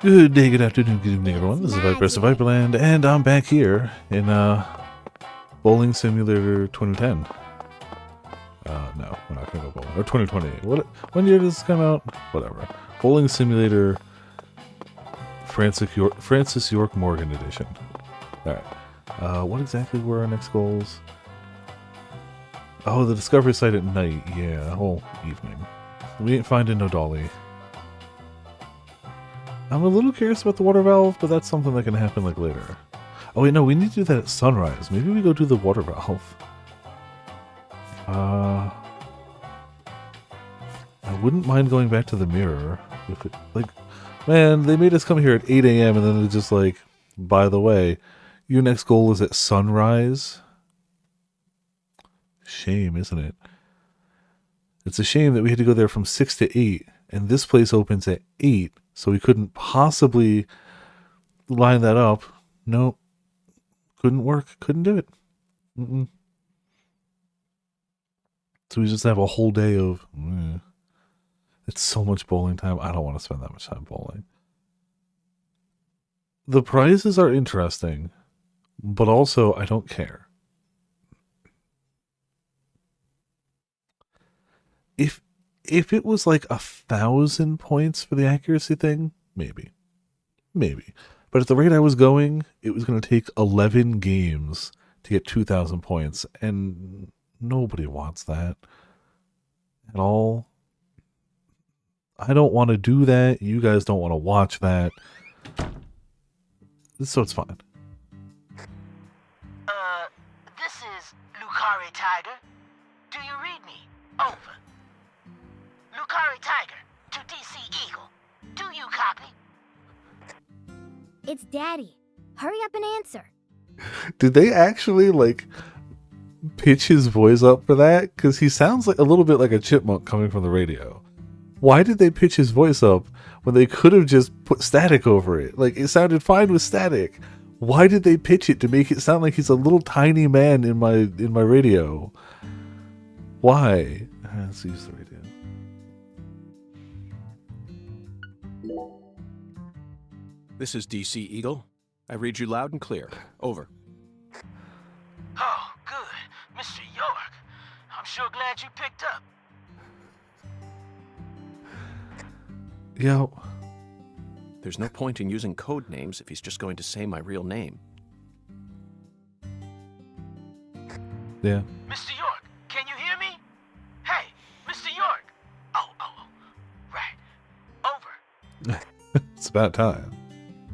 Good day, good afternoon, good evening, everyone. This is Viper of Viperland, and I'm back here in Bowling Simulator 2010. No, we're not gonna go bowling. Or 2020. When year does this come out? Whatever. Bowling Simulator Francis York Morgan edition. Alright. What exactly were our next goals? Oh, the discovery site at night. Yeah, the whole evening. We ain't finding no dolly. I'm a little curious about the water valve, but that's something that can happen like later. Oh wait, no, we need to do that at sunrise. Maybe we go do the water valve. I wouldn't mind going back to the mirror. If it, like, man, they made us come here at 8 a.m. and then they're just like, by the way, your next goal is at sunrise. Shame, isn't it? It's a shame that we had to go there from 6 to 8, and this place opens at 8, so we couldn't possibly line that up. Nope. Couldn't work. Couldn't do it. So we just have a whole day of... It's so much bowling time. I don't want to spend that much time bowling. The prizes are interesting, but also I don't care. If it was like 1,000 points for the accuracy thing, maybe. But at the rate I was going, it was going to take 11 games to get 2,000 points, and nobody wants that at all. I don't want to do that. You guys don't want to watch that. So it's fine. This is Lucare Tiger. Do you read me? Over. Lucare Tiger to DC Eagle. Do you copy? It's Daddy. Hurry up and answer. Did they actually, like, pitch his voice up for that? Because he sounds like a little bit like a chipmunk coming from the radio. Why did they pitch his voice up when they could have just put static over it? Like, it sounded fine with static. Why did they pitch it to make it sound like he's a little tiny man in my radio? Why? Let's use the radio. This is DC Eagle. I read you loud and clear. Over. Oh, good. Mr. York. I'm sure glad you picked up. Yo. There's no point in using code names if he's just going to say my real name. Yeah. Mr. York, can you hear me? Hey, Mr. York. Oh, right. Over. It's about time.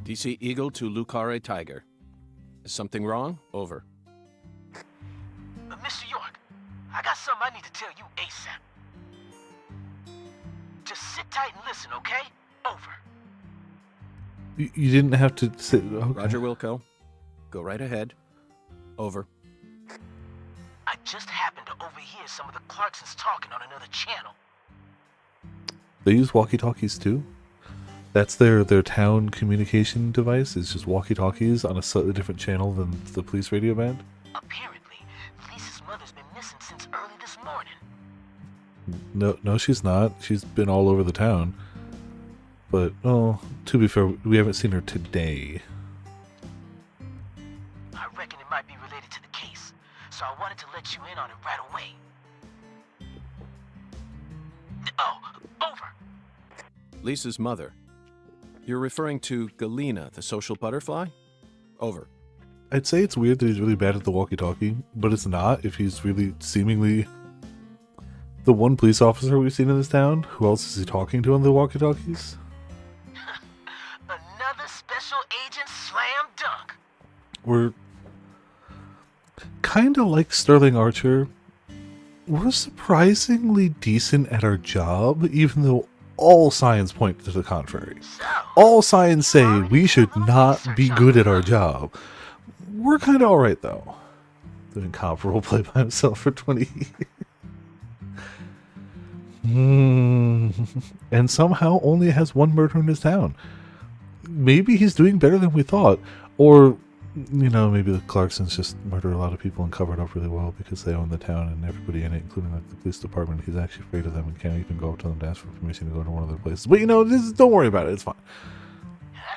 DC Eagle to Lucare Tiger. Is something wrong? Over. Mr. York, I got something I need to tell you ASAP. Just sit tight and listen, okay? Over. You didn't have to sit... Okay. Roger Wilco. Go right ahead. Over. I just happened to overhear some of the Clarksons talking on another channel. They use walkie-talkies too? That's their town communication device, is just walkie-talkies on a slightly different channel than the police radio band? Apparently, Lisa's mother's been missing since early this morning. No, she's not. She's been all over the town. But, oh, to be fair, we haven't seen her today. I reckon it might be related to the case, so I wanted to let you in on it right away. Oh, over. Lisa's mother. You're referring to Galena, the social butterfly? Over. I'd say it's weird that he's really bad at the walkie-talkie, but it's not if he's really seemingly the one police officer we've seen in this town. Who else is he talking to on the walkie-talkies? Another special agent slam dunk. We're kind of like Sterling Archer. We're surprisingly decent at our job, even though all signs point to the contrary. So, All signs say we should not be good at our job. We're kind of alright, though. Doing cop roleplay by himself for 20 years. And somehow only has one murder in his town. Maybe he's doing better than we thought. Or, you know, maybe the Clarksons just murder a lot of people and cover it up really well because they own the town and everybody in it, including like the police department. He's actually afraid of them and can't even go up to them to ask for permission to go to one of their places. But, you know, don't worry about it. It's fine.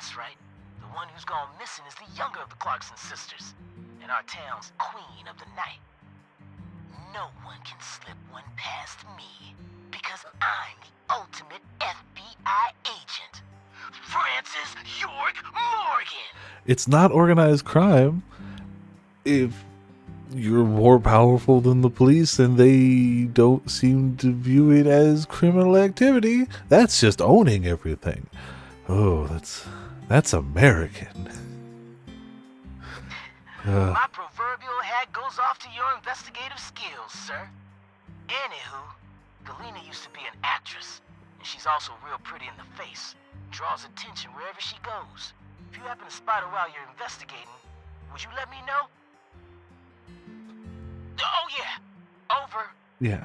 That's right. The one who's gone missing is the younger of the Clarkson sisters, and our town's queen of the night. No one can slip one past me, because I'm the ultimate FBI agent. Francis York Morgan! It's not organized crime. If you're more powerful than the police and they don't seem to view it as criminal activity, that's just owning everything. Oh, that's American. My proverbial hat goes off to your investigative skills, sir. Anywho, Galena used to be an actress, and she's also real pretty in the face. Draws attention wherever she goes. If you happen to spot her while you're investigating, would you let me know? Oh yeah, over. Yeah.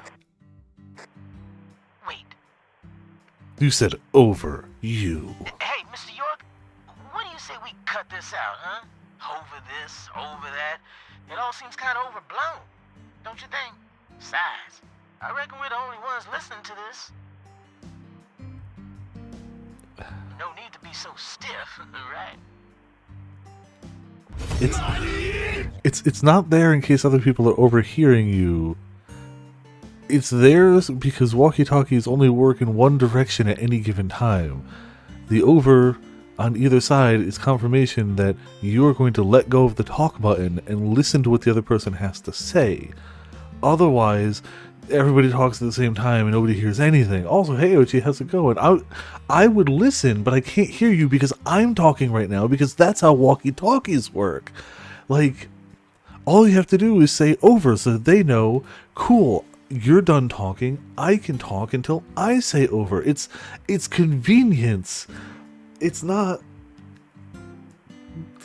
Wait. You said over you. Hey, Mr. York, what do you say we cut this out, huh? Over this, over that. It all seems kind of overblown, don't you think? Besides, I reckon we're the only ones listening to this. No need to be so stiff, right? It's not there in case other people are overhearing you. It's there because walkie-talkies only work in one direction at any given time. The over on either side is confirmation that you are going to let go of the talk button and listen to what the other person has to say. Otherwise, everybody talks at the same time and nobody hears anything. Also, hey Ochi, how's it going? I would listen, but I can't hear you because I'm talking right now, because that's how walkie-talkies work. Like, all you have to do is say over so that they know, cool, you're done talking, I can talk until I say over. It's convenience. It's not...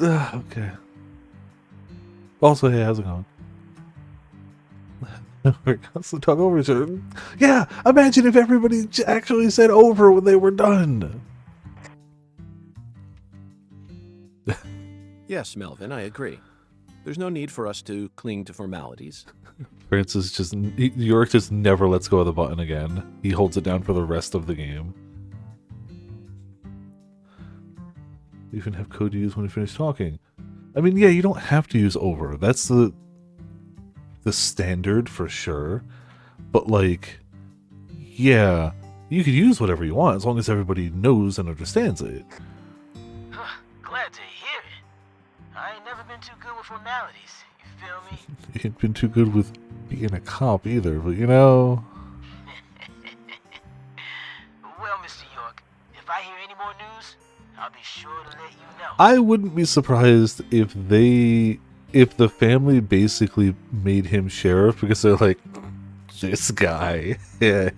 okay. Also, hey, how's it going? We're constantly talking over each other. Yeah, imagine if everybody actually said over when they were done. Yes, Melvin, I agree. There's no need for us to cling to formalities. Francis York just never lets go of the button again. He holds it down for the rest of the game. Even have code use when you finish talking. I mean, yeah, you don't have to use over. That's the standard for sure. But like, yeah, you could use whatever you want as long as everybody knows and understands it. Glad to hear it. I ain't never been too good with formalities. You feel me? You ain't been too good with being a cop either, but you know. Well, Mr. York, if I hear any more news, I'll be sure to let you know. I wouldn't be surprised if the family basically made him sheriff because they're like, this guy. Good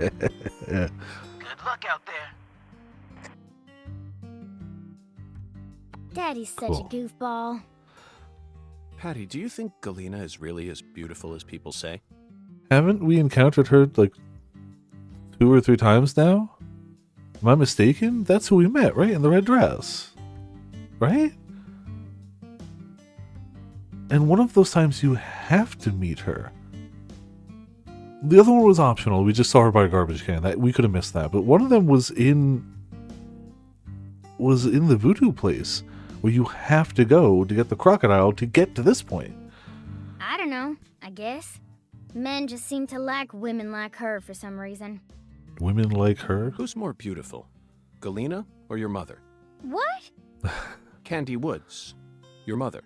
luck out there. Daddy's such Cool. a goofball. Patty, do you think Galena is really as beautiful as people say? Haven't we encountered her like 2 or 3 times now? Am I mistaken? That's who we met, right? In the red dress. Right? And one of those times you have to meet her. The other one was optional. We just saw her by a garbage can. That we could have missed that. But one of them was in the voodoo place where you have to go to get the crocodile to get to this point. I don't know, I guess. Men just seem to like women like her for some reason. Women like her? Who's more beautiful, Galena or your mother? What? Candy Woods, your mother.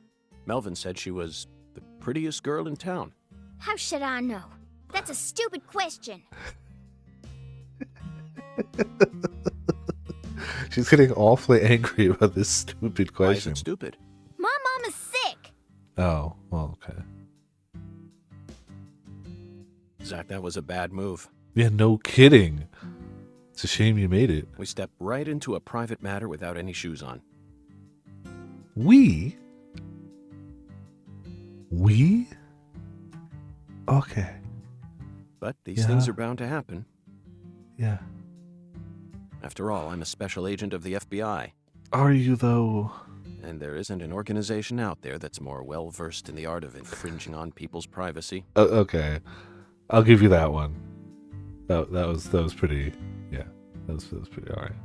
Melvin said she was the prettiest girl in town. How should I know? That's a stupid question. She's getting awfully angry about this stupid Why is question. it stupid? My mom is sick. Oh, well, okay. Zach, that was a bad move. Yeah, no kidding. It's a shame you made it. We stepped right into a private matter without any shoes on. We? Okay. But these Yeah. things are bound to happen. Yeah. After all, I'm a special agent of the FBI. Are you, though? And there isn't an organization out there that's more well-versed in the art of infringing on people's privacy. Okay. I'll give you that one. That was pretty... Yeah. That was pretty alright.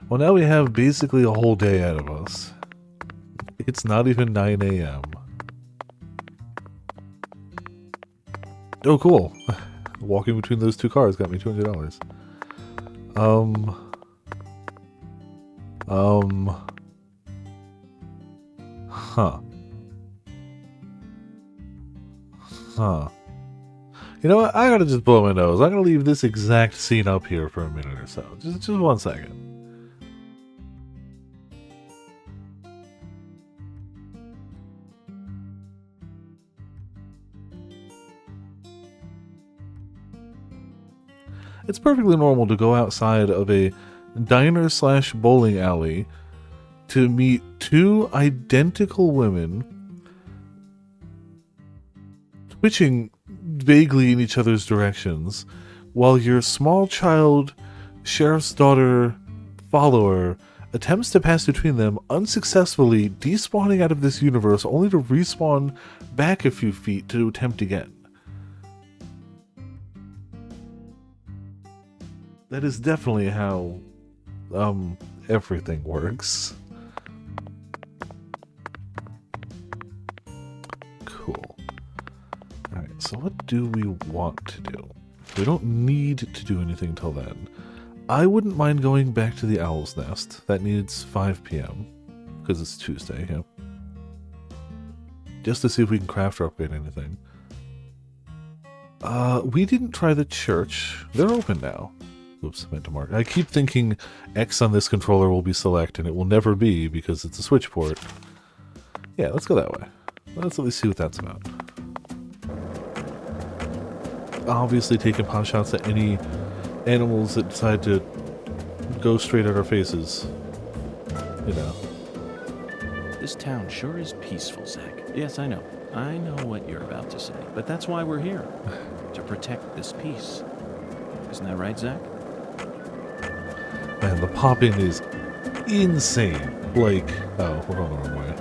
Well, now we have basically a whole day ahead of us. It's not even 9 a.m. Oh, cool. Walking between those two cars got me $200. Huh. Huh. You know what? I gotta just blow my nose. I'm gonna leave this exact scene up here for a minute or so. Just 1 second. It's perfectly normal to go outside of a diner/bowling alley to meet two identical women twitching vaguely in each other's directions while your small child sheriff's daughter follower attempts to pass between them, unsuccessfully despawning out of this universe only to respawn back a few feet to attempt again. That is definitely how everything works. Cool. Alright, so what do we want to do? We don't need to do anything till then. I wouldn't mind going back to the Owl's Nest. That needs 5 p.m. because it's Tuesday, yeah. Just to see if we can craft or upgrade anything. We didn't try the church. They're open now. Oops, I meant to mark. I keep thinking X on this controller will be select, and it will never be because it's a switch port. Yeah, let's go that way. Let's at least see what that's about. Obviously taking pot shots at any animals that decide to go straight at our faces. You know. This town sure is peaceful, Zach. Yes, I know. I know what you're about to say. But that's why we're here. To protect this peace. Isn't that right, Zach? Man, the pop-in is insane. Like, oh, we're going the wrong way.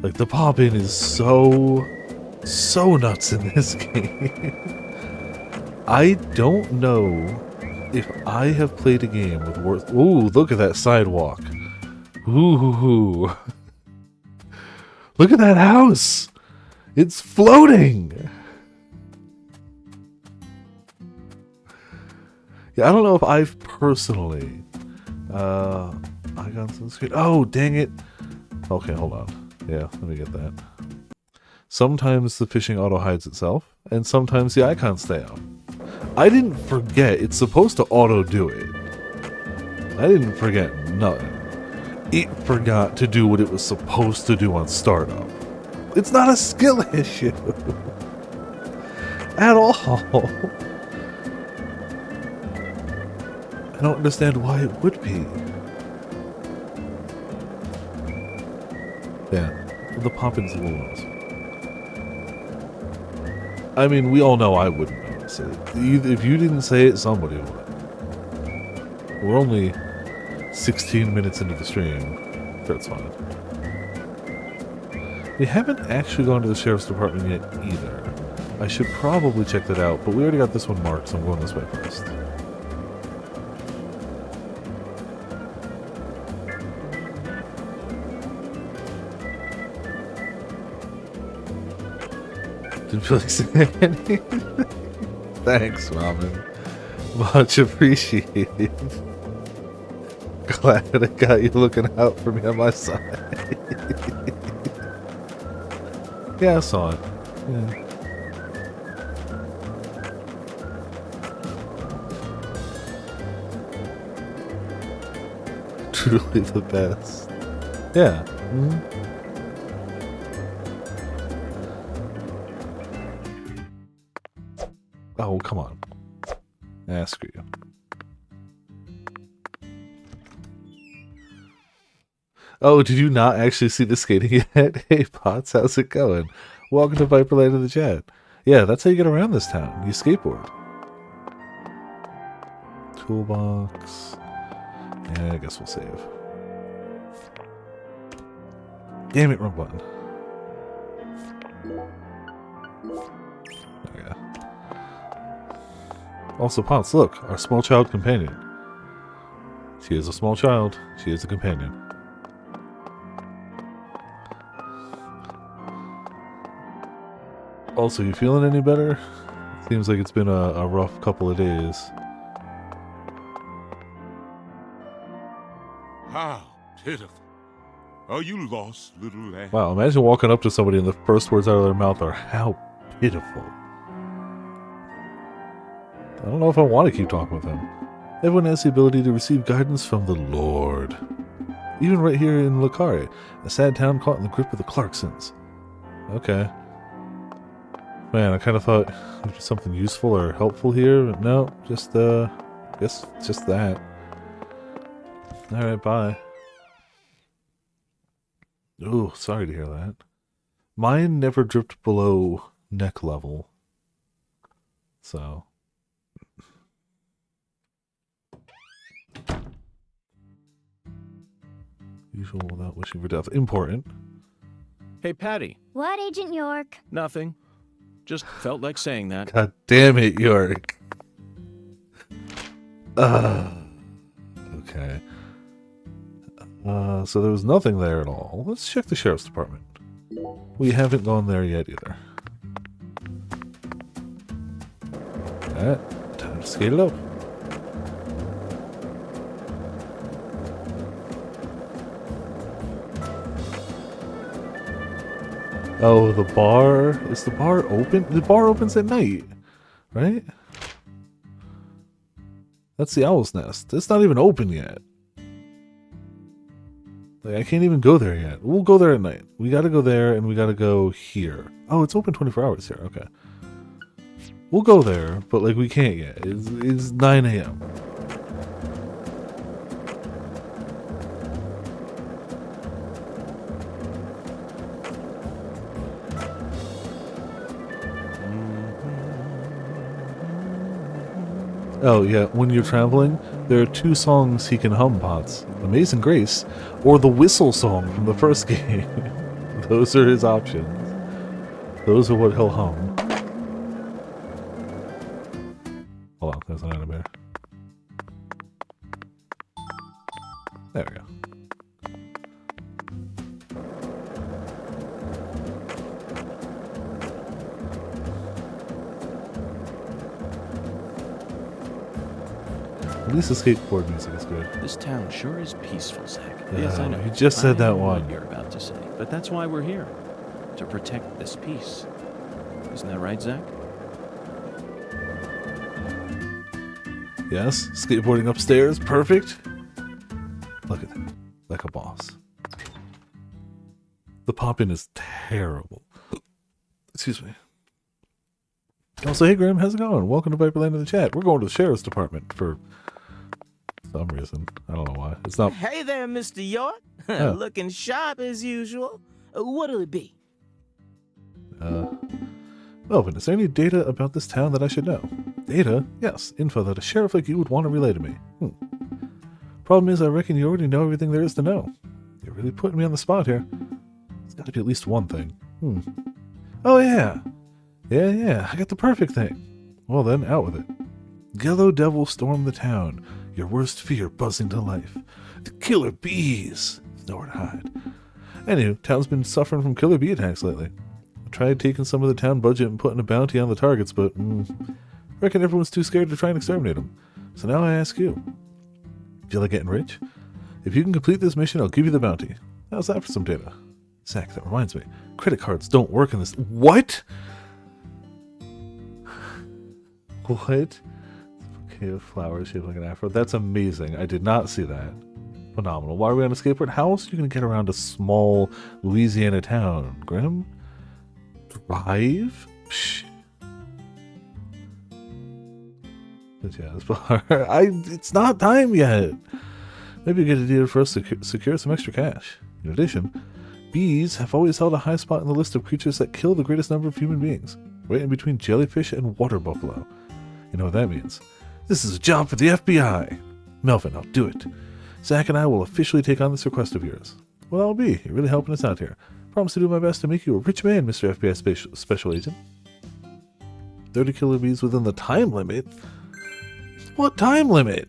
Like, the pop-in is so nuts in this game. I don't know if I have played a game with worth. Ooh, look at that sidewalk. Ooh. Look at that house. It's floating. Yeah, I don't know if I've personally icons on the screen. Oh, dang it. Okay, hold on. Yeah, let me get that. Sometimes the fishing auto hides itself, and sometimes the icons stay out. I didn't forget it's supposed to auto do it. I didn't forget nothing. It forgot to do what it was supposed to do on startup. It's not a skill issue. At all. I don't understand why it would be. Yeah, the pop-in's a little nose. I mean, we all know I wouldn't notice it. If you didn't say it, somebody would. We're only 16 minutes into the stream. That's fine. We haven't actually gone to the sheriff's department yet either. I should probably check that out, but we already got this one marked, so I'm going this way first. Didn't feel like saying anything. Thanks, Robin. Much appreciated. Glad I got you looking out for me on my side. Yeah, I saw it. Yeah. Truly the best. Yeah. Mm-hmm. Oh, come on. Screw you. Oh, did you not actually see the skating yet? Hey, Potts, how's it going? Welcome to Viperland in the chat. Yeah, that's how you get around this town. You skateboard. Toolbox. Yeah, I guess we'll save. Damn it, wrong button. Also, Potts, look, our small child companion. She is a small child. She is a companion. Also, you feeling any better? Seems like it's been a rough couple of days. How pitiful. Are you lost, little lamb? Wow, imagine walking up to somebody and the first words out of their mouth are, how pitiful. I don't know if I want to keep talking with him. Everyone has the ability to receive guidance from the Lord. Even right here in Lacari, a sad town caught in the grip of the Clarksons. Okay. Man, I kind of thought there'd be something useful or helpful here, but no, just, guess just that. Alright, bye. Ooh, sorry to hear that. Mine never dripped below neck level. So. Usual without wishing for death. Important. Hey, Patty. What, Agent York? Nothing. Just felt like saying that. God damn it, York. Okay. So there was nothing there at all. Let's check the sheriff's department. We haven't gone there yet either. Alright, time to skate it up. Oh, the bar? Is the bar open? The bar opens at night, right? That's the Owl's Nest. It's not even open yet. Like, I can't even go there yet. We'll go there at night. We gotta go there and we gotta go here. Oh, it's open 24 hours here. Okay. We'll go there, but like we can't yet. It's 9 a.m. Oh, yeah, when you're traveling, there are 2 songs he can hum, Potts. Amazing Grace, or the whistle song from the first game. Those are his options. Those are what he'll hum. Hold on, there's an enemy. There we go. At least the skateboard music is good. This town sure is peaceful, Zach. Yes, I know. You just said that I know one. What you're about to say, but that's why we're here, to protect this peace. Isn't that right, Zach? Yes, skateboarding upstairs, perfect. Look at that, like a boss. The pop-in is terrible. Excuse me. Also, hey Grim, how's it going? Welcome to Viperland in the chat. We're going to the sheriff's department for some reason. I don't know why. It's not. Hey there, Mr. York. Oh. Looking sharp as usual. What'll it be? Melvin, is there any data about this town that I should know? Data? Yes. Info that a sheriff like you would want to relay to me. Problem is, I reckon you already know everything there is to know. You're really putting me on the spot here. There's got to be at least one thing. Oh, yeah. Yeah, I got the perfect thing. Well then, out with it. Yellow Devil stormed the town, your worst fear buzzing to life. The killer bees! There's nowhere to hide. Anywho, town's been suffering from killer bee attacks lately. I tried taking some of the town budget and putting a bounty on the targets, but reckon everyone's too scared to try and exterminate them. So now I ask you, feel like getting rich? If you can complete this mission, I'll give you the bounty. How's that for some data? Zach, that reminds me. Credit cards don't work in this. What? What? Okay, a flower shaped like an afro. That's amazing. I did not see that. Phenomenal. Why are we on a skateboard? How else are you going to get around a small Louisiana town, Grim? Drive? Psh. But yeah, this bar. It's not time yet. Maybe a good idea for us to secure some extra cash. In addition, bees have always held a high spot in the list of creatures that kill the greatest number of human beings, right in between jellyfish and water buffalo. You know what that means. This is a job for the FBI. Melvin, I'll do it. Zach and I will officially take on this request of yours. Well, I'll be. You're really helping us out here. Promise to do my best to make you a rich man, Mr. FBI Special Agent. 30 killer bees within the time limit? What time limit?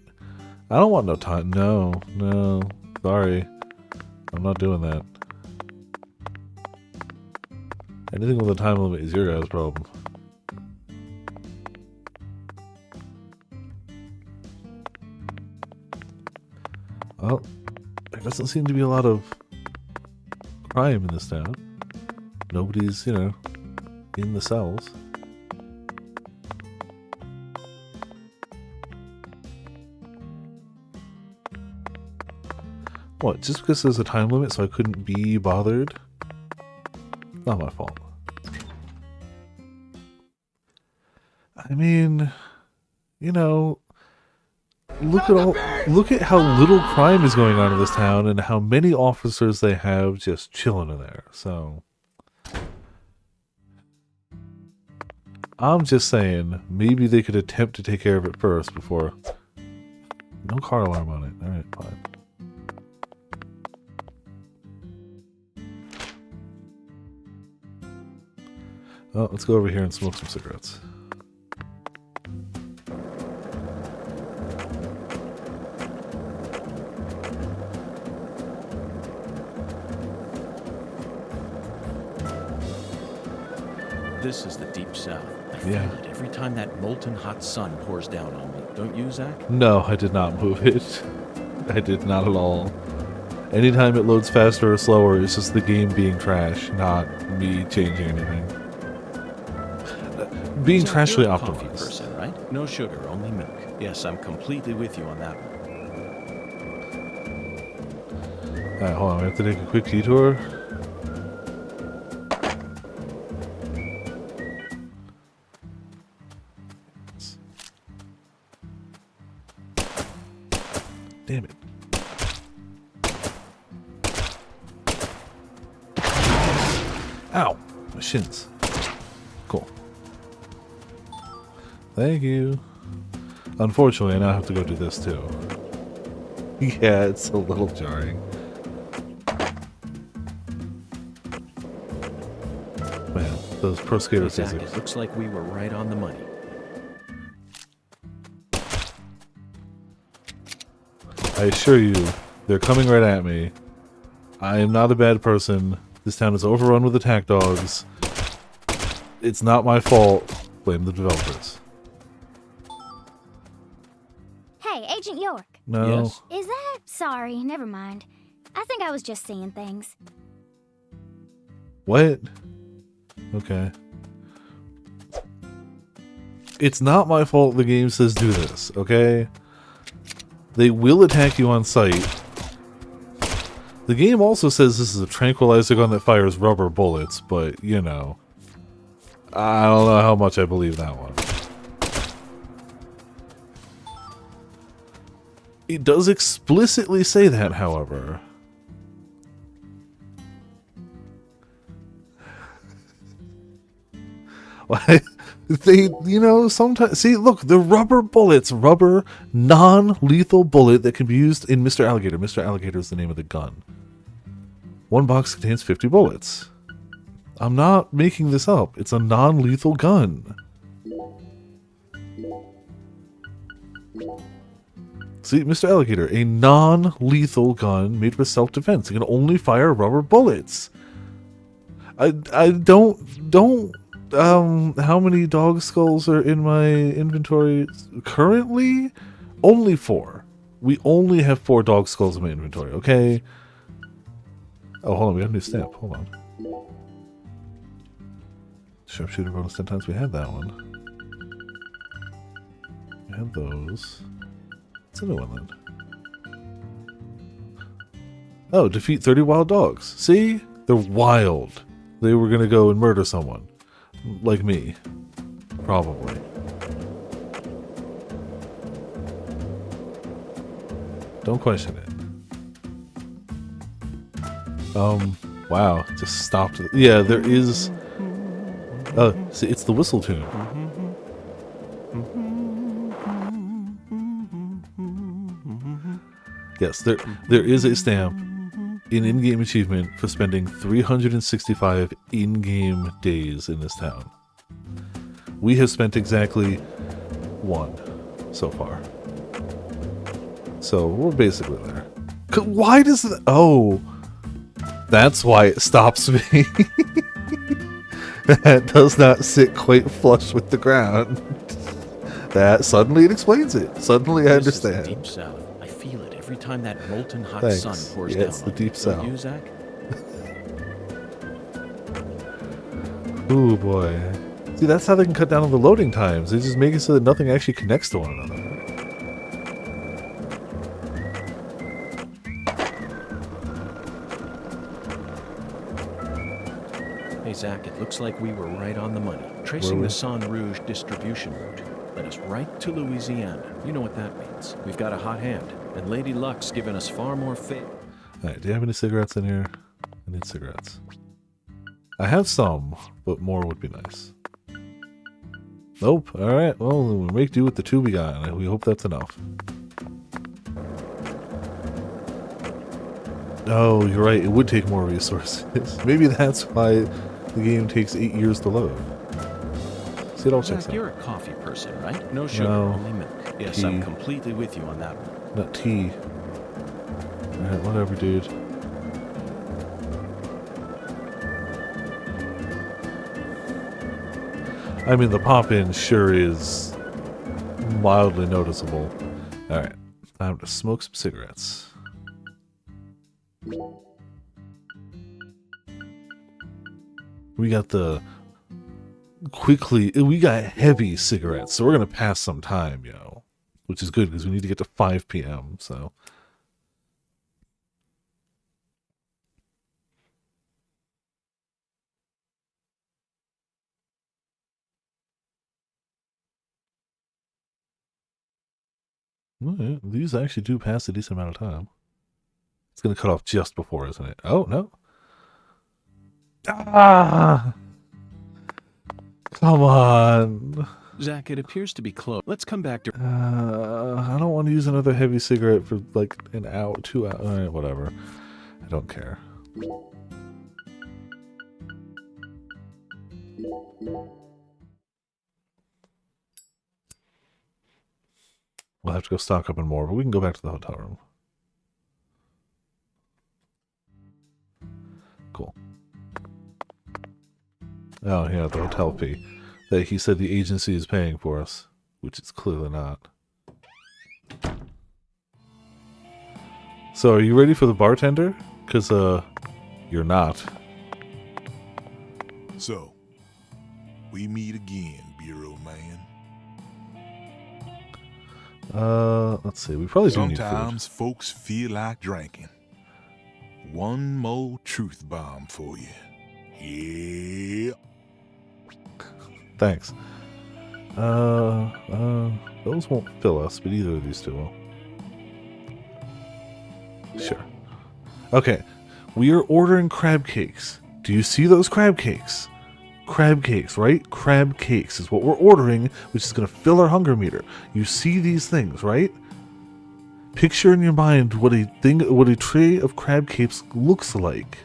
I don't want no time. No, no. Sorry. I'm not doing that. Anything with a time limit is your guys' problem. Well, there doesn't seem to be a lot of crime in this town. Nobody's, you know, in the cells. What, just because there's a time limit so I couldn't be bothered? Not my fault. I mean, you know, look at how little crime is going on in this town and how many officers they have just chilling in there. So I'm just saying, maybe they could attempt to take care of it first before. No car alarm on it. Alright, fine. Oh, let's go over here and smoke some cigarettes. This is the deep south. I feel it every time that molten hot sun pours down on me. Don't you, Zach? No, I did not move it. I did not at all. Anytime it loads faster or slower, it's just the game being trash, not me changing anything. Being Zach, trashly you're a coffee optimized. person, right? No sugar, only milk. Yes, I'm completely with you on that one. Alright, hold on. We have to take a quick detour. Damn it. Ow! My shins. Cool. Thank you. Unfortunately, I now have to go do this too. Yeah, it's a little jarring. Man, those pro skater Zach, physics. it looks like we were right on the money. I assure you, they're coming right at me. I am not a bad person. This town is overrun with attack dogs. It's not my fault. Blame the developers. Hey, Agent York. No. Yes? Is that... Sorry, never mind. I think I was just seeing things. What? Okay. It's not my fault the game says do this, okay? They will attack you on sight. The game also says this is a tranquilizer gun that fires rubber bullets, but, you know. I don't know how much I believe that one. It does explicitly say that, however. They, you know, sometimes... See, look, the rubber bullets. Rubber, non-lethal bullet that can be used in Mr. Alligator. Mr. Alligator is the name of the gun. One box contains 50 bullets. I'm not making this up. It's a non-lethal gun. See, Mr. Alligator, a non-lethal gun made for self-defense. It can only fire rubber bullets. I don't... how many dog skulls are in my inventory currently? Only 4. We only have 4 dog skulls in my inventory, okay? Oh, hold on, we got a new stamp. Hold on. Sharpshooter bonus 10 times. We had that one. We had those. What's the new one then? Oh, defeat 30 wild dogs. See? They're wild. They were gonna go and murder someone. Like me. Probably. Don't question it. Wow. Just stopped. Yeah, there is... see, it's the whistle tune. Yes, there is a stamp, an in-game achievement for spending 365 in-game days in this town. We have spent exactly 1 so far. So we're basically there. Why does it? Oh, that's why it stops me. That does not sit quite flush with the ground. That suddenly it explains it. Suddenly I This is the understand. deep south. I feel it every time that molten hot Thanks. sun pours Yeah, down. it's the on deep me. south. Don't you, Zach? Ooh boy. See, that's how they can cut down on the loading times. They just make it so that nothing actually connects to one another. Hey, Zach, it looks like we were right on the money. Tracing the San Rouge distribution route led us right to Louisiana. You know what that means. We've got a hot hand, and Lady Luck's given us far more faith. Alright, do you have any cigarettes in here? I need cigarettes. I have some, but more would be nice. Nope. Alright, well, we'll make do with the two we got, and we hope that's enough. Oh, you're right, it would take more resources. Maybe that's why the game takes 8 years to load. See, it all checks Zach, out. you're a coffee person, right? No sugar, No. only milk. Yes, Tea. I'm completely with you on that one. Not tea. Alright, whatever, dude. I mean, the pop-in sure is mildly noticeable. Alright, time to smoke some cigarettes. We got the we got heavy cigarettes, so we're gonna pass some time, yo. Which is good, because we need to get to 5 p.m., so... Alright, these actually do pass a decent amount of time. It's gonna cut off just before, isn't it? Oh, no. Ah! Come on. Zach, it appears to be closed. Let's come back to... I don't want to use another heavy cigarette for like an hour, 2 hours. Alright, whatever. I don't care. We'll have to go stock up on more, but we can go back to the hotel room. Cool. Oh, yeah, the hotel fee. That he said the agency is paying for us, which it's clearly not. So, are you ready for the bartender? Because, you're not. So, we meet again, Bureau Man. Let's see. We probably do need food. Sometimes folks feel like drinking. One more truth bomb for you. Yeah. Thanks. Those won't fill us, but either of these two will. Sure. Okay. We are ordering crab cakes. Do you see those crab cakes? Crab cakes, right? Crab cakes is what we're ordering, which is going to fill our hunger meter. You see these things, right? Picture in your mind what a tray of crab cakes looks like.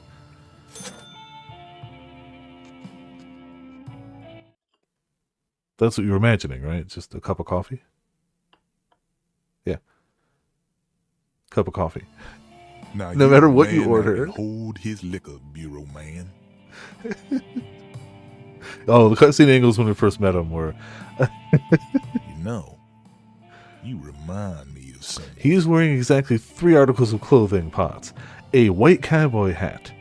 That's what you're imagining, right? Just a cup of coffee? Yeah. Cup of coffee. Now, No you matter a what you man that order. can hold his liquor, Bureau Man. Oh, the cutscene angles when we first met him were... You know, you remind me of something. He is wearing exactly 3 articles of clothing, Potts. A white cowboy hat,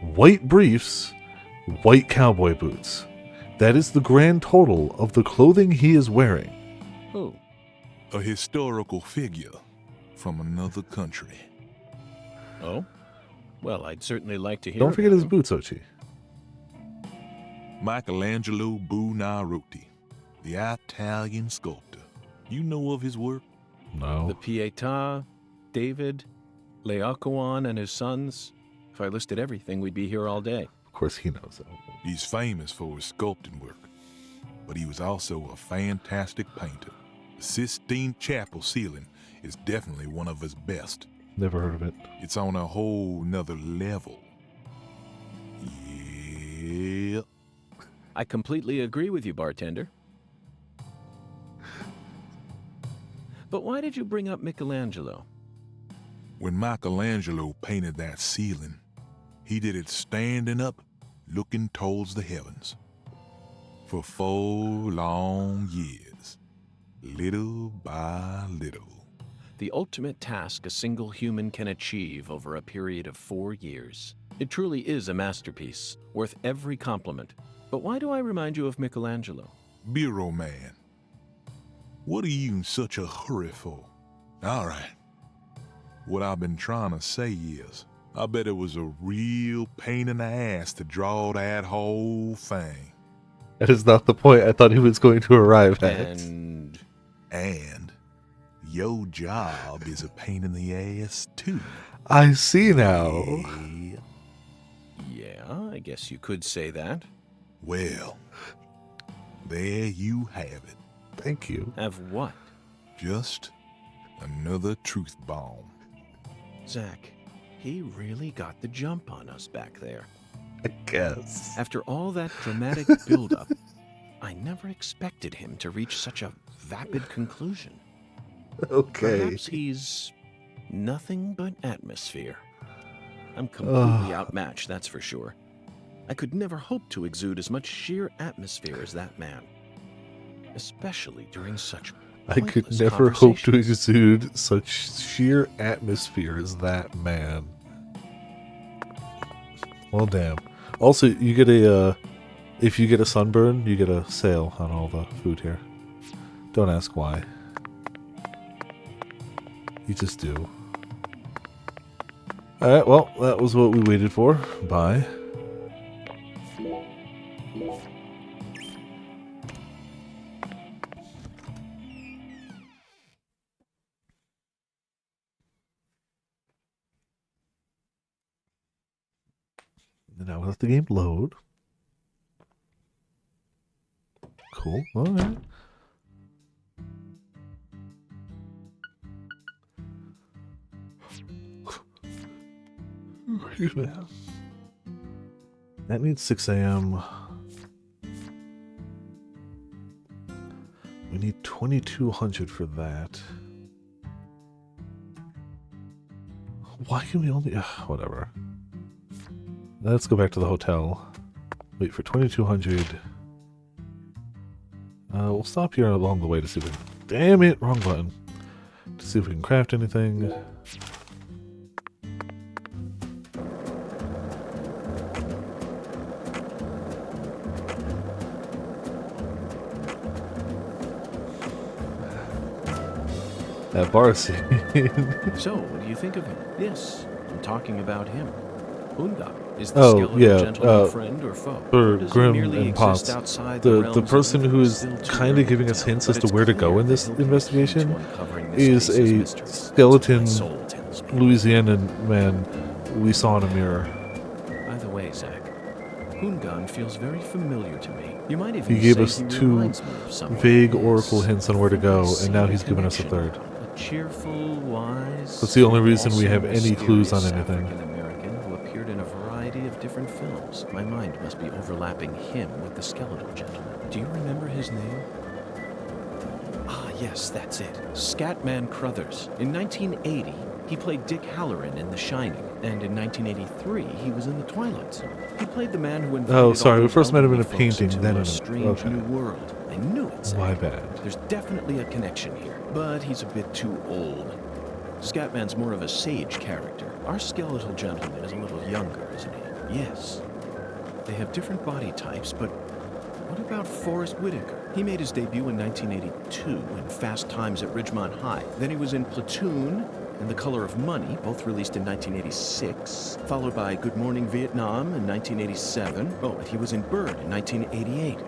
white briefs, white cowboy boots. That is the grand total of the clothing he is wearing. Oh, A historical figure from another country. oh? Well, I'd certainly like to hear Don't forget about his him. boots, Ochi. Michelangelo Buonarroti, the Italian sculptor. You know of his work? No. The Pietà, David, Laocoon and his sons. If I listed everything, we'd be here all day. Of course he knows that. He's famous for his sculpting work, but he was also a fantastic painter. The Sistine Chapel ceiling is definitely one of his best. Never heard of it. It's on a whole nother level. Yeah. I completely agree with you, bartender. But why did you bring up Michelangelo? When Michelangelo painted that ceiling, he did it standing up, looking towards the heavens. For 4 long years, little by little. The ultimate task a single human can achieve over a period of 4 years. It truly is a masterpiece, worth every compliment. But why do I remind you of Michelangelo? Bureau man, what are you in such a hurry for? All right. What I've been trying to say is, I bet it was a real pain in the ass to draw that whole thing. That is not the point I thought he was going to arrive at. And your job is a pain in the ass too. I see now. Yeah, I guess you could say that. Well, there you have it. Thank you. Have what? Just another truth bomb. Zach, he really got the jump on us back there. I guess. After all that dramatic build-up, I never expected him to reach such a vapid conclusion. Okay. Perhaps he's nothing but atmosphere. I'm completely outmatched, that's for sure. I could never hope to exude as much sheer atmosphere as that man. Especially during such I could pointless never hope to conversations. exude such sheer atmosphere as that man. Well, damn. Also, you get a, if you get a sunburn, you get a sale on all the food here. Don't ask why. You just do. Alright, well, that was what we waited for. Bye. And now let the game load. Cool. Alright. Excuse me. That needs 6 a.m. We need 2,200 for that. Why can we only... whatever. Let's go back to the hotel. Wait for 2,200. We'll stop here along the way to see if we can... Damn it! Wrong button. To see if we can craft anything. That bar scene. So, what do you think of him? Yes, I'm talking about him. Unga is the Oh, skeletal yeah, gentleman friend or foe? For Or does he Grim merely and exist Potts, outside the realms person of who is still too kind early of giving to us tell, hints but as to it's where to go clear in this that he'll investigation continue to uncovering this is case's a mysteries. That's what skeleton my soul tells me. Louisianan man we saw in a mirror. By the way, Zach, Hungan feels very familiar to me. You might even He gave say us he 2 reminds me of someone. vague Yes, oracle hints on where to go, I and now see he's given us a connection. 3rd. A cheerful, wise. That's the only reason we also have any clues on mysterious anything. African-American who appeared in a variety of different films. My mind must be overlapping him with the skeletal gentleman. Do you remember his name? Ah, yes, that's it. Scatman Crothers. In 1980, he played Dick Halloran in The Shining, and in 1983, he was in The Twilight Zone. He played the man who invited Oh, sorry, all we those first met him in a elderly folks painting, into then a in a... strange Okay. new world. I knew it, Zach. My bad. There's definitely a connection here, but he's a bit too old. Scatman's more of a sage character. Our skeletal gentleman is a little younger, isn't he? Yes. They have different body types, but what about Forrest Whitaker? He made his debut in 1982 in Fast Times at Ridgemont High. Then he was in Platoon and The Color of Money, both released in 1986, followed by Good Morning Vietnam in 1987. Oh, and he was in Bird in 1988.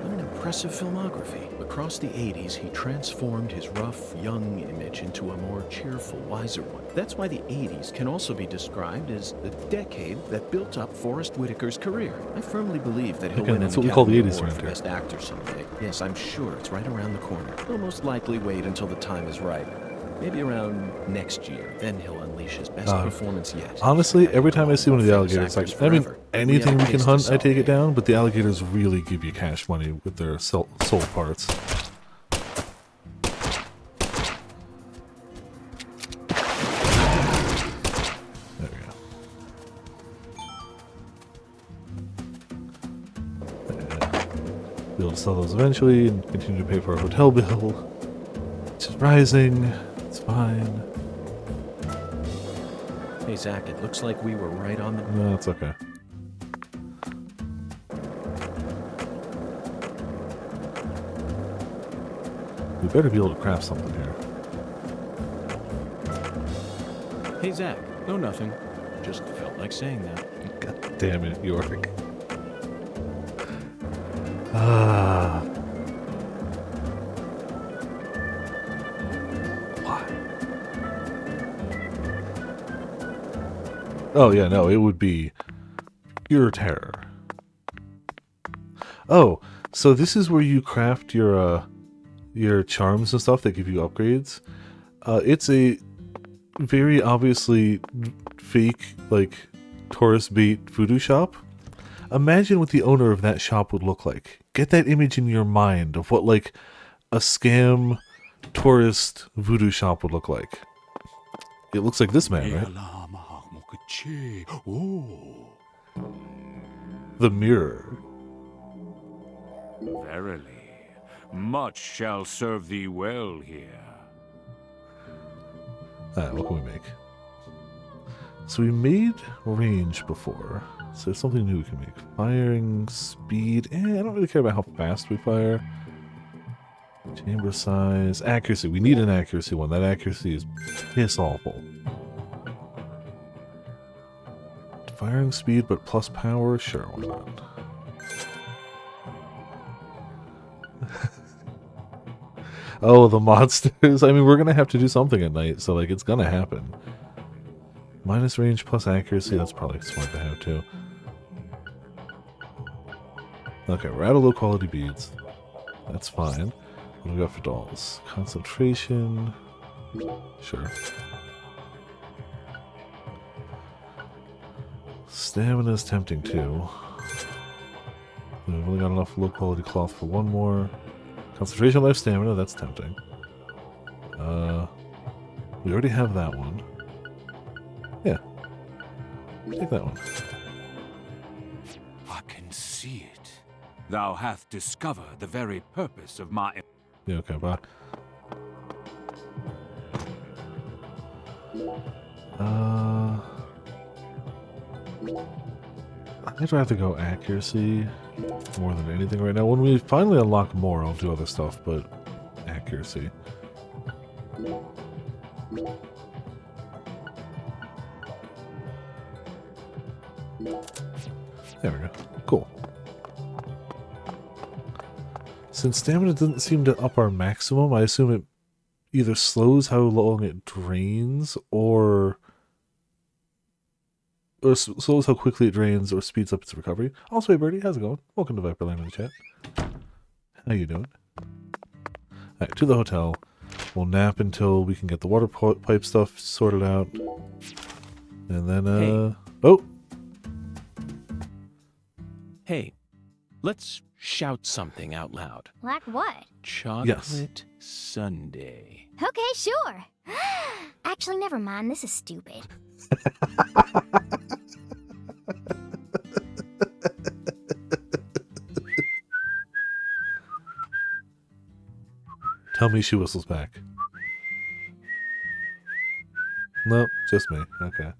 What an impressive filmography. Across the 80s, he transformed his rough, young image into a more cheerful, wiser one. That's why the 80s can also be described as the decade that built up Forrest Whitaker's career. I firmly believe that he'll Again, win an that's what we call the Academy 80s Award around for here. Best Actor someday. Yes, I'm sure it's right around the corner. He'll most likely wait until the time is right. Maybe around next year. Then he'll unleash his best performance yet. Honestly, every time I see one of the Famous alligators, like, actors I mean, forever. anything We we have a can case to hunt, I solve take it here. down, but the alligators really give you cash money with their soul parts. sell those eventually and continue to pay for our hotel bill, which is rising. It's fine. Hey, Zach, it looks like we were right on the... No, it's okay. We better be able to craft something here. Hey, Zach. No, nothing. Just felt like saying that. God damn it, York. Ah. Why? Oh, yeah, no, it would be pure terror. Oh, so this is where you craft your charms and stuff that give you upgrades. It's a very obviously fake, like, tourist bait voodoo shop. Imagine what the owner of that shop would look like. Get that image in your mind of what, like, a scam tourist voodoo shop would look like. It looks like this man, right? The mirror. Verily, much shall serve thee well here. Alright, what can we make? So we made range before. So there's something new we can make. Firing speed. I don't really care about how fast we fire. Chamber size. Accuracy. We need an accuracy one. That accuracy is piss awful. Firing speed, but plus power? Sure, why not? Oh, the monsters. I mean, we're going to have to do something at night, so, like, it's going to happen. Minus range plus accuracy. That's probably smart to have, too. Okay, we're out of low-quality beads. That's fine. What do we got for dolls? Concentration. Sure. Stamina's tempting, too. We've only got enough low-quality cloth for one more. Concentration, life, stamina, that's tempting. We already have that one. Yeah. Take that one. I can see it. Thou hath discovered the very purpose of my... Yeah, okay, bye. I'd rather go accuracy more than anything right now. When we finally unlock more, I'll do other stuff, but accuracy. There we go. Cool. Since stamina doesn't seem to up our maximum, I assume it either slows how long it drains, or slows how quickly it drains, or speeds up its recovery. Also, hey Birdie, how's it going? Welcome to Viperland in the chat. How you doing? Alright, to the hotel. We'll nap until we can get the water pipe stuff sorted out. And then, Hey. Oh! Hey, let's shout something out loud. Like what? Chocolate Sundae. Okay, sure. Actually, never mind. This is stupid. Tell me she whistles back. Nope, just me. Okay.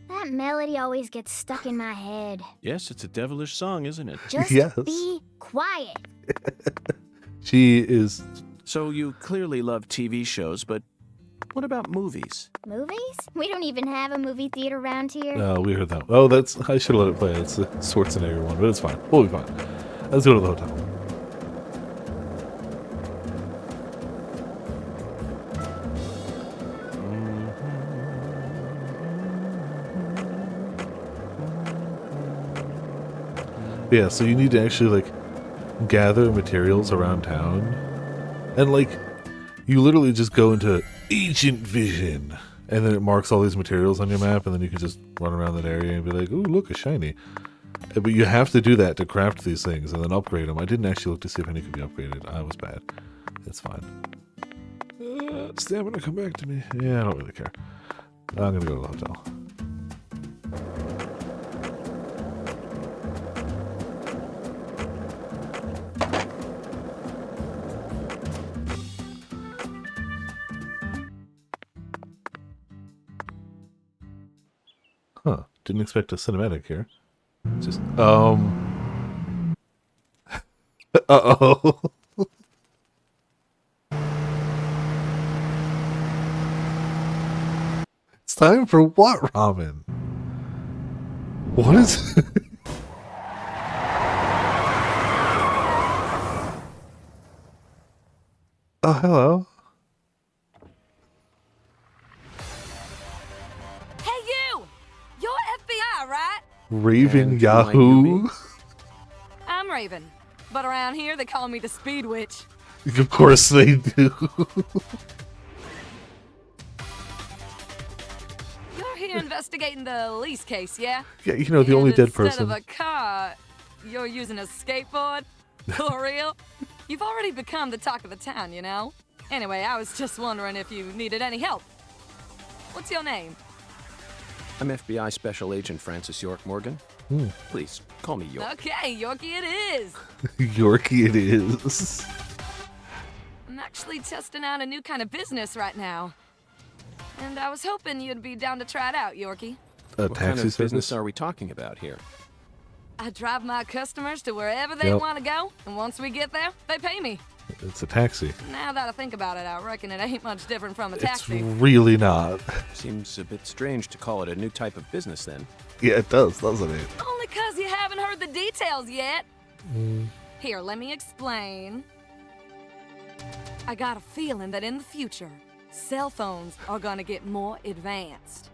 That melody always gets stuck in my head. Yes, it's a devilish song, isn't it? Just Yes. be quiet. She is... So you clearly love TV shows, but what about movies? Movies? We don't even have a movie theater around here. Oh, we heard that. Oh, that's... I should have let it play. It's a Schwarzenegger one, but it's fine. We'll be fine. Let's go to the hotel. Yeah, so you need to actually, like, gather materials around town. And, like, you literally just go into Ancient Vision. And then it marks all these materials on your map, and then you can just run around that area and be like, ooh, look, a shiny. But you have to do that to craft these things and then upgrade them. I didn't actually look to see if any could be upgraded. I was bad. It's fine. Stamina, come back to me. Yeah, I don't really care. I'm gonna go to the hotel. Didn't expect a cinematic here. Just uh-oh. It's time for what, Ramen? What is Oh, hello. Hey, you! You're FBI, right? Raven And you might know Yahoo. me? I'm Raven, but around here they call me the Speed Witch. Of course they do. You're here investigating the lease case, yeah? Yeah, you know, the only And dead instead person. of a car, you're using a skateboard? For real? You've already become the talk of the town, you know? Anyway, I was just wondering if you needed any help. What's your name? I'm FBI Special Agent Francis York Morgan. Please, call me York. Okay, Yorkie it is. Yorkie it is. I'm actually testing out a new kind of business right now. And I was hoping you'd be down to try it out, Yorkie. A What kind taxi of business service? are we talking about here? I drive my customers to wherever they Yep. want to go, and once we get there, they pay me. It's a taxi. Now that I think about it, I reckon it ain't much different from a It's taxi. really not. Seems a bit strange to call it a new type of business then. Yeah, it does, doesn't it? Only 'cause you haven't heard the details yet. Here, let me explain. I got a feeling that in the future, cell phones are gonna get more advanced.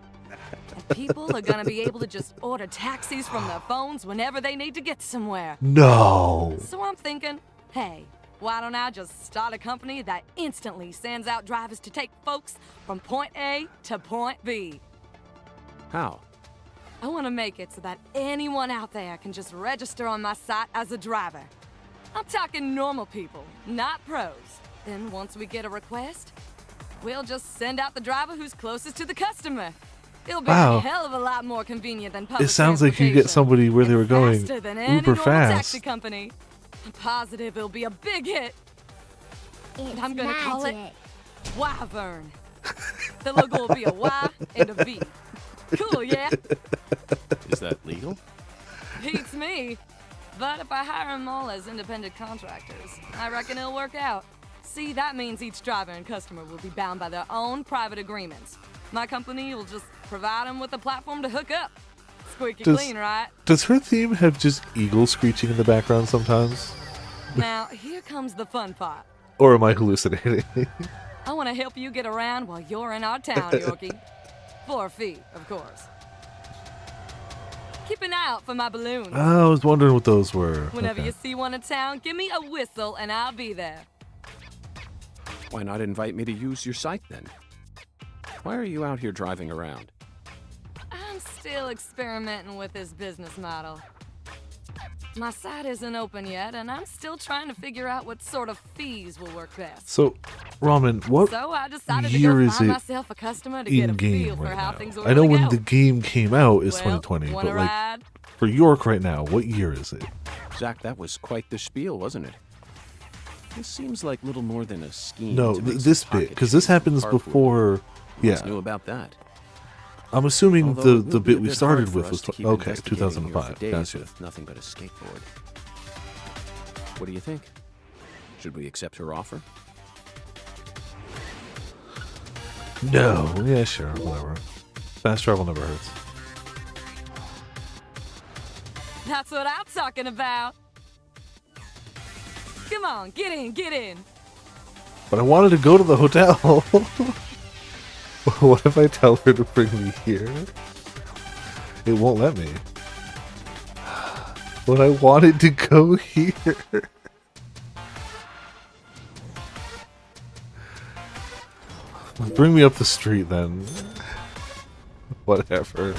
And people are gonna be able to just order taxis from their phones whenever they need to get somewhere. No. So I'm thinking, hey, why don't I just start a company that instantly sends out drivers to take folks from point A to point B? How? I want to make it so that anyone out there can just register on my site as a driver. I'm talking normal people, not pros. Then once we get a request, we'll just send out the driver who's closest to the customer. It'll be Wow. a hell of a lot more convenient than public It sounds like you get transportation. somebody where they were And going faster than any uber normal fast. taxi company. I'm positive it'll be a big hit. It's I'm gonna call it magic. Wyvern. The logo will be a Y and a V. Cool, yeah? Is that legal? Beats me. But if I hire them all as independent contractors, I reckon it'll work out. See, that means each driver and customer will be bound by their own private agreements. My company will just provide them with a platform to hook up. Squeaky Does- clean, right? Does her theme have just eagles screeching in the background sometimes? Now, here comes the fun part. Or am I hallucinating? I want to help you get around while you're in our town, Yorkie. For a fee, of course. Keep an eye out for my balloons. I was wondering what those were. Whenever Okay. you see one in town, give me a whistle and I'll be there. Why not invite me to use your site then? Why are you out here driving around? I'm still experimenting with this business model. My site isn't open yet, and I'm still trying to figure out what sort of fees will work best. So, Ramen, what So I decided to year go is find it myself a customer to get a in feel game for right how now? things will I know really when go. the game came out is Well, 2020, wanna but like ride? for York right now, what year is it? Zach, that was quite the spiel, wasn't it? This seems like little more than a scheme. No, to make this some bit, pocket because this change from happens carpooling. before. What's Yeah, new about that? I'm assuming Although the it will be bit a we bit started hard for with us was to keep okay, investigating here for 2005. days Gotcha. with nothing but a skateboard. What do you think? Should we accept her offer? No, yeah, sure, whatever. Fast travel never hurts. That's what I'm talking about. Come on, get in, get in. But I wanted to go to the hotel. What if I tell her to bring me here? It won't let me. But I wanted to go here. Bring me up the street then. Whatever.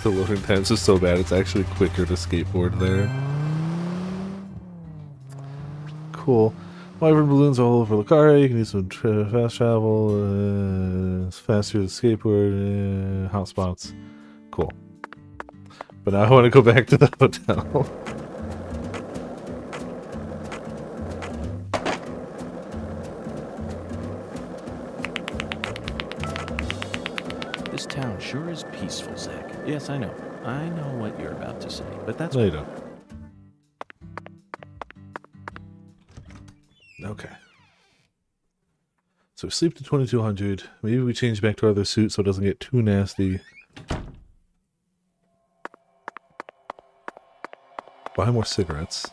The loading times are so bad, it's actually quicker to skateboard there. Cool. Wyvern balloons all over the car. You can use some fast travel. It's faster to skateboard. Hot spots. Cool. But now I want to go back to the hotel. This town sure is peaceful, Zach. Yes, I know. I know what you're about to say, but that's... No, you don't. Okay. So we sleep to 2200. Maybe we change back to our other suit so it doesn't get too nasty. Buy more cigarettes.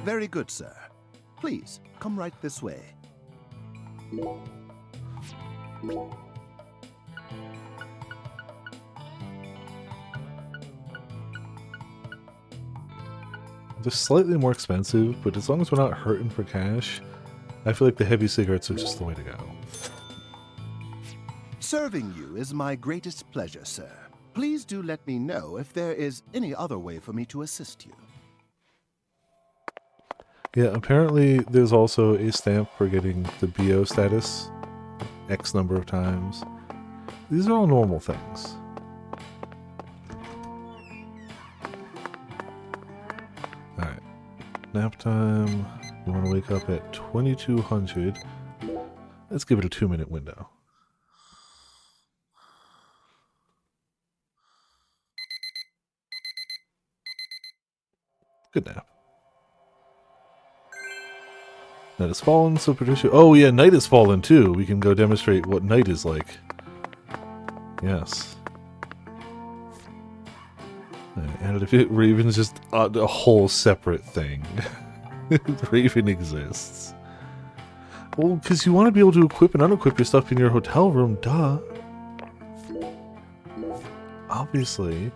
Very good, sir. Please, come right this way. They're slightly more expensive, but as long as we're not hurting for cash, I feel like the heavy cigarettes are just the way to go. Serving you is my greatest pleasure, sir. Please do let me know if there is any other way for me to assist you. Yeah, apparently there's also a stamp for getting the BO status X number of times. These are all normal things. Alright. Nap time. We want to wake up at 2200. Let's give it a 2-minute window. Good nap. Night has fallen, so Patricia... Oh yeah, night has fallen too. We can go demonstrate what night is like. Yes. And if it Raven's just a whole separate thing. Raven exists. Well, because you want to be able to equip and unequip your stuff in your hotel room, duh. Obviously.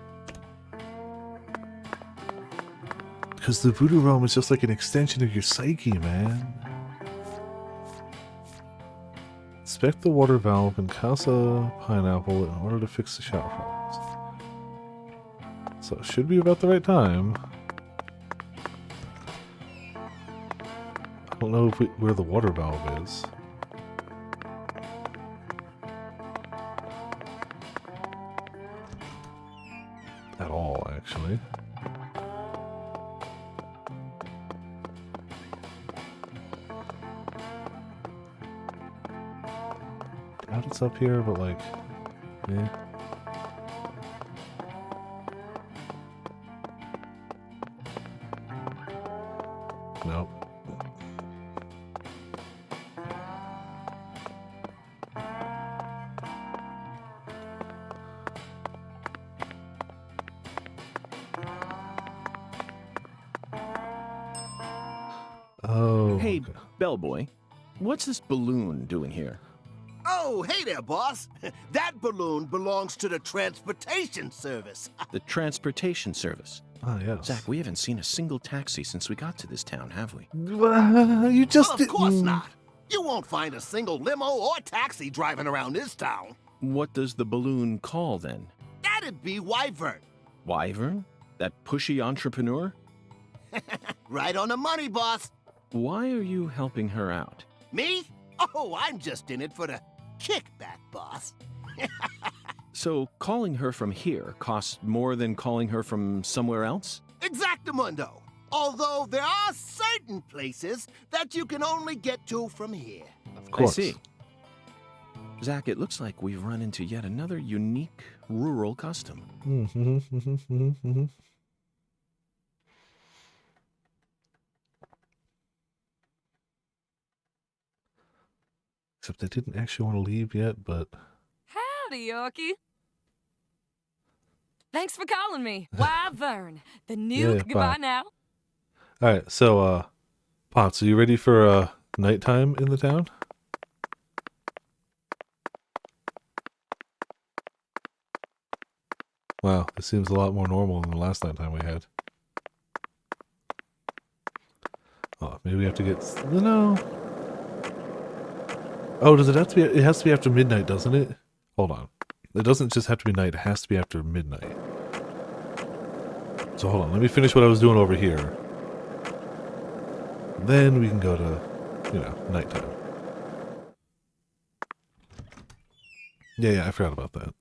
Because the voodoo realm is just like an extension of your psyche, man. Inspect the water valve in Casa Pineapple in order to fix the shower problems. So it should be about the right time. I don't know if where the water valve is. At all, actually. Doubt it's up here, but like, yeah. Nope. Oh. Hey, okay. bellboy, what's this balloon doing here? Oh, hey there, boss. That balloon belongs to the transportation service. The transportation service. Ah, yes. Zach, we haven't seen a single taxi since we got to this town, have we? You just Well, of course didn't- not. You won't find a single limo or taxi driving around this town. What does the balloon call then? That'd be Wyvern. Wyvern? That pushy entrepreneur? Right on the money, boss. Why are you helping her out? Me? Oh, I'm just in it for the kickback, boss. So calling her from here costs more than calling her from somewhere else? Exactamundo. Although there are certain places that you can only get to from here. Of course. I see. Zach, it looks like we've run into yet another unique rural custom. Except I didn't actually want to leave yet, but... Howdy, Yorkie. Thanks for calling me. Wyvern, the nuke. Yeah, Goodbye bye. now. Alright, so, Potts, are you ready for, nighttime in the town? Wow, this seems a lot more normal than the last nighttime we had. Oh, maybe we have to get... No. Oh, does it have to be... It has to be after midnight, doesn't it? Hold on. It doesn't just have to be night, it has to be after midnight. So hold on, let me finish what I was doing over here. Then we can go to, you know, nighttime. Yeah, I forgot about that.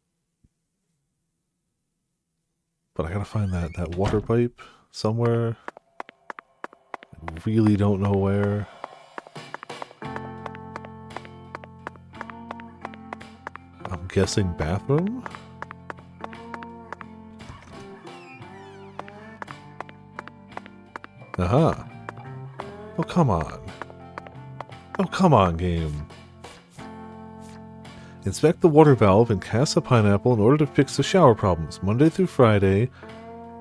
But I gotta find that water pipe somewhere. I really don't know where. I'm guessing bathroom? Aha. Oh, come on. Oh, come on, game. Inspect the water valve and cast a pineapple in order to fix the shower problems. Monday through Friday,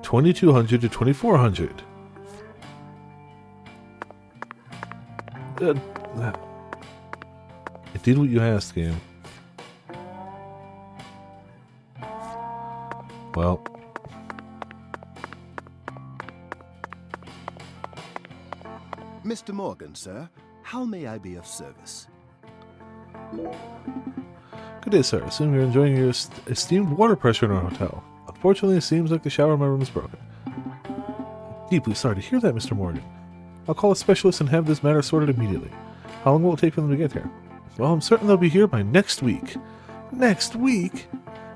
2200 to 2400. I did what you asked, game. Well. Mr. Morgan, sir, how may I be of service? Good day, sir. Assume you're enjoying your esteemed water pressure in our hotel. Unfortunately, it seems like the shower in my room is broken. Deeply sorry to hear that, Mr. Morgan. I'll call a specialist and have this matter sorted immediately. How long will it take for them to get here? Well, I'm certain they'll be here by next week. Next week?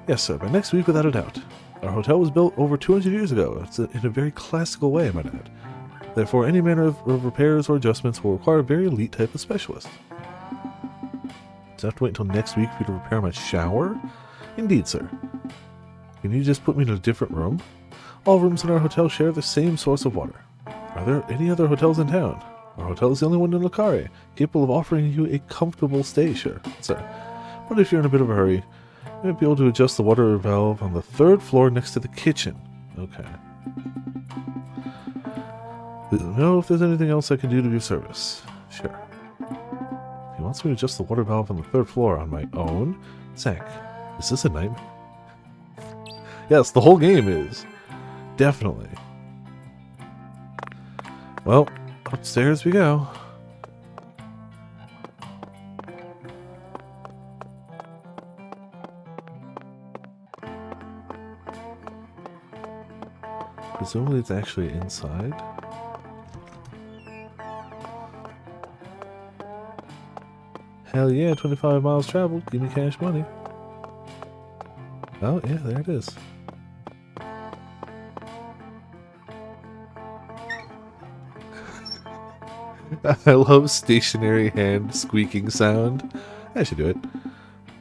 Yes, sir, by next week without a doubt. Our hotel was built over 200 years ago. It's in a very classical way, I might add. Therefore, any manner of repairs or adjustments will require a very elite type of specialist. Do I have to wait until next week for you to repair my shower? Indeed, sir. Can you just put me in a different room? All rooms in our hotel share the same source of water. Are there any other hotels in town? Our hotel is the only one in Lucare, capable of offering you a comfortable stay, sure, sir. But if you're in a bit of a hurry, you might be able to adjust the water valve on the 3rd floor next to the kitchen. Okay. Let me know if there's anything else I can do to be of service. Sure. He wants me to adjust the water valve on the 3rd floor on my own? Zach, is this a nightmare? Yes, the whole game is. Definitely. Well, upstairs we go. Presumably it's actually inside. Hell yeah, 25 miles traveled. Give me cash money. Oh, yeah, there it is. I love stationary hand squeaking sound. I should do it.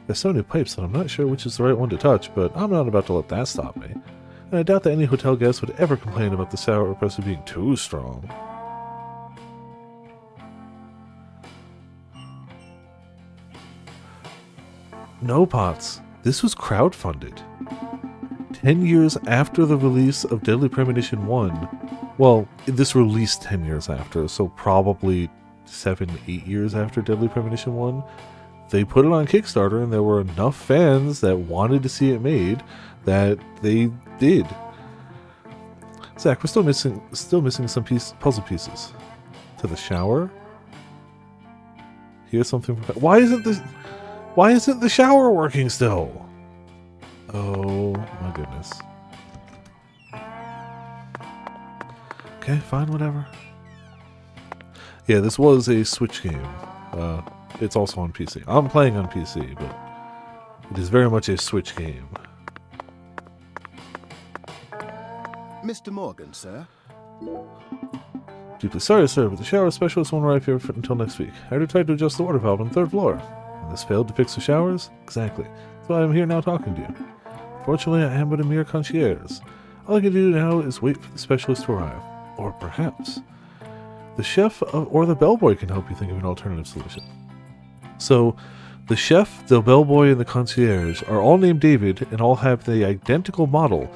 There's so many pipes that I'm not sure which is the right one to touch, but I'm not about to let that stop me. And I doubt that any hotel guest would ever complain about the shower pressure being too strong. No, Potts. This was crowdfunded. 10 years after the release of Deadly Premonition 1. Well, this released 10 years after, so probably 7-8 years after Deadly Premonition 1. They put it on Kickstarter, and there were enough fans that wanted to see it made that they did. Zach, we're still missing some puzzle pieces. To the shower. Here's something. Why isn't the shower working still? Oh my goodness. Okay, fine, whatever. Yeah, this was a Switch game. It's also on PC. I'm playing on PC, but it is very much a Switch game. Mr. Morgan, sir. Deeply sorry, sir, but the shower specialist won't arrive here until next week. I already tried to adjust the water valve on the 3rd floor. And this failed to fix the showers? Exactly. That's why I'm here now talking to you. Fortunately, I am but a mere concierge. All I can do now is wait for the specialist to arrive. Or perhaps the chef or the bellboy can help you think of an alternative solution. So, the chef, the bellboy, and the concierge are all named David and all have the identical model.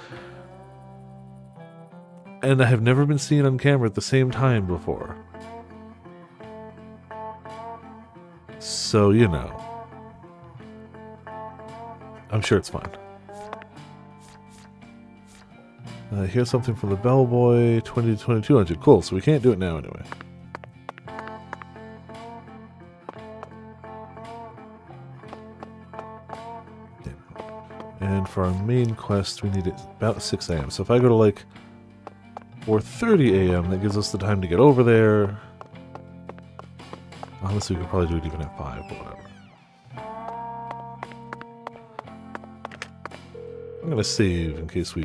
And I have never been seen on camera at the same time before. So, you know. I'm sure it's fine. Here's something from the bellboy, 20 to 2200. Cool, so we can't do it now anyway. And for our main quest, we need it about 6 a.m. So if I go to like 4:30 a.m., that gives us the time to get over there. Honestly, we could probably do it even at 5, but whatever. I'm going to save in case we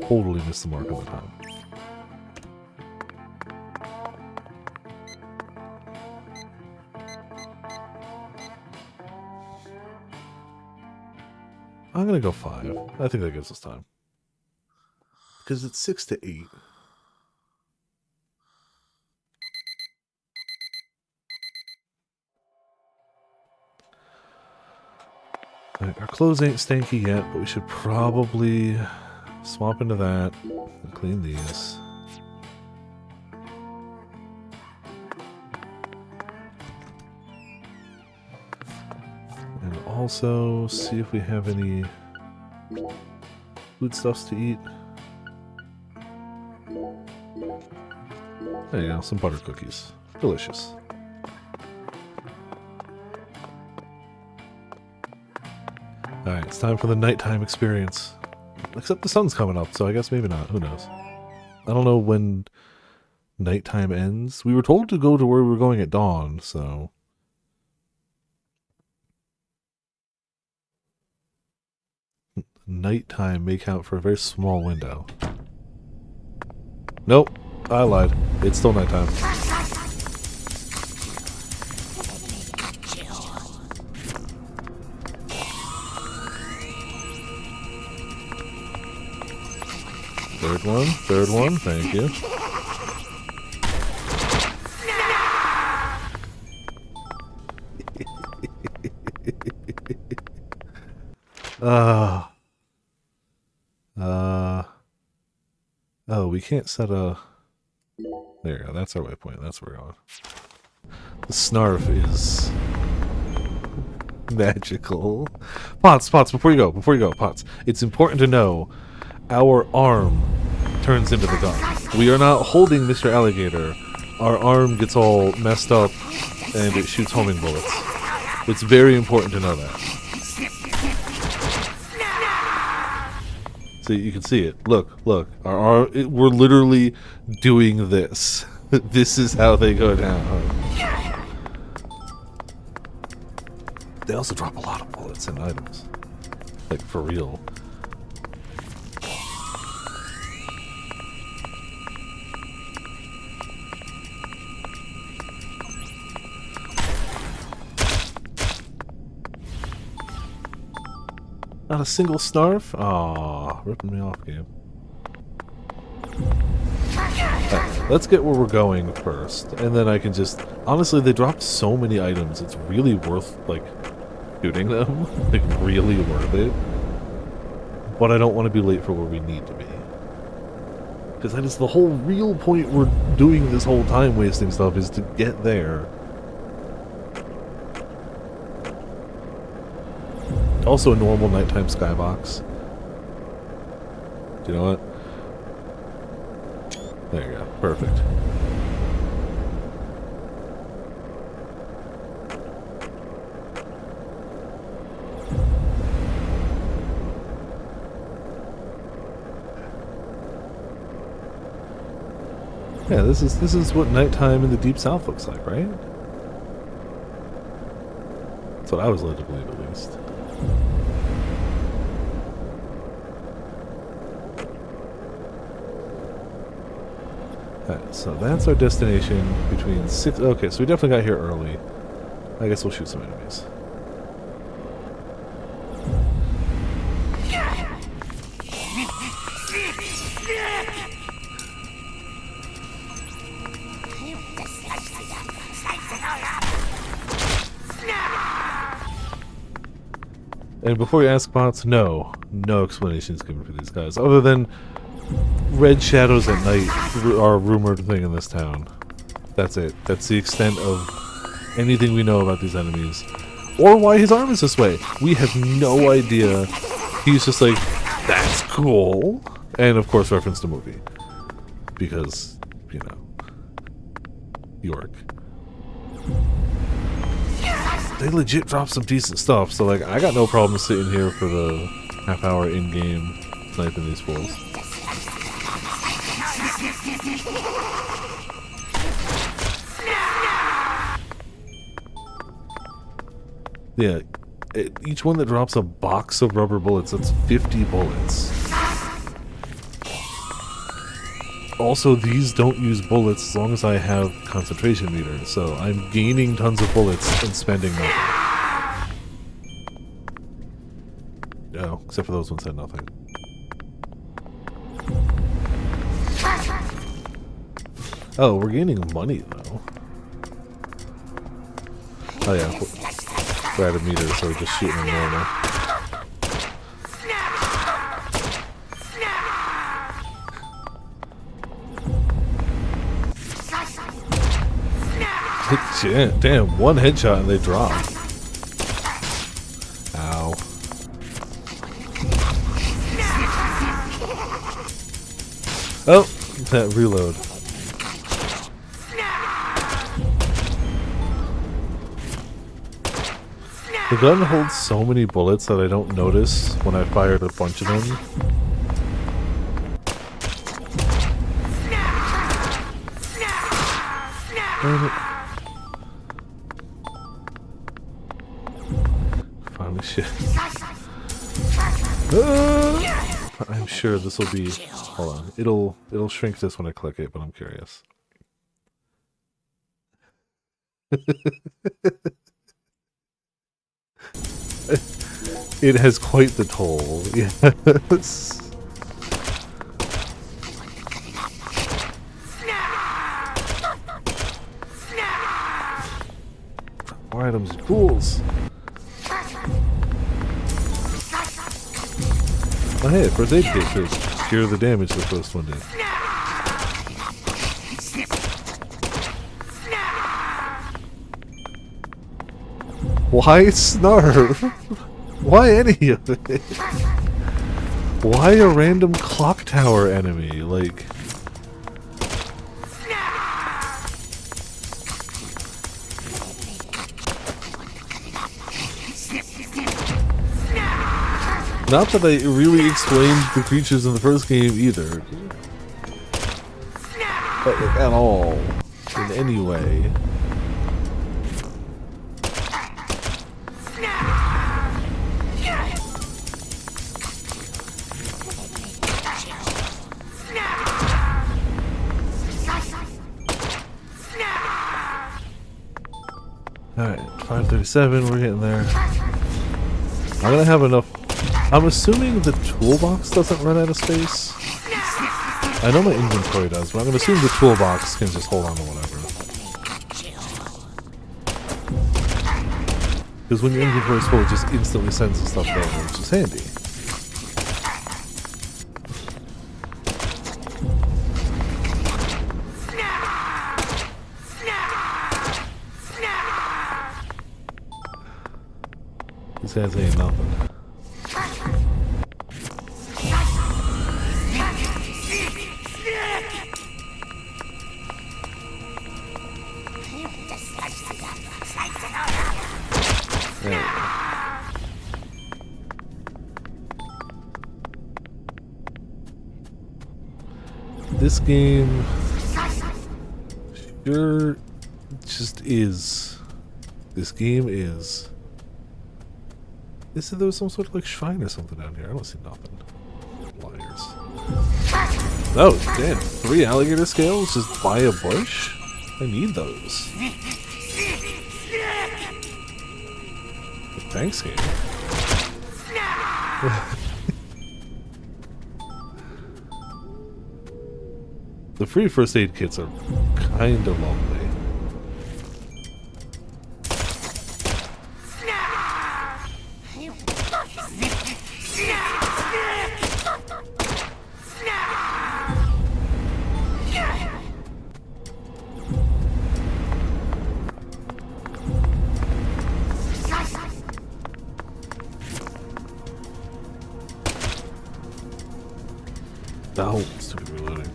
totally miss the mark of the time. I'm gonna go 5. I think that gives us time. Because it's 6 to 8. Right, our clothes ain't stanky yet, but we should probably swap into that and clean these. And also see if we have any foodstuffs to eat. There you go, some butter cookies. Delicious. Alright, it's time for the nighttime experience. Except the sun's coming up, so I guess maybe not. Who knows? I don't know when nighttime ends. We were told to go to where we were going at dawn, so... Nighttime may count for a very small window. Nope, I lied. It's still nighttime. Third one, thank you. Oh, we can't set a... There you go, that's our waypoint, that's where we're going. The snarf is... magical. Pots, before you go, Pots. It's important to know our arm turns into the gun. We are not holding Mr. Alligator. Our arm gets all messed up and it shoots homing bullets. It's very important to know that. See, you can see it. Look. Our arm, we're literally doing this. This is how they go down. They also drop a lot of bullets and items. Like, for real. Not a single snarf? Aw, ripping me off, game. Right, let's get where we're going first, and then I can just... Honestly, they dropped so many items, it's really worth, like, shooting them. Like, really worth it. But I don't want to be late for where we need to be. Because that is the whole real point we're doing this whole time wasting stuff, is to get there. Also a normal nighttime skybox. Do you know what? There you go. Perfect. Yeah, this is what nighttime in the Deep South looks like, right? That's what I was led to believe, at least. Alright, so that's our destination between 6... Okay, so we definitely got here early. I guess we'll shoot some enemies. And before you ask, Bots, no explanations given for these guys, other than red shadows at night are a rumored thing in this town. That's it. That's the extent of anything we know about these enemies. Or why his arm is this way. We have no idea. He's just like, that's cool. And of course reference to movie. Because, you know, York. They legit dropped some decent stuff, so like I got no problem sitting here for the half hour in-game sniping these fools. Yeah, each one that drops a box of rubber bullets, that's 50 bullets. Also, these don't use bullets as long as I have concentration meter, so I'm gaining tons of bullets and spending them. No, except for those ones said nothing. Oh, we're gaining money though. Oh yeah, we're at a meter, so we're just shooting them normal. Damn, one headshot and they drop. Ow. Oh, that reload. The gun holds so many bullets that I don't notice when I fired a bunch of them. Damn it. Finally, shit. I'm sure this will be... Hold on. It'll shrink this when I click it, but I'm curious. It has quite the toll. Yes. More items, fools. Oh hey, first aid kit to cure the damage the first one did. Why Snarf? Why any of it? Why a random clock tower enemy? Like... Not that I really explained the creatures in the first game either. But at all. In any way. Alright, 537, we're getting there. I'm gonna have enough. I'm assuming the toolbox doesn't run out of space. I know my inventory does, but I'm gonna assume the toolbox can just hold on to whatever. Because when your inventory is full, it just instantly sends the stuff there, which is handy. These guys ain't nothing. This game sure just is. This game is. They said there was some sort of like shrine or something down here. I don't see nothing. Liars. Oh, damn. 3 alligator scales just by a bush? I need those. Thanks, game. The free first aid kits are kinda lovely. Oh, stupid reloading.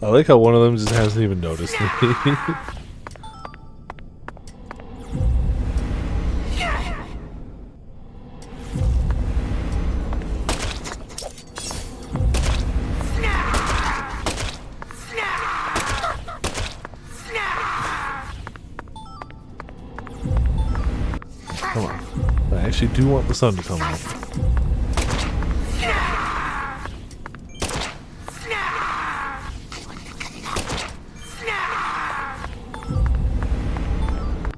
I like how one of them just hasn't even noticed me. Come on. I actually do want the sun to come out.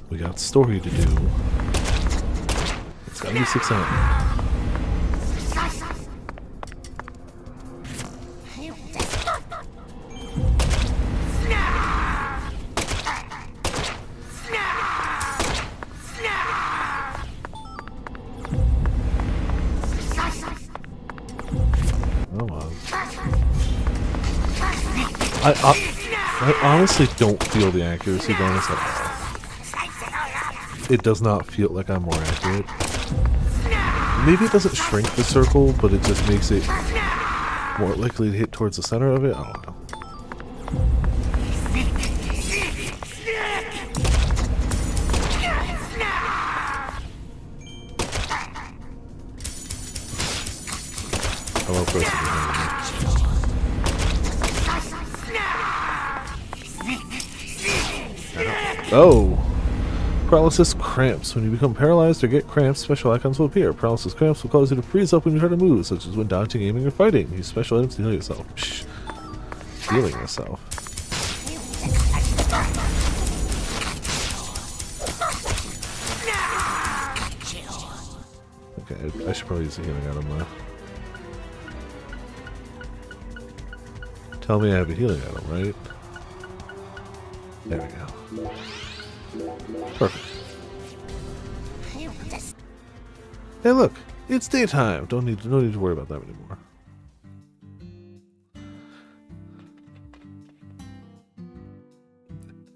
We got story to do. It's gotta be 6 a.m. Come on. I honestly don't feel the accuracy bonus at all. It does not feel like I'm more accurate. Maybe it doesn't shrink the circle, but it just makes it more likely to hit towards the center of it. I don't know. Hello, person behind me. Oh! Paralysis cramps. When you become paralyzed or get cramps, special icons will appear. Paralysis cramps will cause you to freeze up when you try to move, such as when dodging, aiming, or fighting. Use special items to heal yourself. Psh. Healing yourself. Okay, I should probably use a healing item now. Tell me I have a healing item, right? There we go. Perfect. Hey, look! It's daytime! No need to worry about that anymore.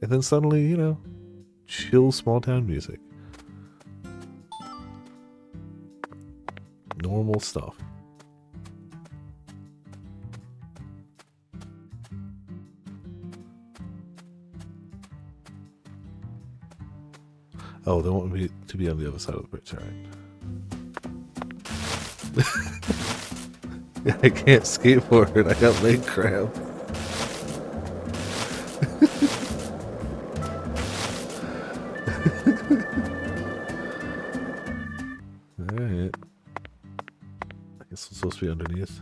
And then suddenly, you know, chill small town music. Normal stuff. Oh, they want me to be on the other side of the bridge, alright. I can't skateboard, I got leg cramp. Alright. I guess I'm supposed to be underneath.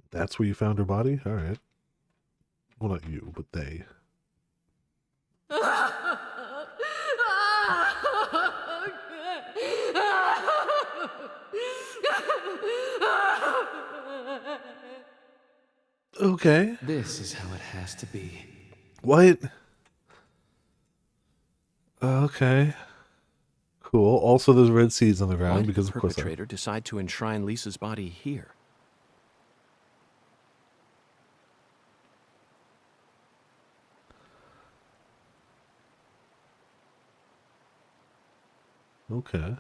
That's where you found her body? Alright. Well, not you, but they. Okay. This is how it has to be. What? Okay. Cool. Also, there's red seeds on the ground Why did because, the of course, perpetrator decide to enshrine Lisa's body here? Okay.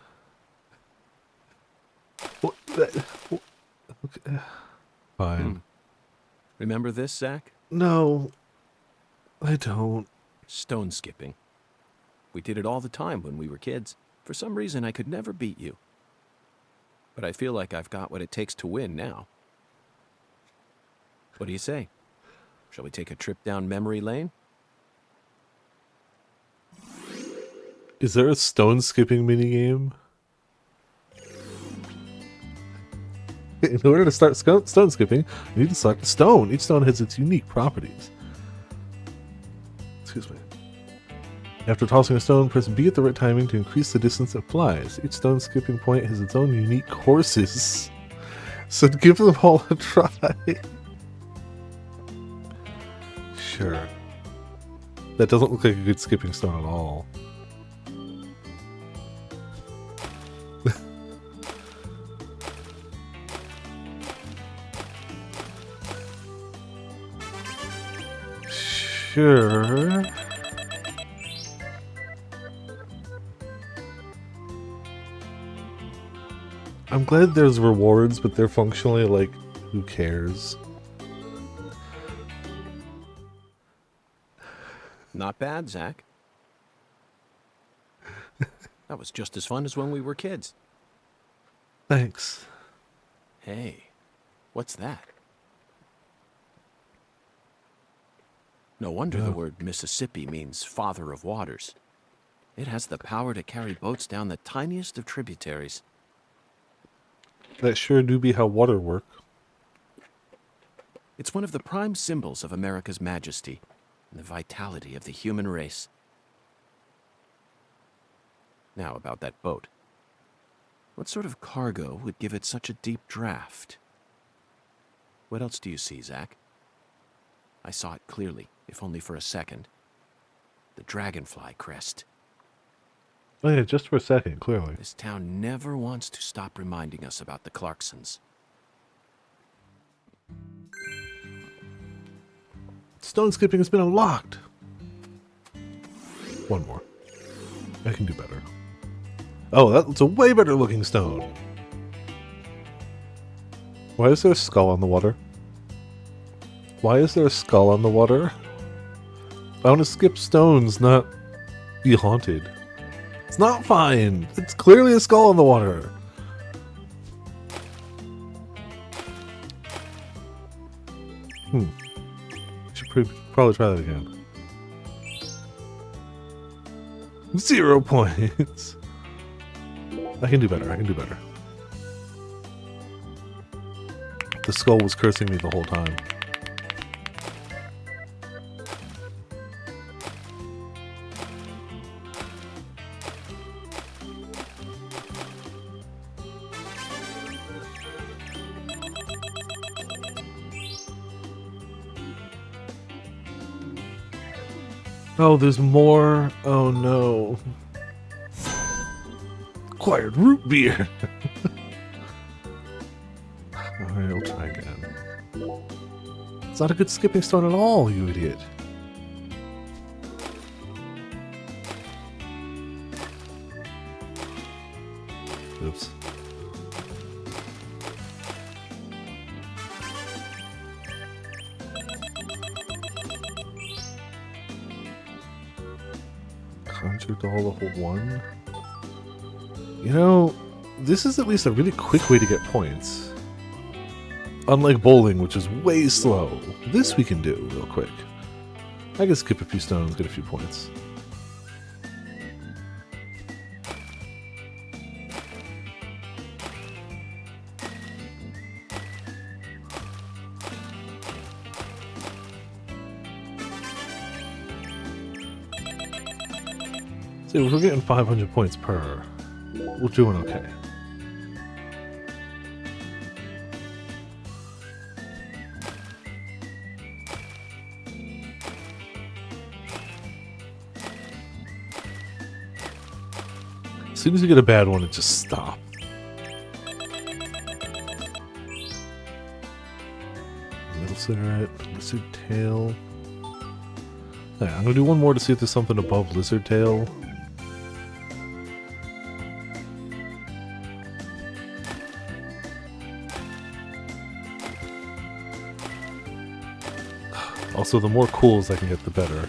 What? Okay. Fine. Remember this, Zach? No, I don't. Stone skipping. We did it all the time when we were kids. For some reason, I could never beat you. But I feel like I've got what it takes to win now. What do you say? Shall we take a trip down memory lane? Is there a stone skipping minigame? In order to start stone skipping, you need to select a stone. Each stone has its unique properties. Excuse me. After tossing a stone, press B at the right timing to increase the distance it flies. Each stone skipping point has its own unique courses. So give them all a try. Sure. That doesn't look like a good skipping stone at all. Sure. I'm glad there's rewards, but they're functionally like, who cares? Not bad, Zach. That was just as fun as when we were kids. Thanks. Hey, what's that? No wonder the word Mississippi means father of waters. It has the power to carry boats down the tiniest of tributaries. That sure do be how water work. It's one of the prime symbols of America's majesty and the vitality of the human race. Now about that boat. What sort of cargo would give it such a deep draft? What else do you see, Zach? I saw it clearly, if only for a second. The dragonfly crest. Oh yeah, just for a second, clearly. This town never wants to stop reminding us about the Clarksons. Stone skipping has been unlocked. One more. I can do better. Oh, that's a way better looking stone. Why is there a skull on the water? Why is there a skull on the water? I want to skip stones, not be haunted. It's not fine. It's clearly a skull on the water. Should probably try that again. 0 points. I can do better. I can do better. The skull was cursing me the whole time. Oh, there's more. Oh no. Acquired root beer. Alright, I'll try again. It's not a good skipping stone at all, you idiot. Oops. Conjure doll level 1. You know, this is at least a really quick way to get points. Unlike bowling, which is way slow. This we can do real quick. I can skip a few stones, get a few points. See, if we're getting 500 points per, we're doing okay. As soon as you get a bad one, it just stops. Middle cigarette, lizard tail. Yeah, I'm gonna do one more to see if there's something above lizard tail. Also, the more cools I can get, the better.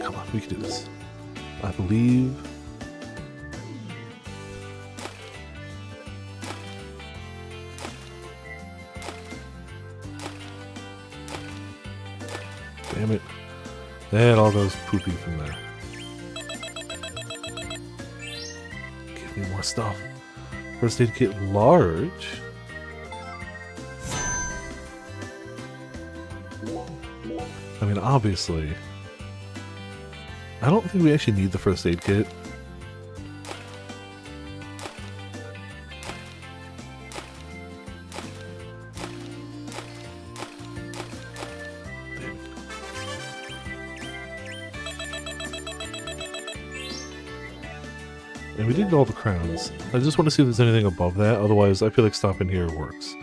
Come on, we can do this. I believe. Damn it. That all goes poopy from there. Give me more stuff. First aid kit large. I mean, obviously. I don't think we actually need the first aid kit. And we did get all the crowns. I just want to see if there's anything above that, otherwise I feel like stopping here works.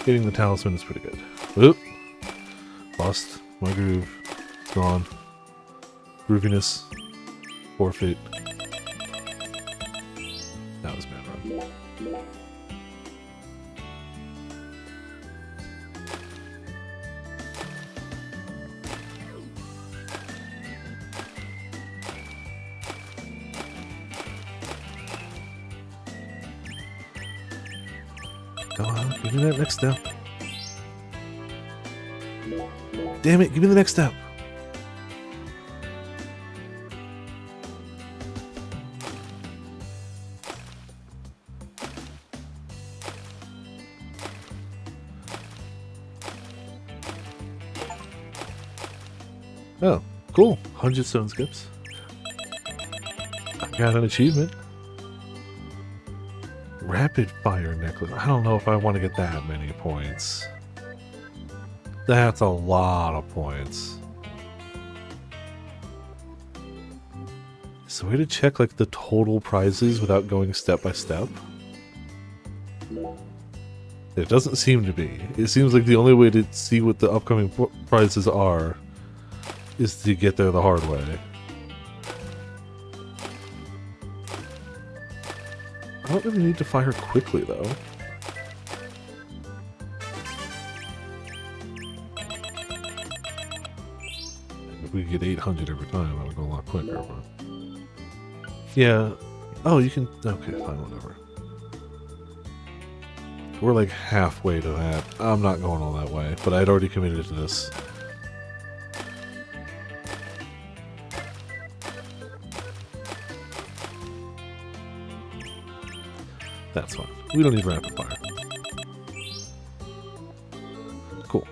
Getting the talisman is pretty good. Oop! Lost my groove. It's gone. Grooviness. Forfeit. That was bad run. Come on, give me that next step. Damn it, give me the next step. Oh, cool. 100 stone skips. I got an achievement. Rapid fire necklace. I don't know if I want to get that many points. That's a lot of points. Is there a way to check like the total prizes without going step by step? It doesn't seem to be. It seems like the only way to see what the upcoming prizes are is to get there the hard way. I don't really need to fire quickly, though. If we could get 800 every time, that would go a lot quicker. But... yeah. Oh, you can... okay, fine, whatever. We're like halfway to that. I'm not going all that way, but I'd already committed to this. That's fine. We don't need rapid fire. Cool.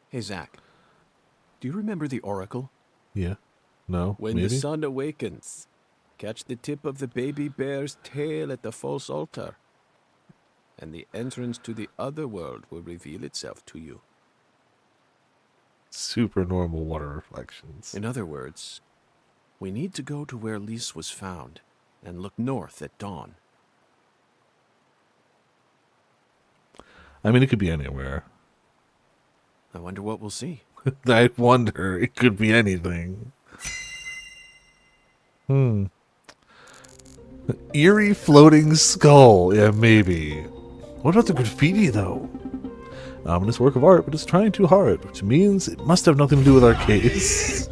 Hey, Zach. Do you remember the Oracle? Yeah. No. When maybe? the sun awakens, catch the tip of the baby bear's tail at the false altar, and the entrance to the other world will reveal itself to you. Super normal water reflections. In other words, we need to go to where Lise was found and look north at dawn. I mean, it could be anywhere. I wonder what we'll see. I wonder. It could be anything. Eerie floating skull. Yeah, maybe. What about the graffiti, though? Ominous work of art, but it's trying too hard, which means it must have nothing to do with our case.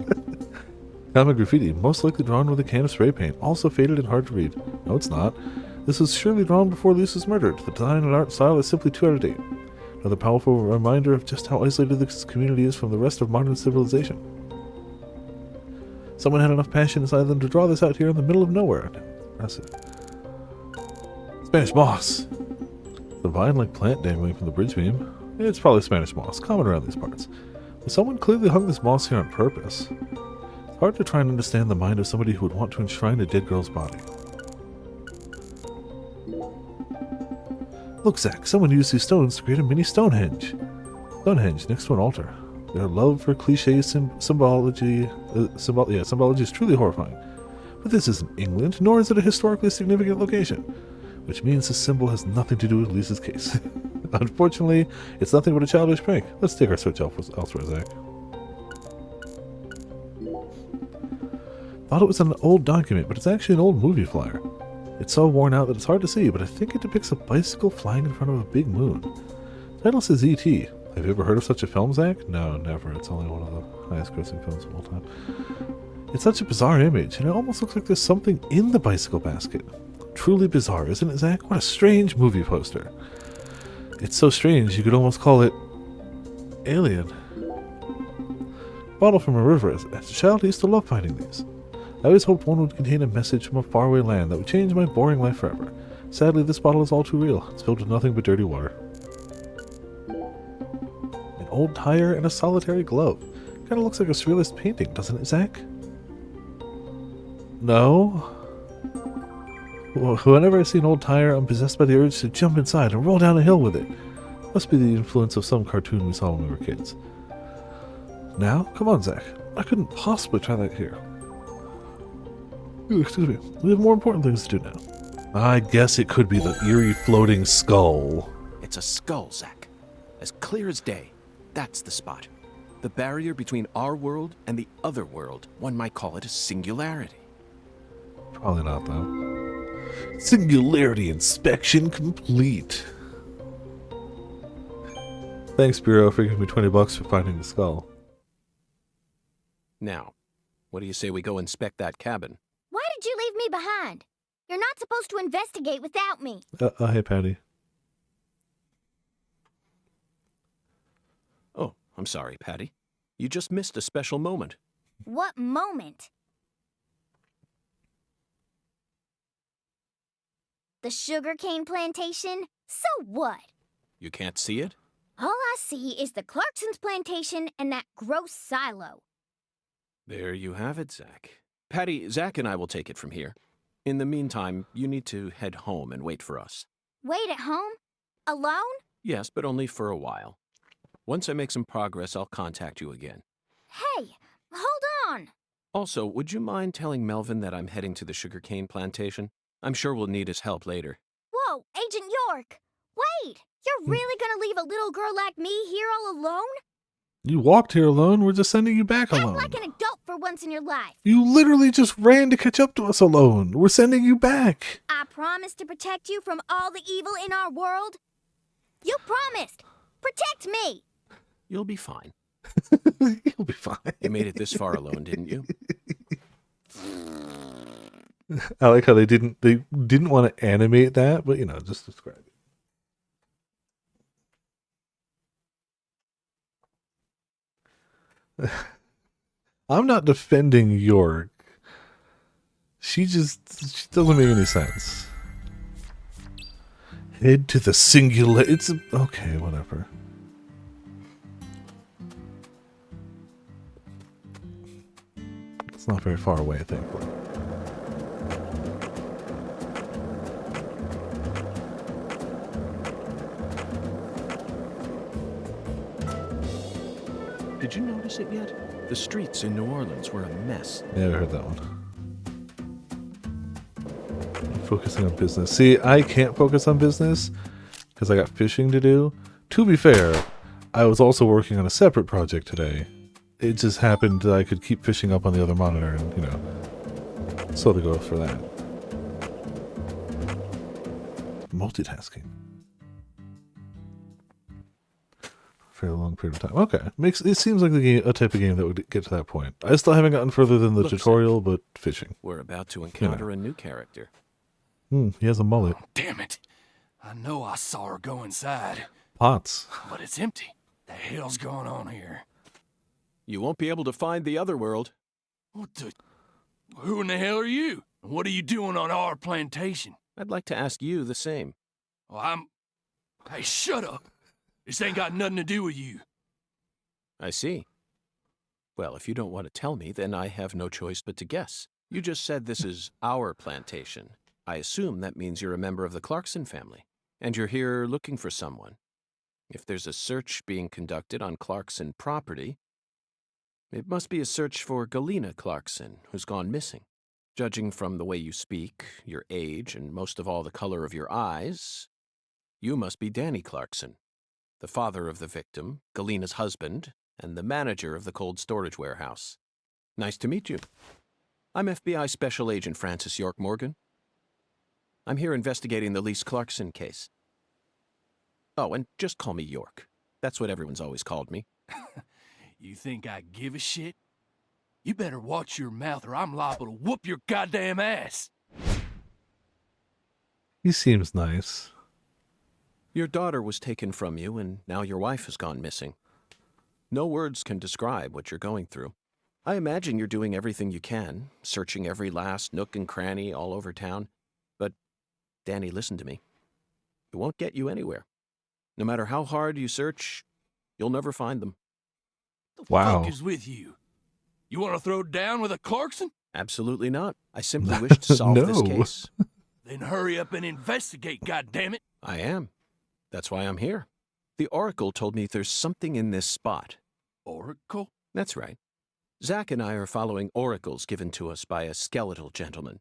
Comic graffiti, most likely drawn with a can of spray paint, also faded and hard to read. No, it's not. This was surely drawn before Lise was murdered. The design and art style is simply too out of date. Another powerful reminder of just how isolated this community is from the rest of modern civilization. Someone had enough passion inside them to draw this out here in the middle of nowhere. That's it. Spanish moss. The vine-like plant dangling from the bridge beam. It's probably Spanish moss, common around these parts. But someone clearly hung this moss here on purpose. It's hard to try and understand the mind of somebody who would want to enshrine a dead girl's body. Look, Zach, someone used these stones to create a mini Stonehenge. Stonehenge next to an altar. Their love for cliche symbology is truly horrifying. But this isn't England, nor is it a historically significant location, which means this symbol has nothing to do with Lisa's case. Unfortunately, it's nothing but a childish prank. Let's take our search elsewhere, Zach. Thought it was an old document, but it's actually an old movie flyer. It's so worn out that it's hard to see, but I think it depicts a bicycle flying in front of a big moon. The title says E.T. Have you ever heard of such a film, Zach? No, never. It's only one of the highest grossing films of all time. It's such a bizarre image, and it almost looks like there's something in the bicycle basket. Truly bizarre, isn't it, Zach? What a strange movie poster. It's so strange you could almost call it alien. Bottle from a river. As a child, I used to love finding these. I always hoped one would contain a message from a faraway land that would change my boring life forever. Sadly, this bottle is all too real. It's filled with nothing but dirty water. An old tire and a solitary glove. Kinda looks like a surrealist painting, doesn't it, Zach? No? Well, whenever I see an old tire, I'm possessed by the urge to jump inside and roll down a hill with it. Must be the influence of some cartoon we saw when we were kids. Now? Come on, Zach. I couldn't possibly try that here. Ooh, excuse me. We have more important things to do now. I guess it could be the eerie floating skull. It's a skull, Zach. As clear as day. That's the spot. The barrier between our world and the other world. One might call it a singularity. Probably not, though. Singularity inspection complete. Thanks, Bureau, for giving me $20 for finding the skull. Now, what do you say we go inspect that cabin? Why did you leave me behind? You're not supposed to investigate without me. Hey, Patty. Oh, I'm sorry, Patty. You just missed a special moment. What moment? The sugarcane plantation? So what? You can't see it? All I see is the Clarkson's plantation and that gross silo. There you have it, Zach. Patty, Zach and I will take it from here. In the meantime, you need to head home and wait for us. Wait at home? Alone? Yes, but only for a while. Once I make some progress, I'll contact you again. Hey, hold on. Also, would you mind telling Melvin that I'm heading to the sugarcane plantation? I'm sure we'll need his help later. Whoa, Agent York! Wait! You're really gonna leave a little girl like me here all alone? You walked here alone. We're just sending you back Act alone. like an adult for once in your life. You literally just ran to catch up to us alone. We're sending you back. I promised to protect you from all the evil in our world. You promised! Protect me! You'll be fine. You'll be fine. You made it this far alone, didn't you? I like how they didn't want to animate that, but just describe it. I'm not defending York. She doesn't make any sense. Head to the singular. It's okay, whatever. It's not very far away, I think. Did you notice it yet? The streets in New Orleans were a mess. Yeah, I heard that one. Focusing on business. See, I can't focus on business because I got fishing to do. To be fair, I was also working on a separate project today. It just happened that I could keep fishing up on the other monitor and, slowly go for that. Multitasking. For a long period of time. Okay. It seems like a type of game that would get to that point. I still haven't gotten further than the tutorial, but fishing. We're about to encounter a new character. He has a mullet. Oh, damn it. I know I saw her go inside. Pots. But it's empty. The hell's going on here? You won't be able to find the other world. What the... Who in the hell are you? What are you doing on our plantation? I'd like to ask you the same. Well, Hey, shut up. This ain't got nothing to do with you. I see. Well, if you don't want to tell me, then I have no choice but to guess. You just said this is our plantation. I assume that means you're a member of the Clarkson family, and you're here looking for someone. If there's a search being conducted on Clarkson property, it must be a search for Galena Clarkson, who's gone missing. Judging from the way you speak, your age, and most of all the color of your eyes, you must be Danny Clarkson, the father of the victim, Galena's husband, and the manager of the cold storage warehouse. Nice to meet you. I'm FBI Special Agent Francis York Morgan. I'm here investigating the Lise Clarkson case. Oh, and just call me York. That's what everyone's always called me. You think I give a shit? You better watch your mouth or I'm liable to whoop your goddamn ass. He seems nice. Your daughter was taken from you, and now your wife has gone missing. No words can describe what you're going through. I imagine you're doing everything you can, searching every last nook and cranny all over town. But, Danny, listen to me. It won't get you anywhere. No matter how hard you search, you'll never find them. Wow. What the fuck is with you? You want to throw down with a Clarkson? Absolutely not. I simply wish to solve this case. Then hurry up and investigate, goddammit. I am. That's why I'm here. The Oracle told me there's something in this spot. Oracle? That's right. Zach and I are following oracles given to us by a skeletal gentleman.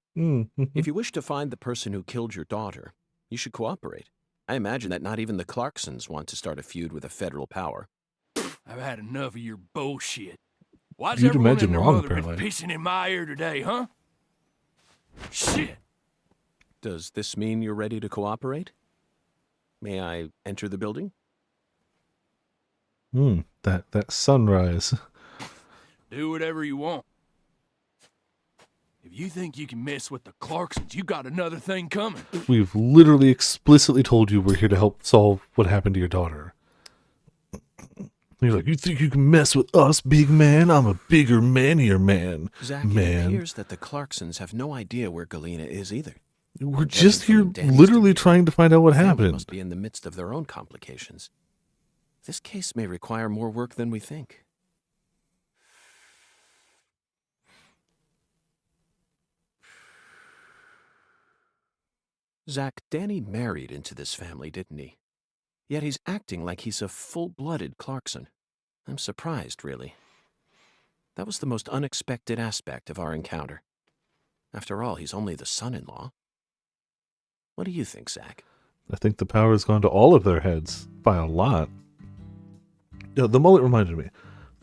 If you wish to find the person who killed your daughter, you should cooperate. I imagine that not even the Clarksons want to start a feud with a federal power. I've had enough of your bullshit. Why's You'd everyone imagine and their wrong, mother been apparently. pissing in my ear today, huh? Shit! Does this mean you're ready to cooperate? May I enter the building? That sunrise. Do whatever you want. If you think you can mess with the Clarksons, you got another thing coming. We've literally explicitly told you we're here to help solve what happened to your daughter. You're like, you think you can mess with us, big man? I'm a bigger, mannier man. Zach, man. It appears that the Clarksons have no idea where Galena is either. We're just here literally trying to find out what They happened. must be in the midst of their own complications. This case may require more work than we think. Zach, Danny married into this family, didn't he? Yet he's acting like he's a full-blooded Clarkson. I'm surprised, really. That was the most unexpected aspect of our encounter. After all, he's only the son-in-law. What do you think, Zach? I think the power has gone to all of their heads by a lot. The mullet reminded me.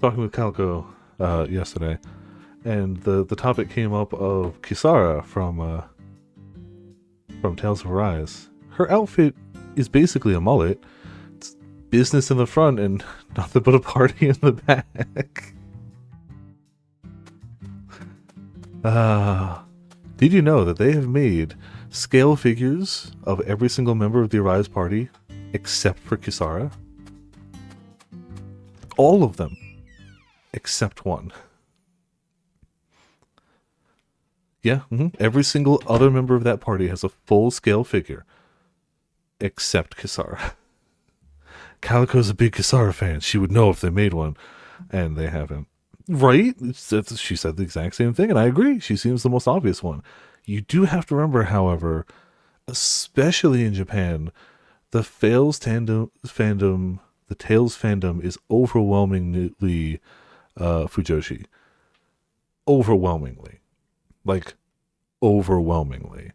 Talking with Calico yesterday, and the topic came up of Kisara from Tales of Arise. Her outfit is basically a mullet. It's business in the front and nothing but a party in the back. Did you know that they have made scale figures of every single member of the Arise party except for Kisara? All of them except one. Yeah, every single other member of that party has a full scale figure except Kisara. Calico's a big Kisara fan. She would know if they made one, and they haven't. Right? She said the exact same thing, and I agree. She seems the most obvious one. You do have to remember, however, especially in Japan, the Tails fandom is overwhelmingly Fujoshi. Overwhelmingly. Like, overwhelmingly.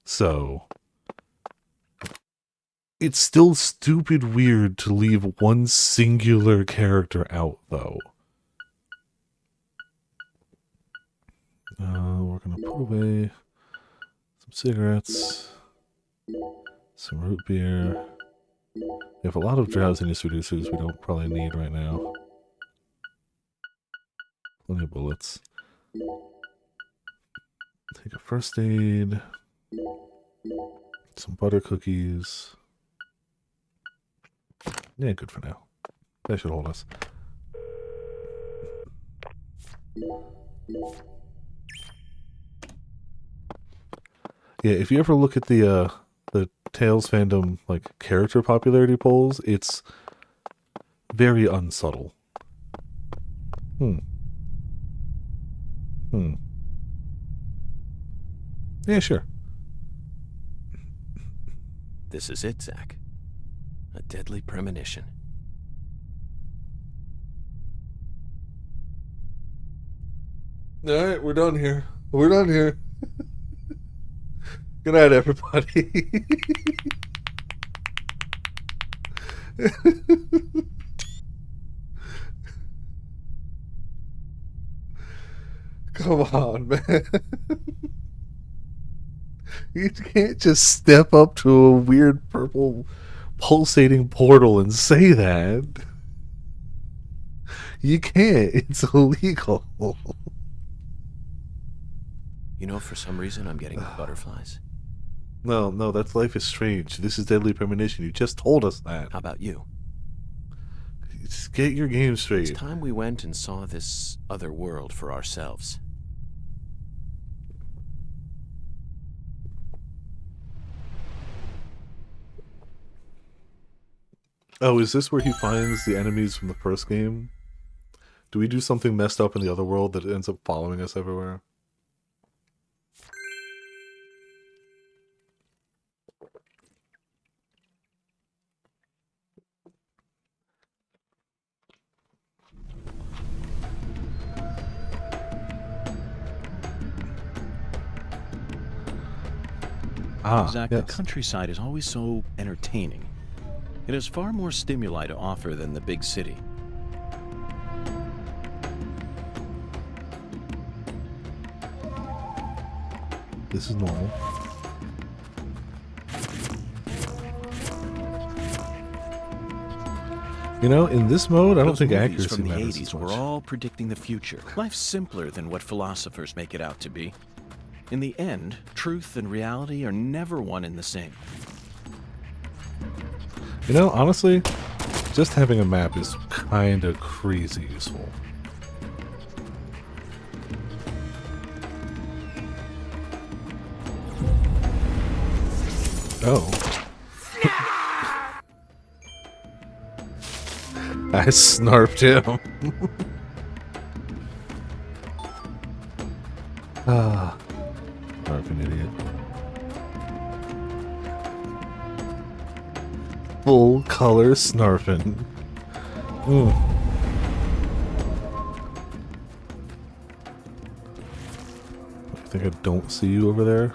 So, it's still stupid weird to leave one singular character out, though. We're gonna put away some cigarettes, some root beer. We have a lot of drowsiness reducers we don't probably need right now. Plenty of bullets. Take a first aid. Some butter cookies. Yeah, good for now. That should hold us. Yeah, if you ever look at the Tales fandom like character popularity polls, it's very unsubtle. Yeah, sure. This is it, Zach. A deadly premonition. Alright, we're done here. We're done here. Good night, everybody. Come on, man. You can't just step up to a weird purple pulsating portal and say that. You can't. It's illegal. You know, for some reason, I'm getting butterflies. No, that's Life is Strange. This is Deadly Premonition. You just told us that. How about you? Just get your game straight. It's time we went and saw this other world for ourselves. Oh, is this where he finds the enemies from the first game? Do we do something messed up in the other world that ends up following us everywhere? Zach, yes. The countryside is always so entertaining. It has far more stimuli to offer than the big city. This is normal. You know, in this mode, I don't think accuracy from the matters 80s as much. were all predicting the future. Life's simpler than what philosophers make it out to be. In the end, truth and reality are never one and the same. You know, honestly, just having a map is kind of crazy useful. Oh. I snarfed him. Ah, snarfing idiot. Full color snarfing. I think I don't see you over there.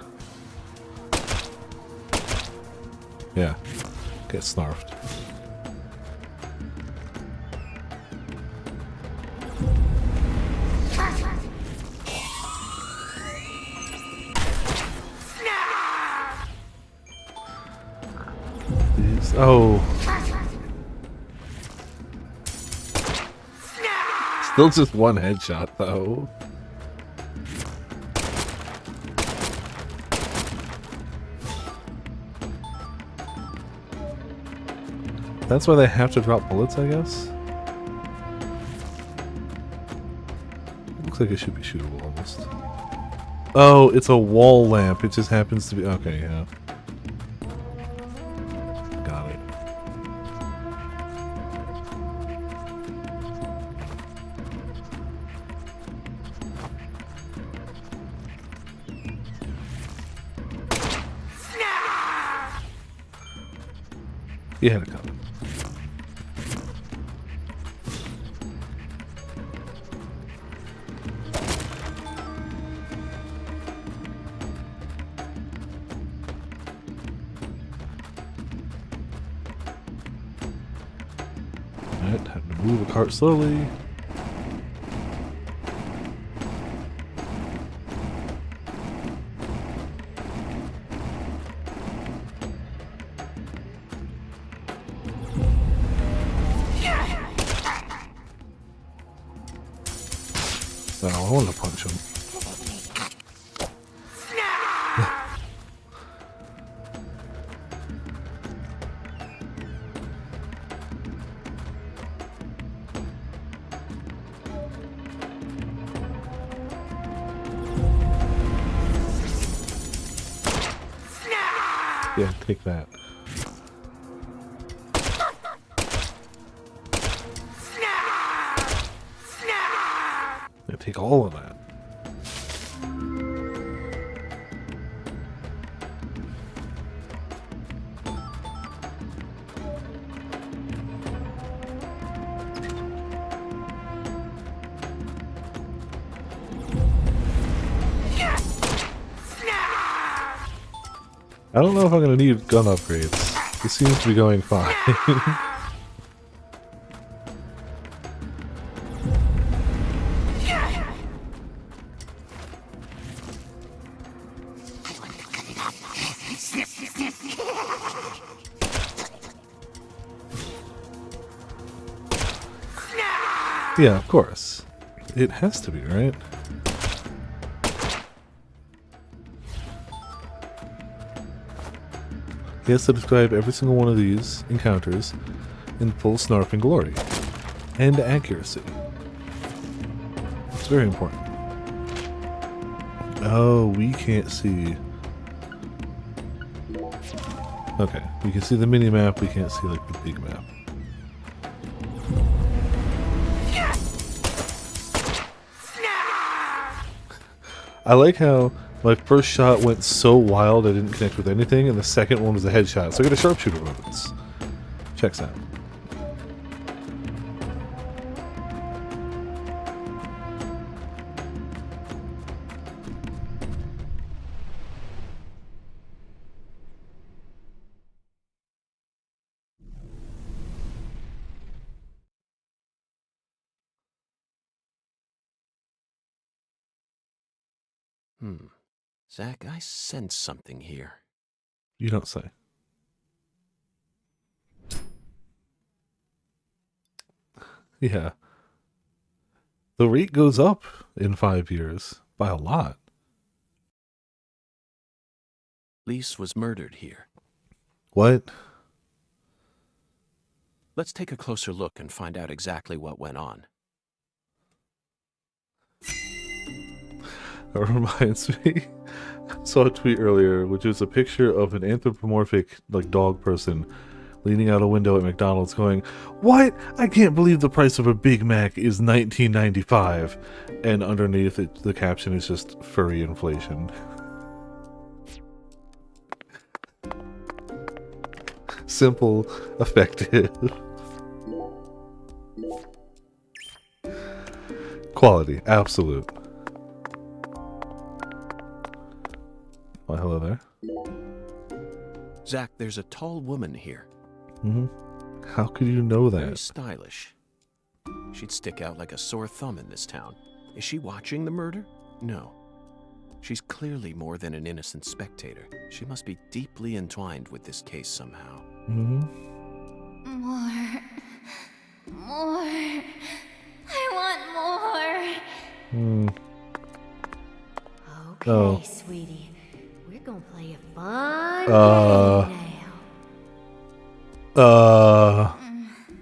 Yeah, get snarfed. These, oh. Still just one headshot though. That's why they have to drop bullets, I guess. Looks like it should be shootable almost. Oh, it's a wall lamp. It just happens to be... Okay, yeah. Got it. You had it coming. Alright, have to move the cart slowly. So I want to punch him. Yeah, take that. Yeah, take all of that. I don't know if I'm going to need gun upgrades. This seems to be going fine. Yeah, of course. It has to be, right? He has to describe every single one of these encounters in full snarfing glory and accuracy. It's very important. Oh, we can't see. Okay, we can see the mini map, we can't see like the big map. I like how my first shot went so wild I didn't connect with anything, and the second one was a headshot, so I got a sharpshooter weapons. Checks out. Zach, I sense something here. You don't say. Yeah. The rate goes up in 5 years by a lot. Lise was murdered here. What? Let's take a closer look and find out exactly what went on. That reminds me. I saw a tweet earlier, which was a picture of an anthropomorphic like dog person leaning out a window at McDonald's going, "What? I can't believe the price of a Big Mac is $19.95." And underneath it, the caption is just furry inflation. Simple, effective. Quality, absolute. Well, hello there. Zach, there's a tall woman here. How could you know Very that? stylish. She'd stick out like a sore thumb in this town. Is she watching the murder? No. She's clearly more than an innocent spectator. She must be deeply entwined with this case somehow. More. I want more. Okay, Oh. sweetie. We're gonna play a fun game Uh. now.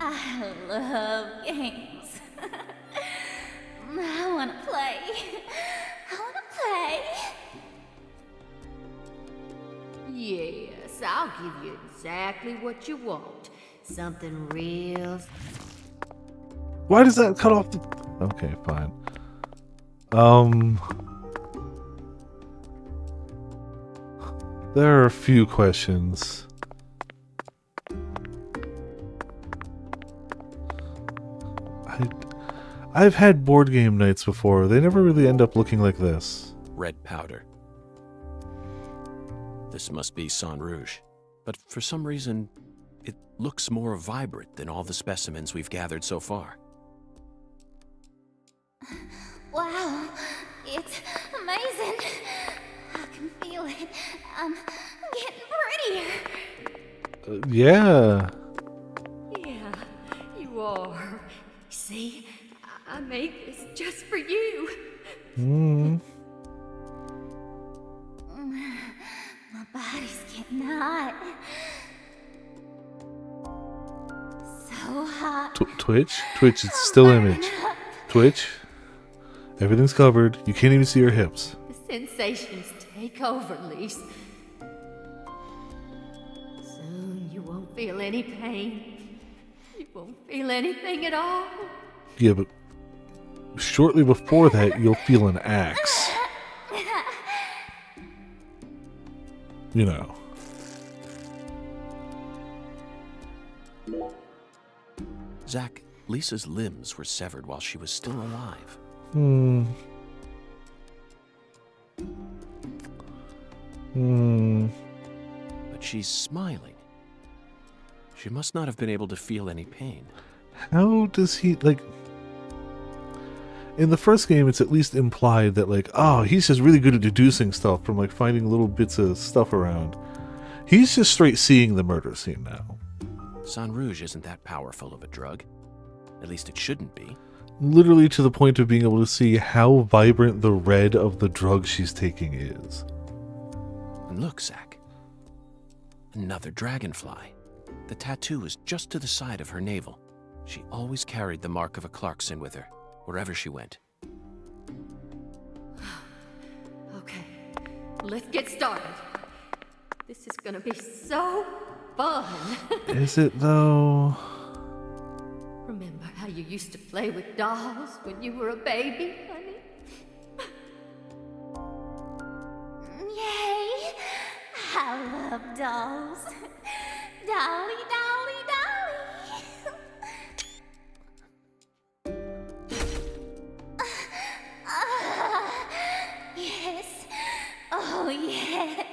I love games. I wanna play. Yes, I'll give you exactly what you want. Something real. Why does that cut off the... Okay, fine. There are a few questions. I've had board game nights before. They never really end up looking like this. Red powder. This must be Sang Rouge. But for some reason, it looks more vibrant than all the specimens we've gathered so far. Wow, it's amazing. I can feel it. I'm getting prettier. Yeah. Yeah, you are. See, I made this just for you. My body's getting hot. So hot. Twitch? Twitch, it's still image. Twitch? Everything's covered. You can't even see your hips. The sensations take over, Lise. Soon you won't feel any pain. You won't feel anything at all. Yeah, but shortly before that, you'll feel an axe. You know. Zach, Lisa's limbs were severed while she was still alive. But she's smiling. She must not have been able to feel any pain. How does he, like... In the first game, it's at least implied that, like, oh, he's just really good at deducing stuff from, like, finding little bits of stuff around. He's just straight seeing the murder scene now. Sang Rouge isn't that powerful of a drug. At least it shouldn't be. Literally to the point of being able to see how vibrant the red of the drug she's taking is. And look, Zach. Another dragonfly. The tattoo is just to the side of her navel. She always carried the mark of a Clarkson with her, wherever she went. Okay, let's get started. This is gonna be so fun. Is it, though? Remember how you used to play with dolls when you were a baby, honey? Yay! I love dolls. Dolly, dolly, dolly. Yes. Oh, yes.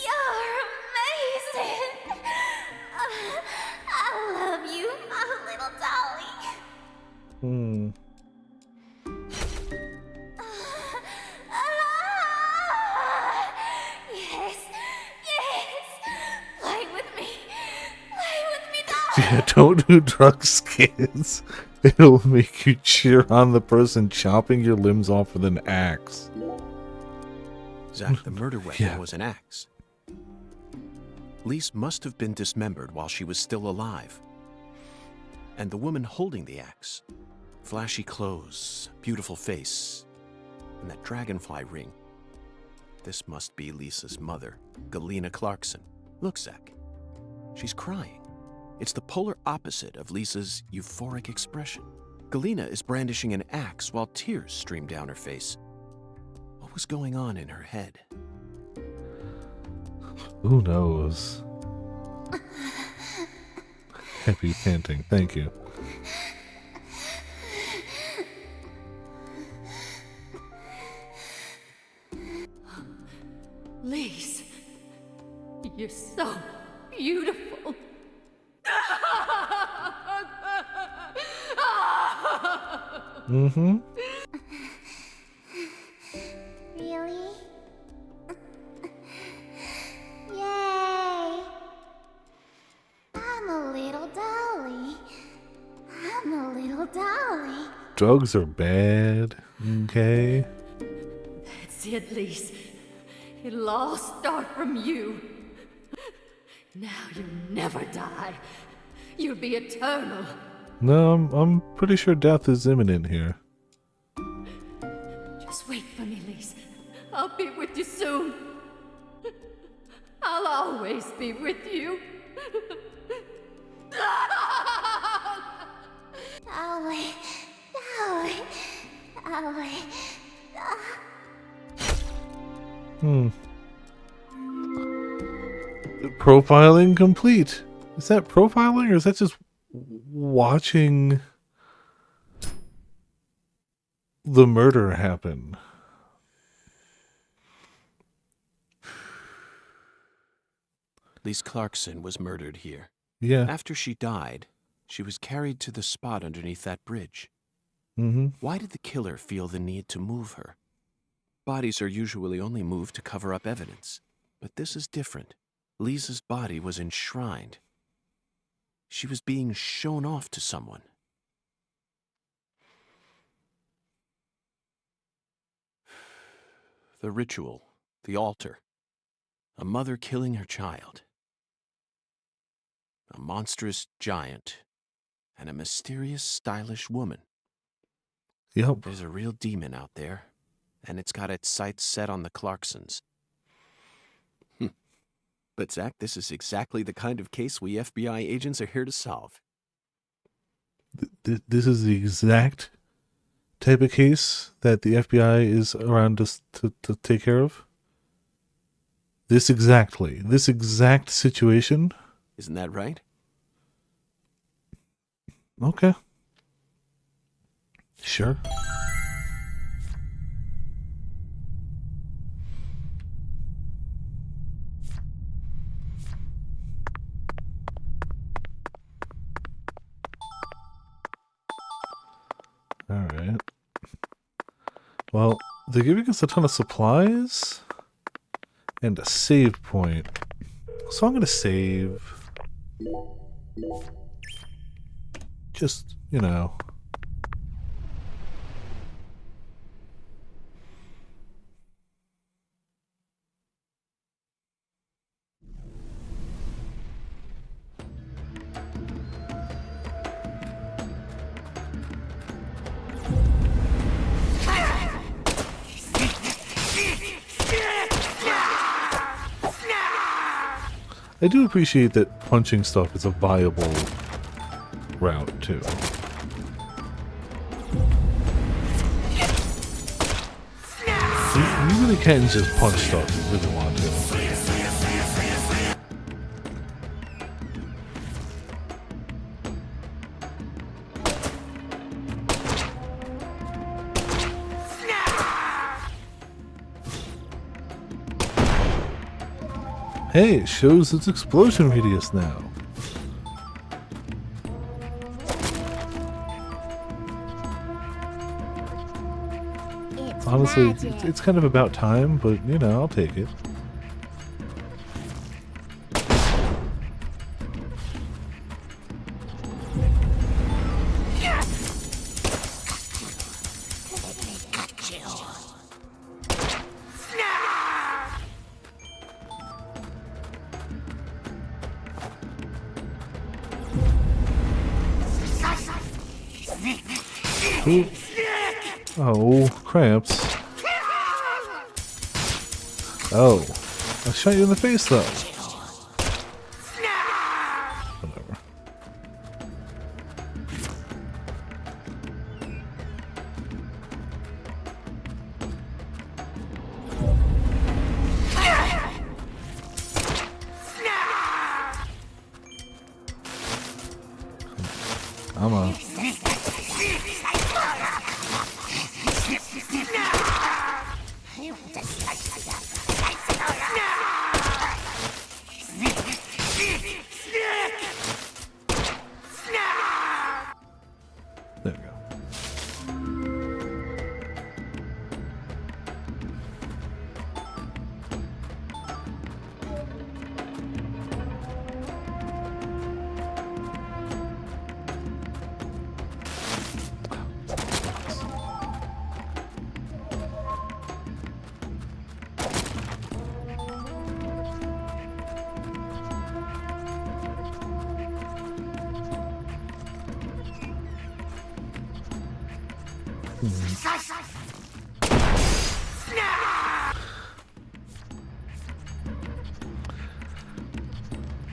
You're amazing. I love you, my little dolly. Yes, yes. Play with me. Play with me, dolly. Yeah, don't do drugs, kids. It'll make you cheer on the person chopping your limbs off with an axe. Zach, the murder weapon Yeah. was an axe. Lise must have been dismembered while she was still alive. And the woman holding the axe, flashy clothes, beautiful face, and that dragonfly ring. This must be Lisa's mother, Galena Clarkson. Look, Zach. She's crying. It's the polar opposite of Lisa's euphoric expression. Galena is brandishing an axe while tears stream down her face. What was going on in her head? Who knows? Happy panting. Thank you. Lise, you're so beautiful. Mm-hmm. Really? Yay! I'm a little dolly. I'm a little dolly. Drugs are bad. Okay. That's it, Lise. It'll all start from you. Now you'll never die. You'll be eternal. No, I'm pretty sure death is imminent here. Just wait for me, Lise. I'll be with you soon. I'll always be with you. Dolly. Dolly. Dolly. Profiling complete. Is that profiling or is that just watching the murder happen? Lise Clarkson was murdered here. Yeah. After she died, she was carried to the spot underneath that bridge. Mm-hmm. Why did the killer feel the need to move her? Bodies are usually only moved to cover up evidence. But this is different. Lisa's body was enshrined. She was being shown off to someone. The ritual, the altar, a mother killing her child, a monstrous giant, and a mysterious, stylish woman. Yep. There's a real demon out there, and it's got its sights set on the Clarksons. But Zach, this is exactly the kind of case we FBI agents are here to solve. This is the exact type of case that the FBI is around us to take care of? This exact situation? Isn't that right? Okay. Sure. Alright. Well, they're giving us a ton of supplies and a save point. So I'm going to save. Just, you know. I do appreciate that punching stuff is a viable route, too. You really can just punch stuff if you really want to. Hey, it shows its explosion radius now. Honestly, it's kind of about time, but, you know, I'll take it. Ooh. Oh, cramps. Oh. I shot you in the face, though. Whatever. Come on. There we go.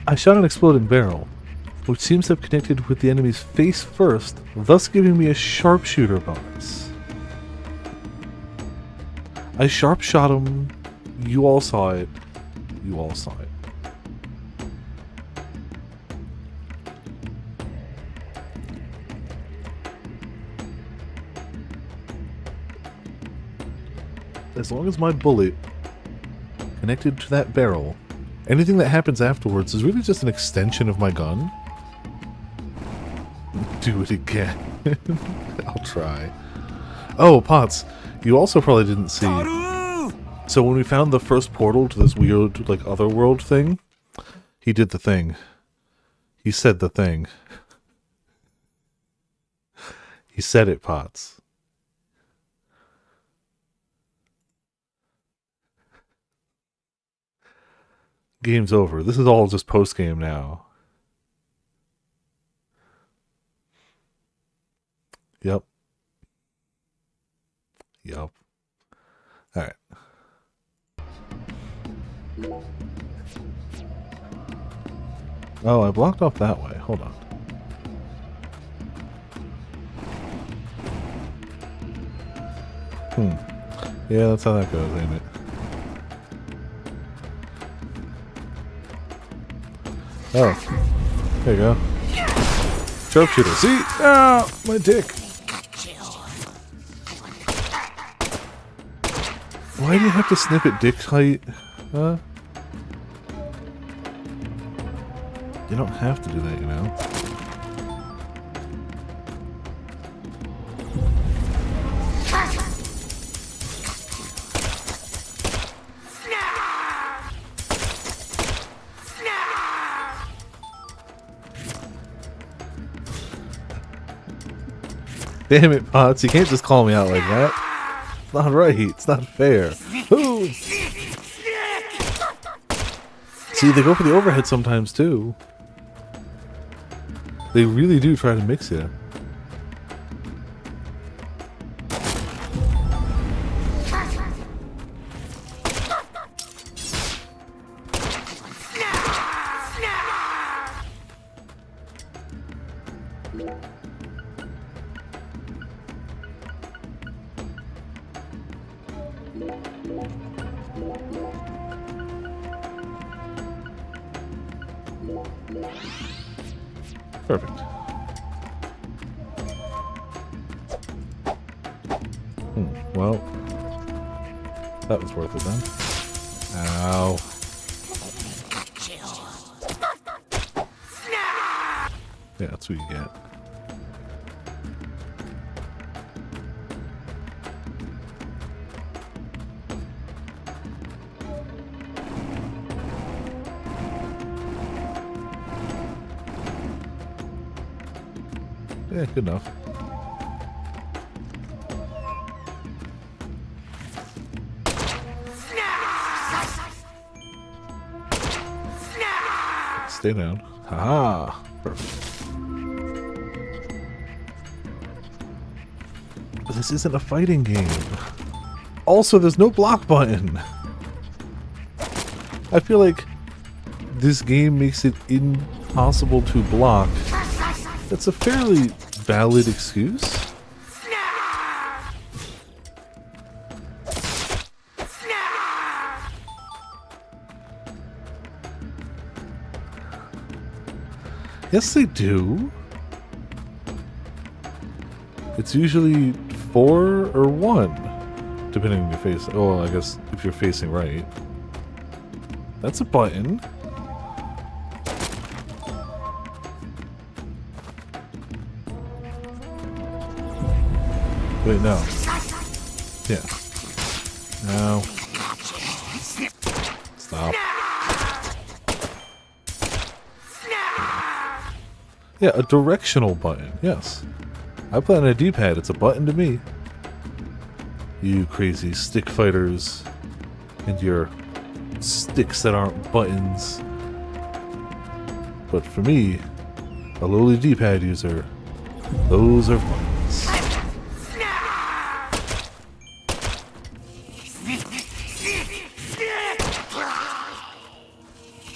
I shot an exploding barrel, which seems to have connected with the enemy's face first, thus giving me a sharpshooter bonus. I sharp shot him. You all saw it. You all saw it. As long as my bullet connected to that barrel, anything that happens afterwards is really just an extension of my gun. Do it again. I'll try. Oh, Potts, you also probably didn't see. So when we found the first portal to this weird, like, otherworld thing, he did the thing. He said the thing. He said it, Potts. Game's over. This is all just post-game now. Yep. Yep. Alright. Oh, I blocked off that way. Hold on. Yeah, that's how that goes, ain't it? Oh, there you go. Sharpshooter. See? Ah, my dick. Why do you have to snip at dick height? Huh? You don't have to do that, you know. Damn it, Potts, you can't just call me out like that. It's not right, it's not fair. Ooh. See, they go for the overhead sometimes, too. They really do try to mix it. Perfect. Well, that was worth it then. Ow. Yeah, that's what you get. Yeah, good enough. Stay down. Haha. Perfect. But this isn't a fighting game. Also, there's no block button. I feel like this game makes it impossible to block. That's a fairly valid excuse. Yes, they do. It's usually 4 or 1, depending on your face. Oh, I guess if you're facing right. That's a button. Wait, no. Yeah. No. Stop. Yeah, a directional button. Yes. I play on a D-pad. It's a button to me. You crazy stick fighters and your sticks that aren't buttons. But for me, a lowly D-pad user, those are buttons.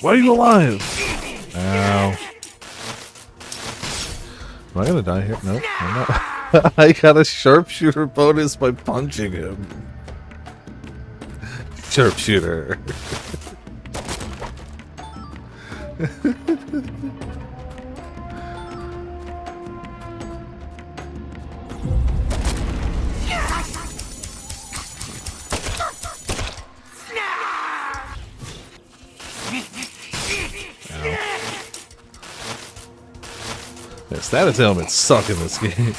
Why are you alive? Ow. Am I gonna die here? No, I'm not. I got a sharpshooter bonus by punching him. Sharpshooter. Yeah, status elements suck in this game.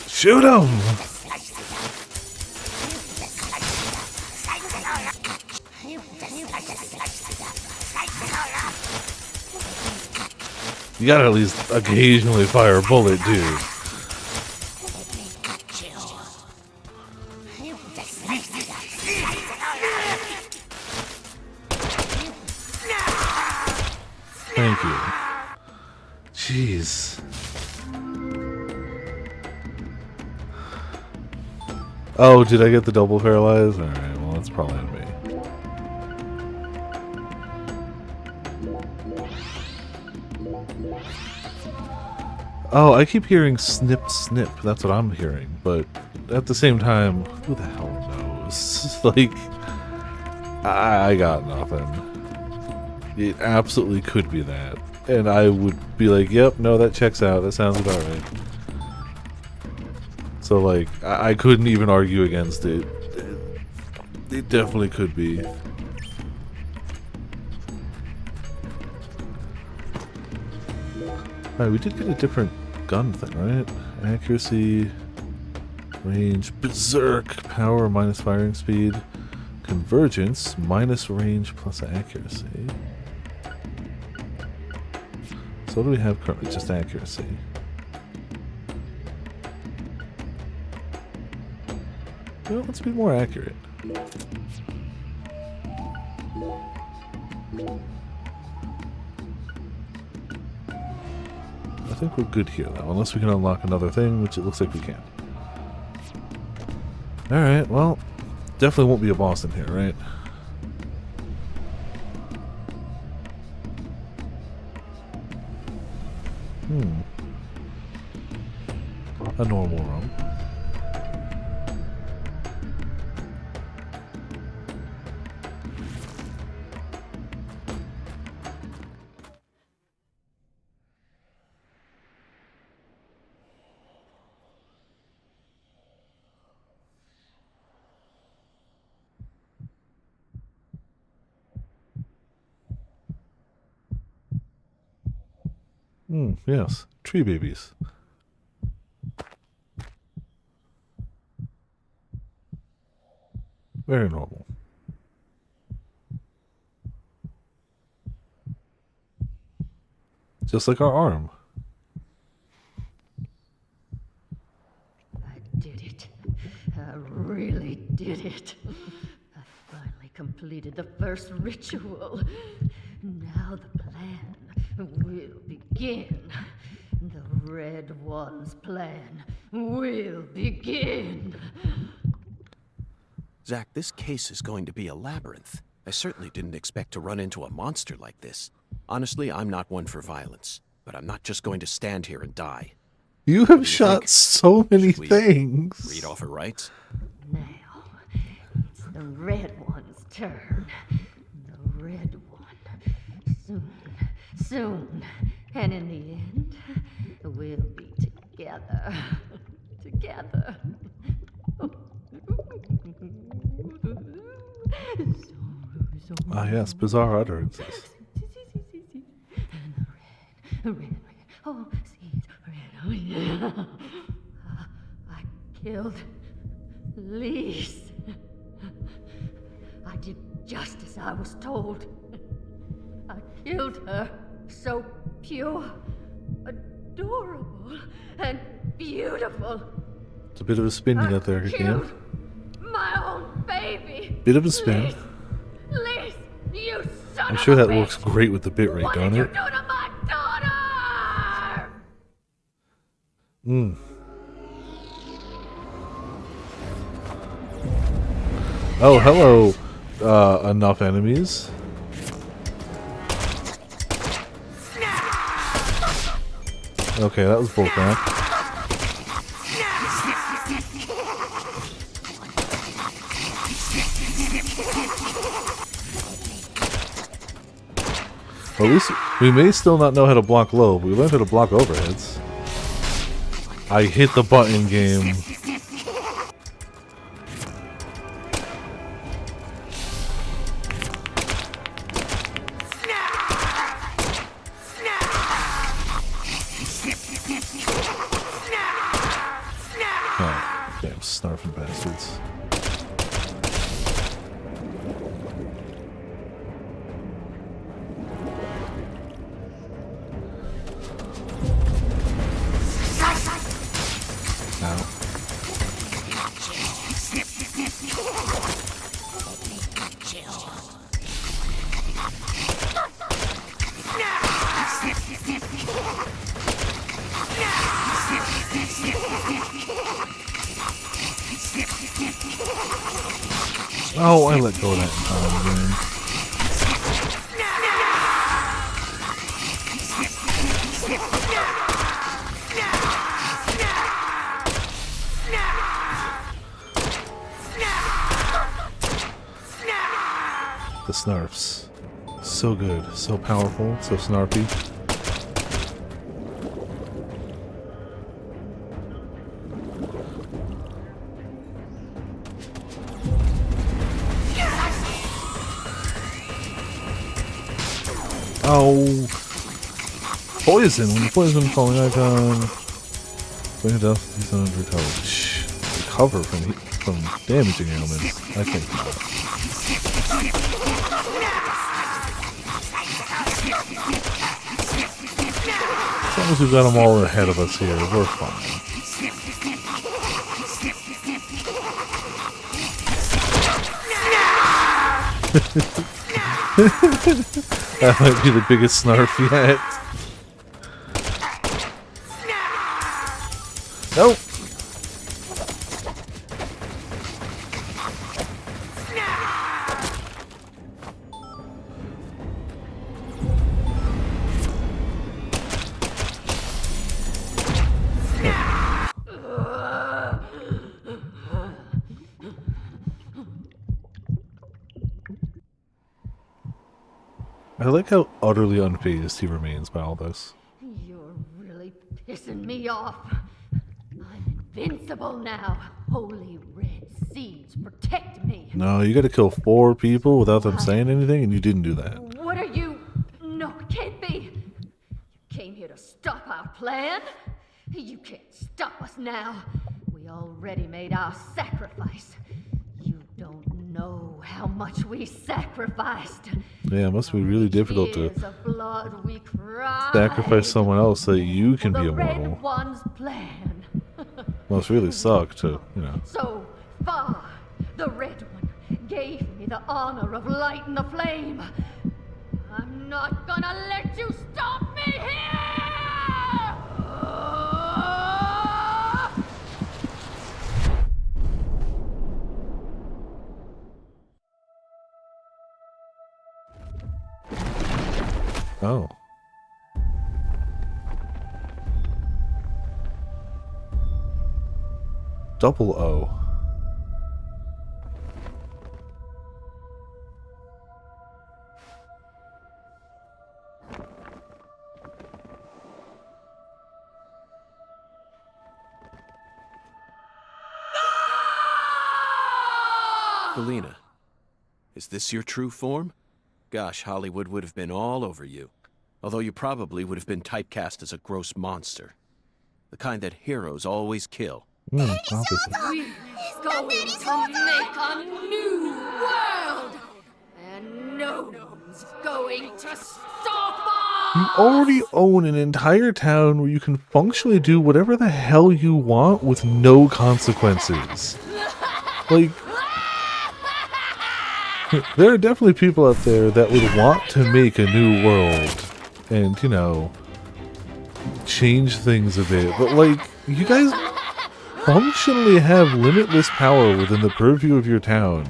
Shoot him! You gotta at least occasionally fire a bullet, dude. Thank you. Jeez. Oh, did I get the double paralyzed? Alright, well, that's probably on me. Oh, I keep hearing snip, snip. That's what I'm hearing. But at the same time, who the hell knows? Like, I got nothing. It absolutely could be that. And I would be like, yep, no, that checks out. That sounds about right. So, like, I couldn't even argue against it. It definitely could be. Alright, we did get a different gun thing, right? Accuracy, range, berserk, power minus firing speed, convergence minus range plus accuracy. So what do we have currently? Just accuracy. Well, let's be more accurate. I think we're good here though, unless we can unlock another thing, which it looks like we can. Alright, well, definitely won't be a boss in here, right? A normal room. Yes. Tree babies. Very normal. Just like our arm. I did it. I really did it. I finally completed the first ritual. Now the plan will begin. The Red One's plan will begin. Zach, this case is going to be a labyrinth. I certainly didn't expect to run into a monster like this. Honestly, I'm not one for violence, but I'm not just going to stand here and die. You have shot so many things. Read off her rights? Now, it's the red one's turn. The red one. Soon. And in the end, we'll be together. Together. Ah, yes, bizarre utterances. Red. Oh, seeds, red. Oh, yeah. I killed Lise. I did just as I was told. I killed her. So pure, adorable, and beautiful. It's a bit of a spin you got there, again. My own baby. Bit of a spin. Lise, you son I'm sure of a that works great with the bitrate, what don't did you it? do to my daughter? Oh, hello, enough enemies. Okay, that was bullcrap. Well, at least we may still not know how to block low, but we learned how to block overheads. I hit the button, game. Oh, damn snarfing bastards. Oh, I let go of that in time again. The snarfs. So good, so powerful, so snarpy. Oh, poison! When you poison falling icon, bring it up. He's on recover. Shh. Recover from damaging ailments. I think not. As long as we've got them all ahead of us here, we're fine. That might be the biggest snarf yet. Nope. I like how utterly unfazed he remains by all this. You're really pissing me off. I'm invincible now. Holy red seeds, protect me. No, you gotta kill 4 people without them saying anything, and you didn't do that. What are you? No, it can't be. You came here to stop our plan. You can't stop us now. We already made our sacrifice. You don't know how much we sacrificed. Yeah, it must be really difficult to Tears of blood we cried. sacrifice someone else so that you can be The immortal. red one's plan. Must really suck to, you know. So far, the red one gave me the honor of lighting the flame. I'm not gonna let you stop me here! Oh. Double O. Belina, is this your true form? Gosh, Hollywood would have been all over you. Although you probably would have been typecast as a gross monster. The kind that heroes always kill. Opposite. We're going to make a new world! And no one's going to stop us! You already own an entire town where you can functionally do whatever the hell you want with no consequences. Like, there are definitely people out there that would want to make a new world and, you know, change things a bit. But, like, you guys functionally have limitless power within the purview of your town.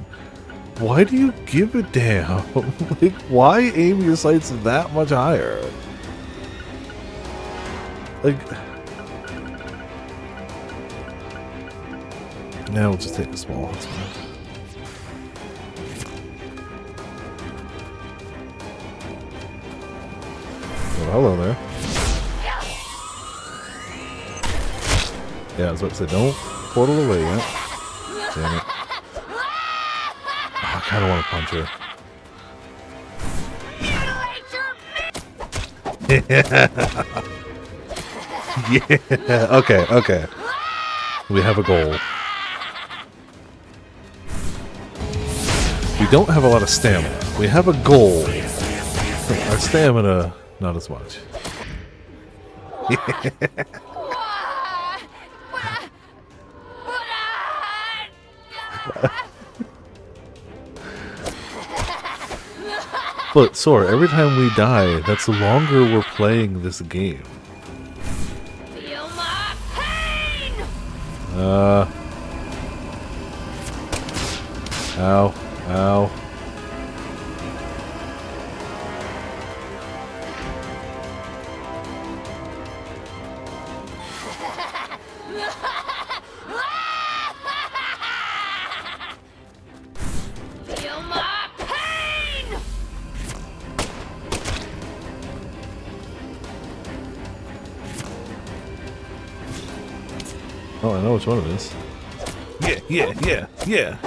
Why do you give a damn? Like, why aim your sights that much higher? Like, now we'll just take a small. That's fine. Well, hello there. Yeah, I was about to say, don't portal away yet. Damn it. Oh, I kind of want to punch her. Yeah. Okay, okay. We have a goal. We don't have a lot of stamina. We have a goal. Our stamina, not as much. But, Sora, every time we die, that's the longer we're playing this game. Feel my pain! Ow. Ow. Feel my pain! Oh, I know which one it is. Yeah.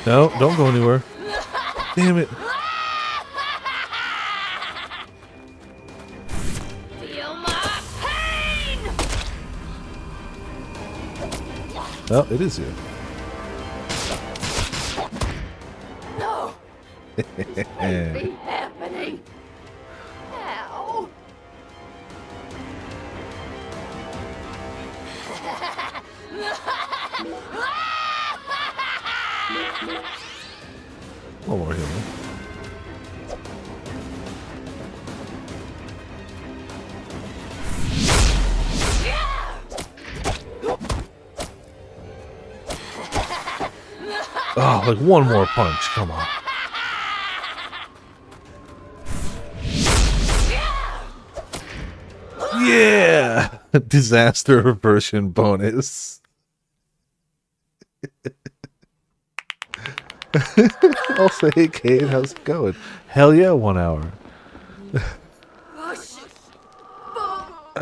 No, don't go anywhere. Damn it. Feel my pain! Oh, it is you. No! This can't be happening! Ow! One more healing. Oh, like one more punch. Come on. Yeah! Disaster reversion bonus. I'll say, hey, Kate, how's it going? Hell yeah, 1 hour.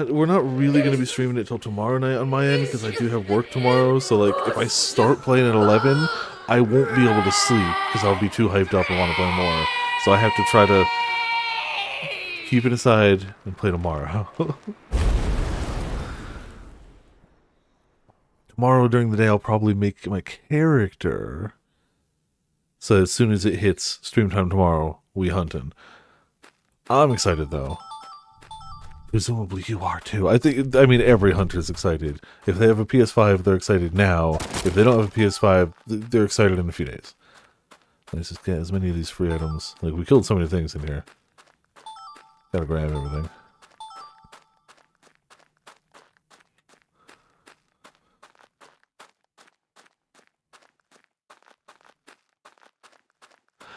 We're not really going to be streaming it till tomorrow night on my end because I do have work tomorrow. So, like, if I start playing at 11, I won't be able to sleep because I'll be too hyped up and want to play more. So I have to try to keep it aside and play tomorrow. Tomorrow during the day, I'll probably make my character. So as soon as it hits stream time tomorrow, we hunting. I'm excited though. Presumably you are too. I mean, every hunter is excited. If they have a PS5, they're excited now. If they don't have a PS5, they're excited in a few days. Let's just get as many of these free items. Like, we killed so many things in here. Gotta grab everything.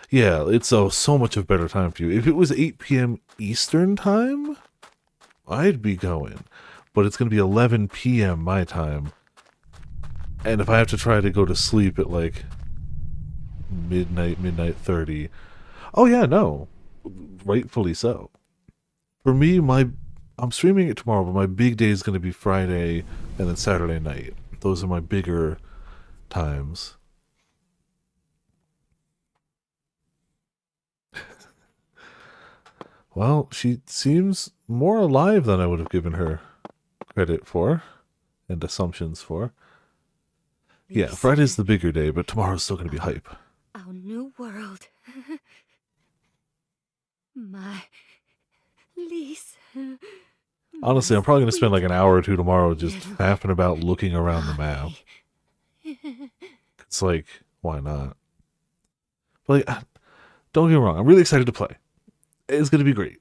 Yeah, it's so much of a better time for you. If it was 8 p.m. Eastern time, I'd be going. But it's going to be 11 p.m. my time. And if I have to try to go to sleep at like midnight 30. Oh yeah, no. Rightfully so. For me, I'm streaming it tomorrow, but my big day is going to be Friday and then Saturday night. Those are my bigger times. Well, she seems more alive than I would have given her credit for and assumptions for. Yeah, Friday's the bigger day, but tomorrow's still going to be hype. Our new world. My lease. Honestly, I'm probably going to spend like an hour or two tomorrow just faffing about looking around the map. It's like, why not? But like, don't get me wrong, I'm really excited to play. It's going to be great.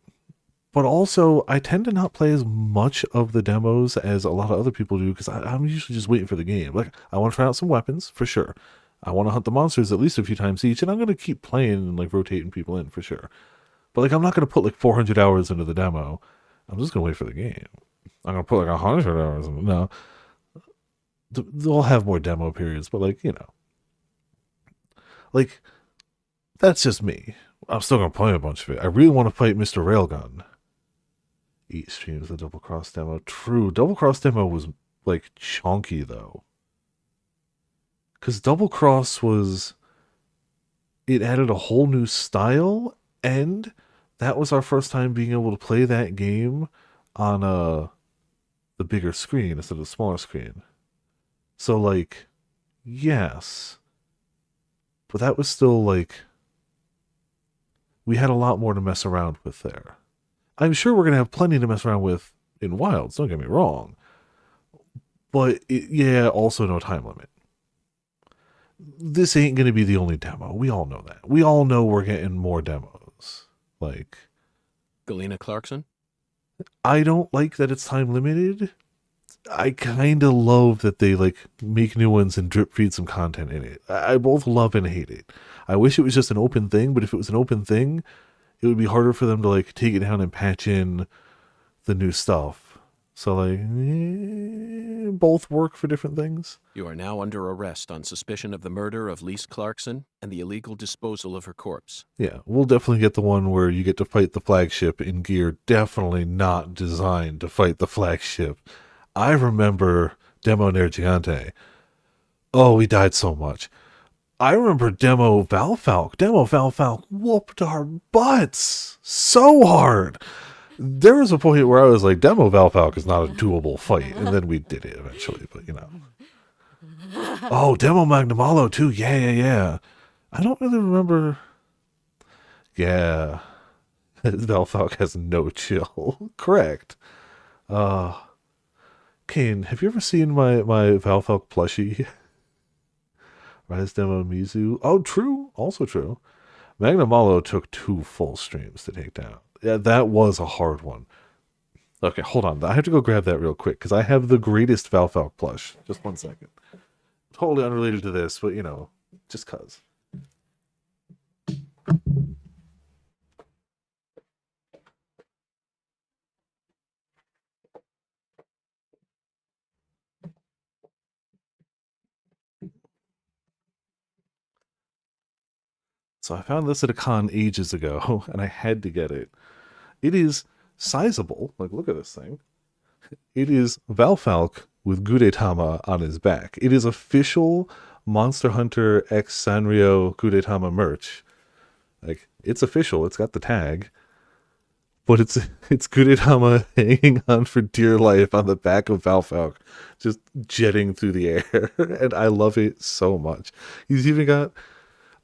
But also, I tend to not play as much of the demos as a lot of other people do because I'm usually just waiting for the game. Like, I want to try out some weapons, for sure. I want to hunt the monsters at least a few times each, and I'm going to keep playing and like rotating people in, for sure. But like, I'm not going to put like 400 hours into the demo. I'm just going to wait for the game. I'm going to put like 100 hours in it. No. They'll have more demo periods, but like, you know. Like, that's just me. I'm still going to play a bunch of it. I really want to fight Mr. Railgun. Eat streams the Double Cross demo. True. Double Cross demo was like chunky though. Because Double Cross was... It added a whole new style, and that was our first time being able to play that game on the bigger screen instead of the smaller screen. So like, yes. But that was still like... We had a lot more to mess around with there. I'm sure we're going to have plenty to mess around with in Wilds, don't get me wrong. But, also no time limit. This ain't going to be the only demo. We all know that. We all know we're getting more demos. Like... Galena Clarkson? I don't like that it's time limited. I kind of love that they, like, make new ones and drip feed some content in it. I both love and hate it. I wish it was just an open thing, but if it was an open thing... it would be harder for them to like take it down and patch in the new stuff. So like, both work for different things. You are now under arrest on suspicion of the murder of Lise Clarkson and the illegal disposal of her corpse. Yeah, we'll definitely get the one where you get to fight the flagship in gear definitely not designed to fight the flagship. I remember Demo Nergigante. Oh, we died so much. I remember Demo Valfalk. Demo Valfalk whooped our butts so hard. There was a point where I was like, Demo Valfalk is not a doable fight. And then we did it eventually, but you know. Oh, Demo Magnamalo too. Yeah. I don't really remember. Yeah. Valfalk has no chill. Correct. Kane, have you ever seen my Valfalk plushie? Rise Demo Mizu. Oh, true. Also true. Magnamalo took 2 full streams to take down. Yeah, that was a hard one. Okay, hold on. I have to go grab that real quick because I have the greatest Valfalk plush. Just 1 second. Totally unrelated to this, but you know, just cuz. So I found this at a con ages ago, and I had to get it. It is sizable. Like, look at this thing. It is Valfalk with Gudetama on his back. It is official Monster Hunter X Sanrio Gudetama merch. Like, it's official. It's got the tag. But it's Gudetama hanging on for dear life on the back of Valfalk, just jetting through the air. And I love it so much. He's even got...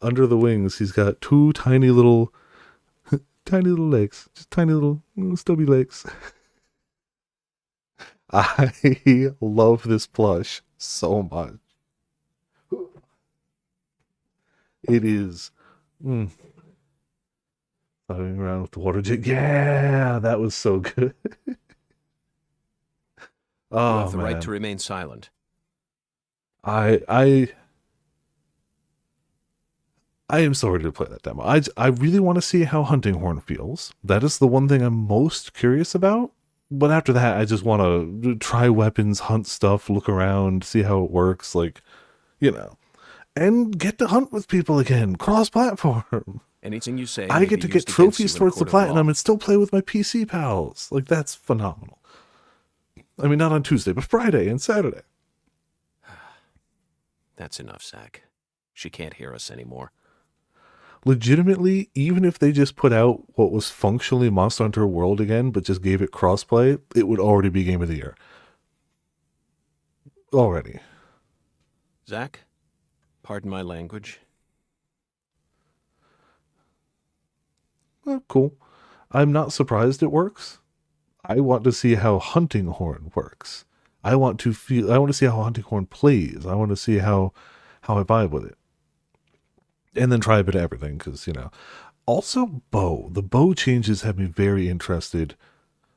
under the wings, he's got 2 tiny little legs. Just tiny little stubby legs. I love this plush so much. It is... Floating around with the water jet. Yeah, that was so good. Oh, you have the man. right to remain silent. I am so ready to play that demo. I really want to see how Hunting Horn feels. That is the one thing I'm most curious about. But after that, I just want to try weapons, hunt stuff, look around, see how it works, like, you know. And get to hunt with people again, cross-platform. Anything you say. I get to get trophies towards the platinum and still play with my PC pals. Like, that's phenomenal. I mean, not on Tuesday, but Friday and Saturday. That's enough, Zach. She can't hear us anymore. Legitimately, even if they just put out what was functionally Monster Hunter World again, but just gave it crossplay, it would already be Game of the Year. Already. Zach, pardon my language. Well, cool. I'm not surprised it works. I want to see how Hunting Horn works. I want to see how Hunting Horn plays. I want to see how I vibe with it. And then try a bit of everything, because, you know. Also, bow. The bow changes have me very interested.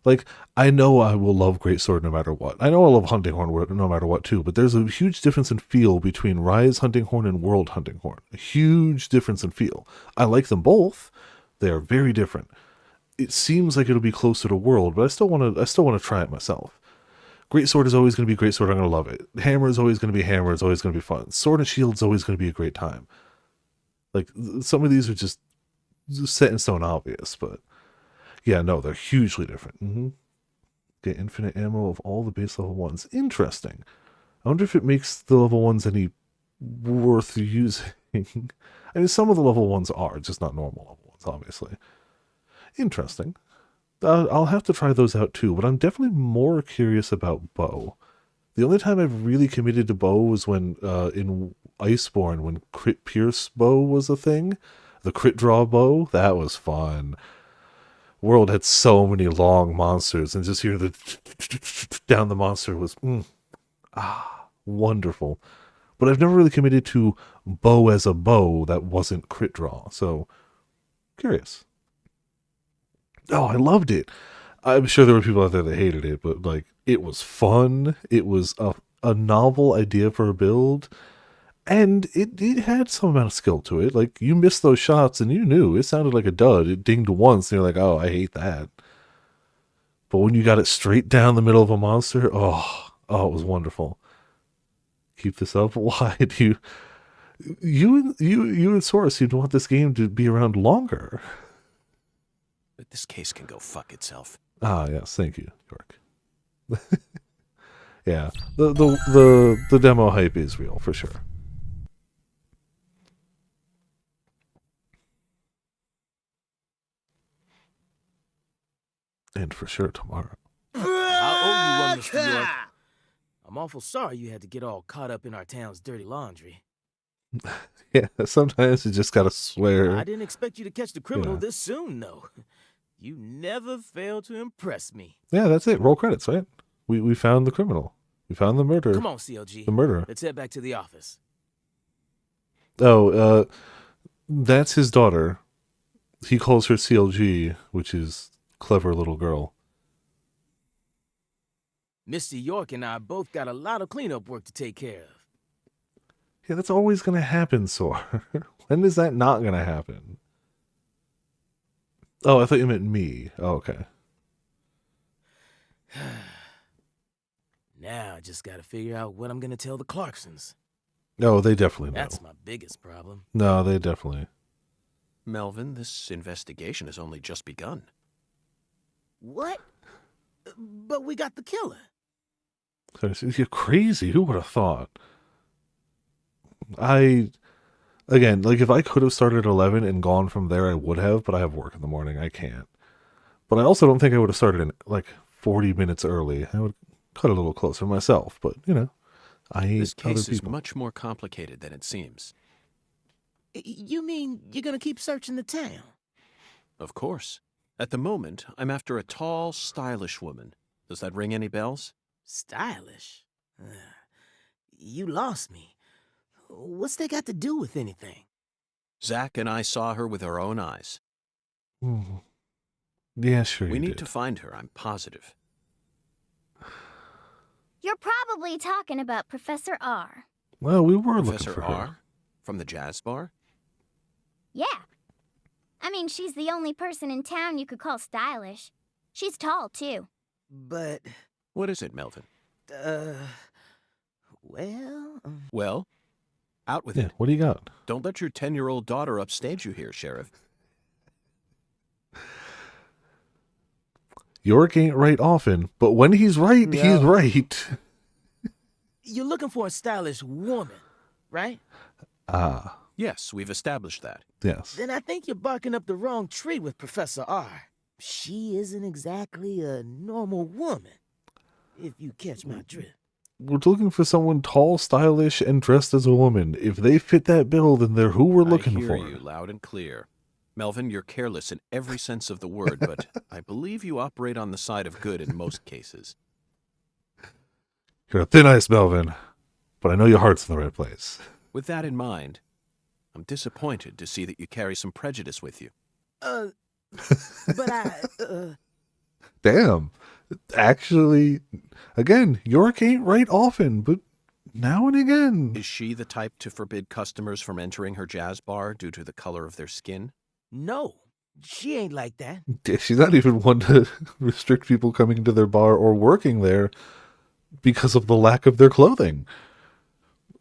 Like, I know I will love Greatsword no matter what. I know I love Hunting Horn no matter what, too. But there's a huge difference in feel between Rise Hunting Horn and World Hunting Horn. A huge difference in feel. I like them both. They are very different. It seems like it'll be closer to World, but I still want to try it myself. Greatsword is always going to be Greatsword. I'm going to love it. Hammer is always going to be Hammer. It's always going to be fun. Sword and Shield is always going to be a great time. Like, some of these are just set in stone obvious, but yeah, no, they're hugely different. Get infinite ammo of all the base level ones. Interesting. I wonder if it makes the level ones any worth using. I mean, some of the level ones are, just not normal level ones, obviously. Interesting. I'll have to try those out too, but I'm definitely more curious about bow. The only time I've really committed to bow was when in Iceborne, when crit pierce bow was a thing. The crit draw bow, that was fun. World had so many long monsters, and just hearing the down the monster was wonderful. But I've never really committed to bow as a bow that wasn't crit draw, so curious. Oh, I loved it. I'm sure there were people out there that hated it, but like, it was fun. It was a novel idea for a build, and it had some amount of skill to it. Like, you missed those shots and you knew it sounded like a dud. It dinged once and you're like, oh, I hate that. But when you got it straight down the middle of a monster, oh, it was wonderful. Keep this up. Why do you and Sora seem to want this game to be around longer? But this case can go fuck itself. Ah, yes, thank you, York. Yeah, the demo hype is real for sure. And for sure tomorrow. I owe you one, Mr. York. I'm awful sorry you had to get all caught up in our town's dirty laundry. Yeah, sometimes you just gotta swear. I didn't expect you to catch the criminal this soon, though. You never fail to impress me. Yeah, that's it. Roll credits, right? We found the criminal. We found the murderer. Come on, CLG. The murderer. Let's head back to the office. Oh, that's his daughter. He calls her CLG, which is clever little girl. Mr. York and I both got a lot of cleanup work to take care of. Yeah, that's always going to happen, Sor. When is that not going to happen? Oh, I thought you meant me. Oh, okay. Now I just gotta figure out what I'm gonna tell the Clarksons. No, they definitely know. That's my biggest problem. No, they definitely. Melvin, this investigation has only just begun. What? But we got the killer. You're crazy. Who would have thought? Again, like, if I could have started at 11 and gone from there, I would have, but I have work in the morning. I can't. But I also don't think I would have started in, like, 40 minutes early. I would cut a little closer myself, but, you know, I hate This case other is people. much more complicated than it seems. You mean you're gonna keep searching the town? Of course. At the moment, I'm after a tall, stylish woman. Does that ring any bells? Stylish? You lost me. What's that got to do with anything? Zach and I saw her with our own eyes. Yeah, sure. We need to find her, I'm positive. You're probably talking about Professor R. Well, we were Professor looking for R? her. From the jazz bar? Yeah. I mean, she's the only person in town you could call stylish. She's tall, too. But, What is it, Melvin? well... Well, out with Yeah, it. what do you got? Don't let your 10-year-old daughter upstage you here, Sheriff. York ain't right often, but when he's right, No. he's right. You're looking for a stylish woman, right? Ah, Yes, we've established that. yes. Then I think you're barking up the wrong tree with Professor R. She isn't exactly a normal woman, if you catch my drift. We're looking for someone tall, stylish, and dressed as a woman. If they fit that bill, then they're who we're looking I hear for. you loud and clear. Melvin, you're careless in every sense of the word, but I believe you operate on the side of good in most cases. You're a thin ice, Melvin, but I know your heart's in the right place. With that in mind, I'm disappointed to see that you carry some prejudice with you. But Damn. Actually, again, York ain't right often, but now and again. Is she the type to forbid customers from entering her jazz bar due to the color of their skin? no, she ain't like that. She's not even one to restrict people coming into their bar or working there because of the lack of their clothing.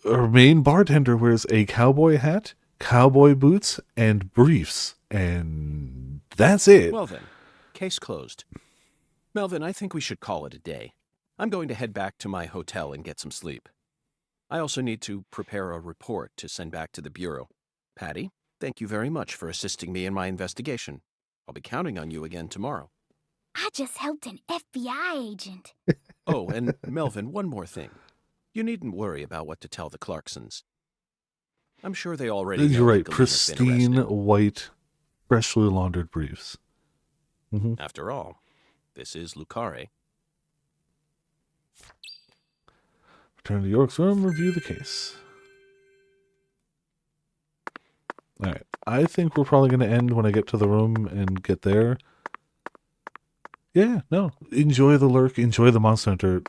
Our main bartender wears a cowboy hat, cowboy boots, and briefs, and that's it. Well then, case closed. Melvin, I think we should call it a day. I'm going to head back to my hotel and get some sleep. I also need to prepare a report to send back to the Bureau. Patty, thank you very much for assisting me in my investigation. I'll be counting on you again tomorrow. I just helped an FBI agent. Oh, and Melvin, one more thing. You needn't worry about what to tell the Clarksons. I'm sure they already know You're right. that Galene has been Pristine, arrested. white, freshly laundered briefs. Mm-hmm. After all, this is Lucare. Return to York's room, review the case. Alright. I think we're probably going to end when I get to the room and get there. Yeah, no. Enjoy the lurk, enjoy the Monster Hunter.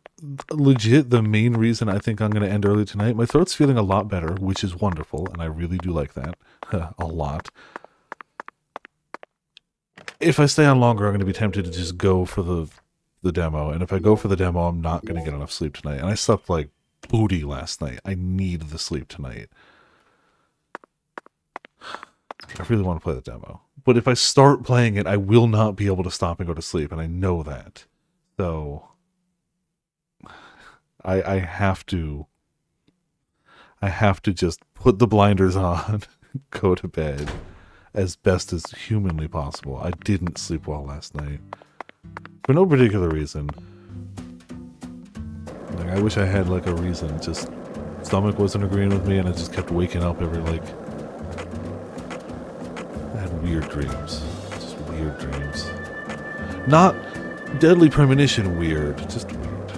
Legit, the main reason I think I'm going to end early tonight, my throat's feeling a lot better, which is wonderful, and I really do like that. A lot. If I stay on longer, I'm going to be tempted to just go for the demo, and if I go for the demo, I'm not going to get enough sleep tonight. And I slept like booty last night. I need the sleep tonight. I really want to play the demo. But if I start playing it, I will not be able to stop and go to sleep, and I know that. So I have to just put the blinders on, go to bed as best as humanly possible. I didn't sleep well last night. For no particular reason. Like, I wish I had like a reason. Just stomach wasn't agreeing with me, and I just kept waking up every like. I had weird dreams. Just weird dreams. Not deadly premonition weird, just weird.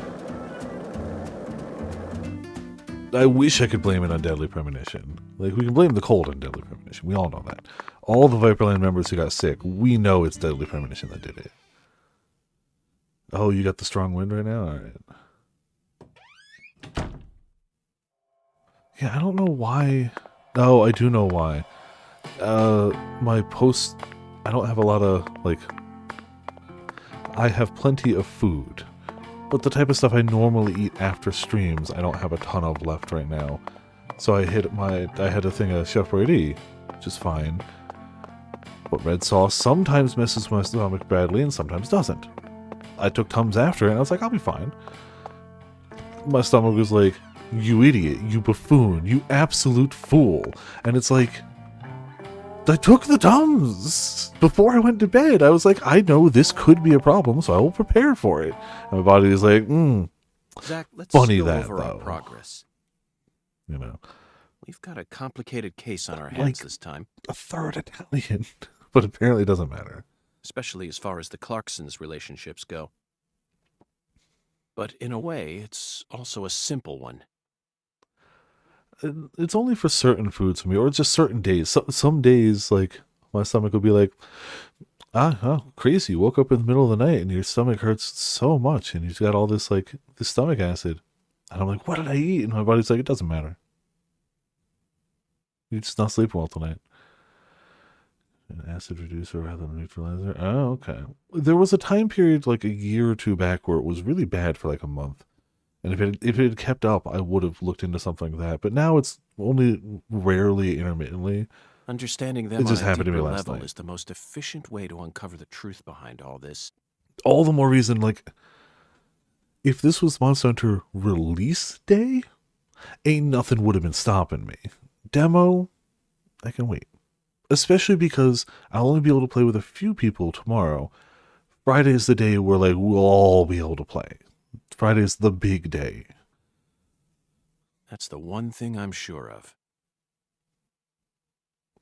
I wish I could blame it on deadly premonition. Like, we can blame the cold on deadly premonition. We all know that. All the Viperland members who got sick, we know it's deadly premonition that did it. Oh, you got the strong wind right now? Alright. Yeah, I don't know why. Oh, I do know why. My post, I don't have a lot of, like, I have plenty of food, but the type of stuff I normally eat after streams, I don't have a ton of left right now. So I had a thing of Chef Boyardee, which is fine, but red sauce sometimes messes with my stomach badly and sometimes doesn't. I took Tums after it and I was like, I'll be fine. My stomach was like, you idiot, you buffoon, you absolute fool. And it's like, I took the Tums before I went to bed. I was like, I know this could be a problem, so I will prepare for it. And my body was like, Zach, let's funny go that, over our though. progress. You know, We've got a complicated case on our Like- hands this time, a third Italian, but apparently it doesn't matter. especially as far as the Clarksons' relationships go. But in a way, it's also a simple one. It's only for certain foods for me, or just certain days. Some days, like, my stomach will be like, crazy. You woke up in the middle of the night and your stomach hurts so much and you've got all this, like, this stomach acid. And I'm like, what did I eat? And my body's like, it doesn't matter. You're just not sleeping well tonight. An acid reducer rather than neutralizer. Oh, okay. There was a time period like a year or two back where it was really bad for like a month. And if it had kept up, I would have looked into something like that. But now it's only rarely intermittently. Understanding them It just on a happened to deeper me last level night. is the most efficient way to uncover the truth behind all this. All the more reason, like, if this was Monster Hunter release day, ain't nothing would have been stopping me. Demo, I can wait. Especially because I'll only be able to play with a few people tomorrow. Friday is the day where, like, we'll all be able to play. Friday is the big day. That's the one thing I'm sure of.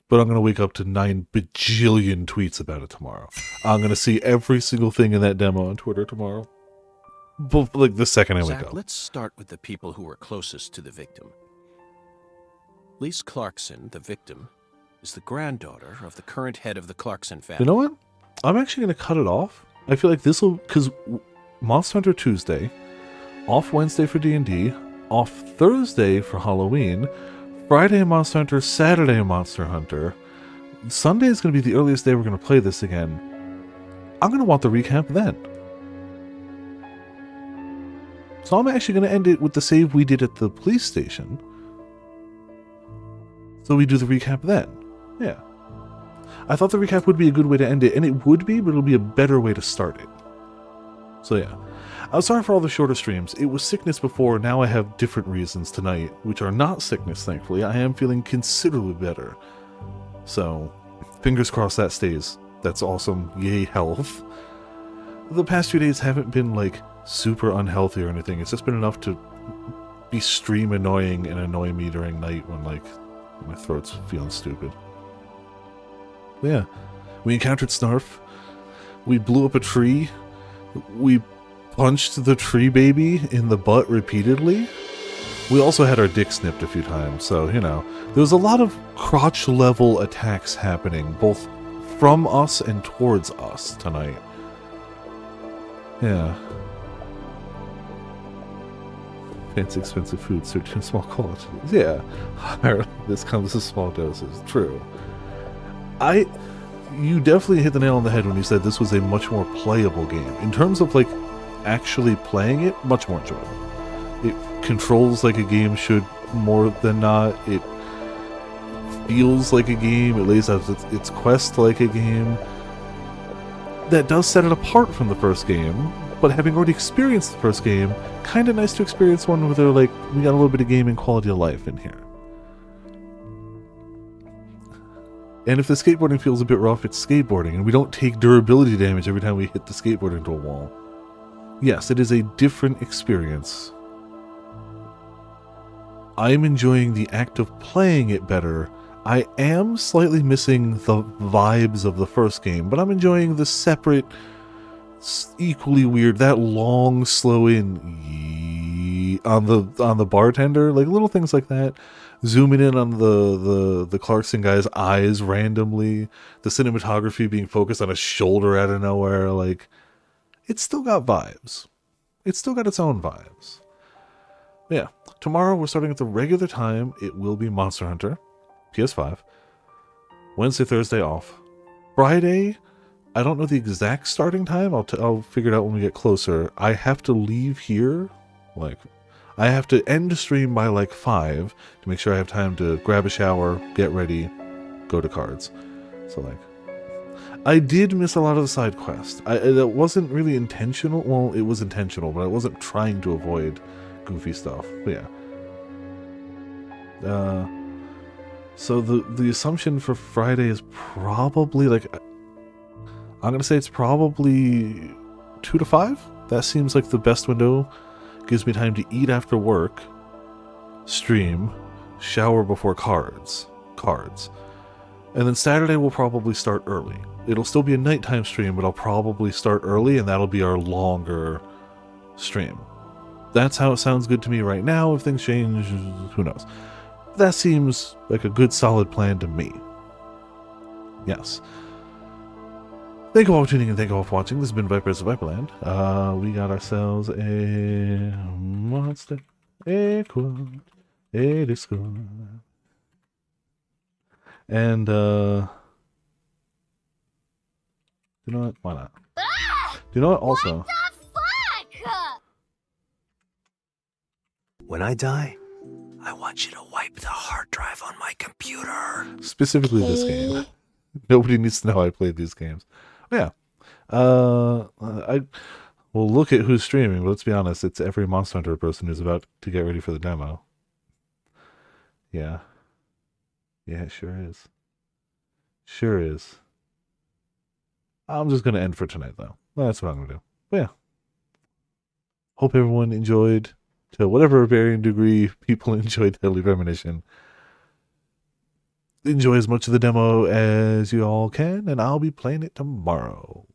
But I'm going to wake up to 9 bajillion tweets about it tomorrow. I'm going to see every single thing in that demo on Twitter tomorrow. Like the second I wake Zach, up. let's start with the people who were closest to the victim. Lise Clarkson, the victim, is the granddaughter of the current head of the Clarkson family. You know what? I'm actually going to cut it off. I feel like this will... Because Monster Hunter Tuesday, off Wednesday for D&D, off Thursday for Halloween, Friday Monster Hunter, Saturday Monster Hunter. Sunday is going to be the earliest day we're going to play this again. I'm going to want the recap then. So I'm actually going to end it with the save we did at the police station. So we do the recap then. Yeah. I thought the recap would be a good way to end it, and it would be, but it'll be a better way to start it. So yeah. I'm sorry for all the shorter streams. It was sickness before, now I have different reasons tonight, which are not sickness, thankfully. I am feeling considerably better. So, fingers crossed that stays. That's awesome. Yay, health. The past few days haven't been, like, super unhealthy or anything. It's just been enough to be stream annoying and annoy me during night when, like, my throat's feeling stupid. But yeah. We encountered Snarf. We blew up a tree. We punched the tree baby in the butt repeatedly. We also had our dick snipped a few times, so, you know, there was a lot of crotch-level attacks happening, both from us and towards us tonight. Yeah. Fancy expensive food served in small quantities. Yeah. This comes in small doses. True. You definitely hit the nail on the head when you said this was a much more playable game. In terms of, like, actually playing it, much more enjoyable. It controls like a game should more than not. It feels like a game. It lays out its quest like a game. That does set it apart from the first game, but having already experienced the first game, kind of nice to experience one where they're like, we got a little bit of gaming quality of life in here. And if the skateboarding feels a bit rough, it's skateboarding, and we don't take durability damage every time we hit the skateboard into a wall. Yes, it is a different experience. I'm enjoying the act of playing it better. I am slightly missing the vibes of the first game, but I'm enjoying the separate, equally weird, that long slow in on the bartender, like little things like that. Zooming in on the Clarkson guy's eyes randomly, the cinematography being focused on a shoulder out of nowhere, like, it's still got vibes. It's still got its own vibes. Yeah, tomorrow we're starting at the regular time. It will be Monster Hunter, PS5. Wednesday, Thursday off. Friday, I don't know the exact starting time. I'll figure it out when we get closer. I have to leave here, like, I have to end the stream by like 5 to make sure I have time to grab a shower, get ready, go to cards. So, like, I did miss a lot of the side quests. That wasn't really intentional. Well, it was intentional, but I wasn't trying to avoid goofy stuff. But yeah. So the assumption for Friday is probably, like, I'm going to say it's probably 2 to 5. That seems like the best window. Gives me time to eat after work, stream, shower before cards. And then Saturday we'll probably start early. It'll still be a nighttime stream, but I'll probably start early, and that'll be our longer stream. That's how it sounds good to me right now. If things change, who knows. That seems like a good, solid plan to me. Yes. Thank you all for tuning in. Thank you all for watching. This has been Vipers of Viperland. We got ourselves a monster, a quad, a Discord. And, You know what? Why not? You know what? Also, When I die, I want you to wipe the hard drive on my computer. specifically this game. Nobody needs to know I played these games. Yeah. I will look at who's streaming, but let's be honest, it's every Monster Hunter person who's about to get ready for the demo. Yeah. Yeah, it sure is. Sure is. I'm just going to end for tonight, though. That's what I'm going to do. But yeah. Hope everyone enjoyed, to whatever varying degree people enjoyed Deadly Premonition. Enjoy as much of the demo as you all can, and I'll be playing it tomorrow.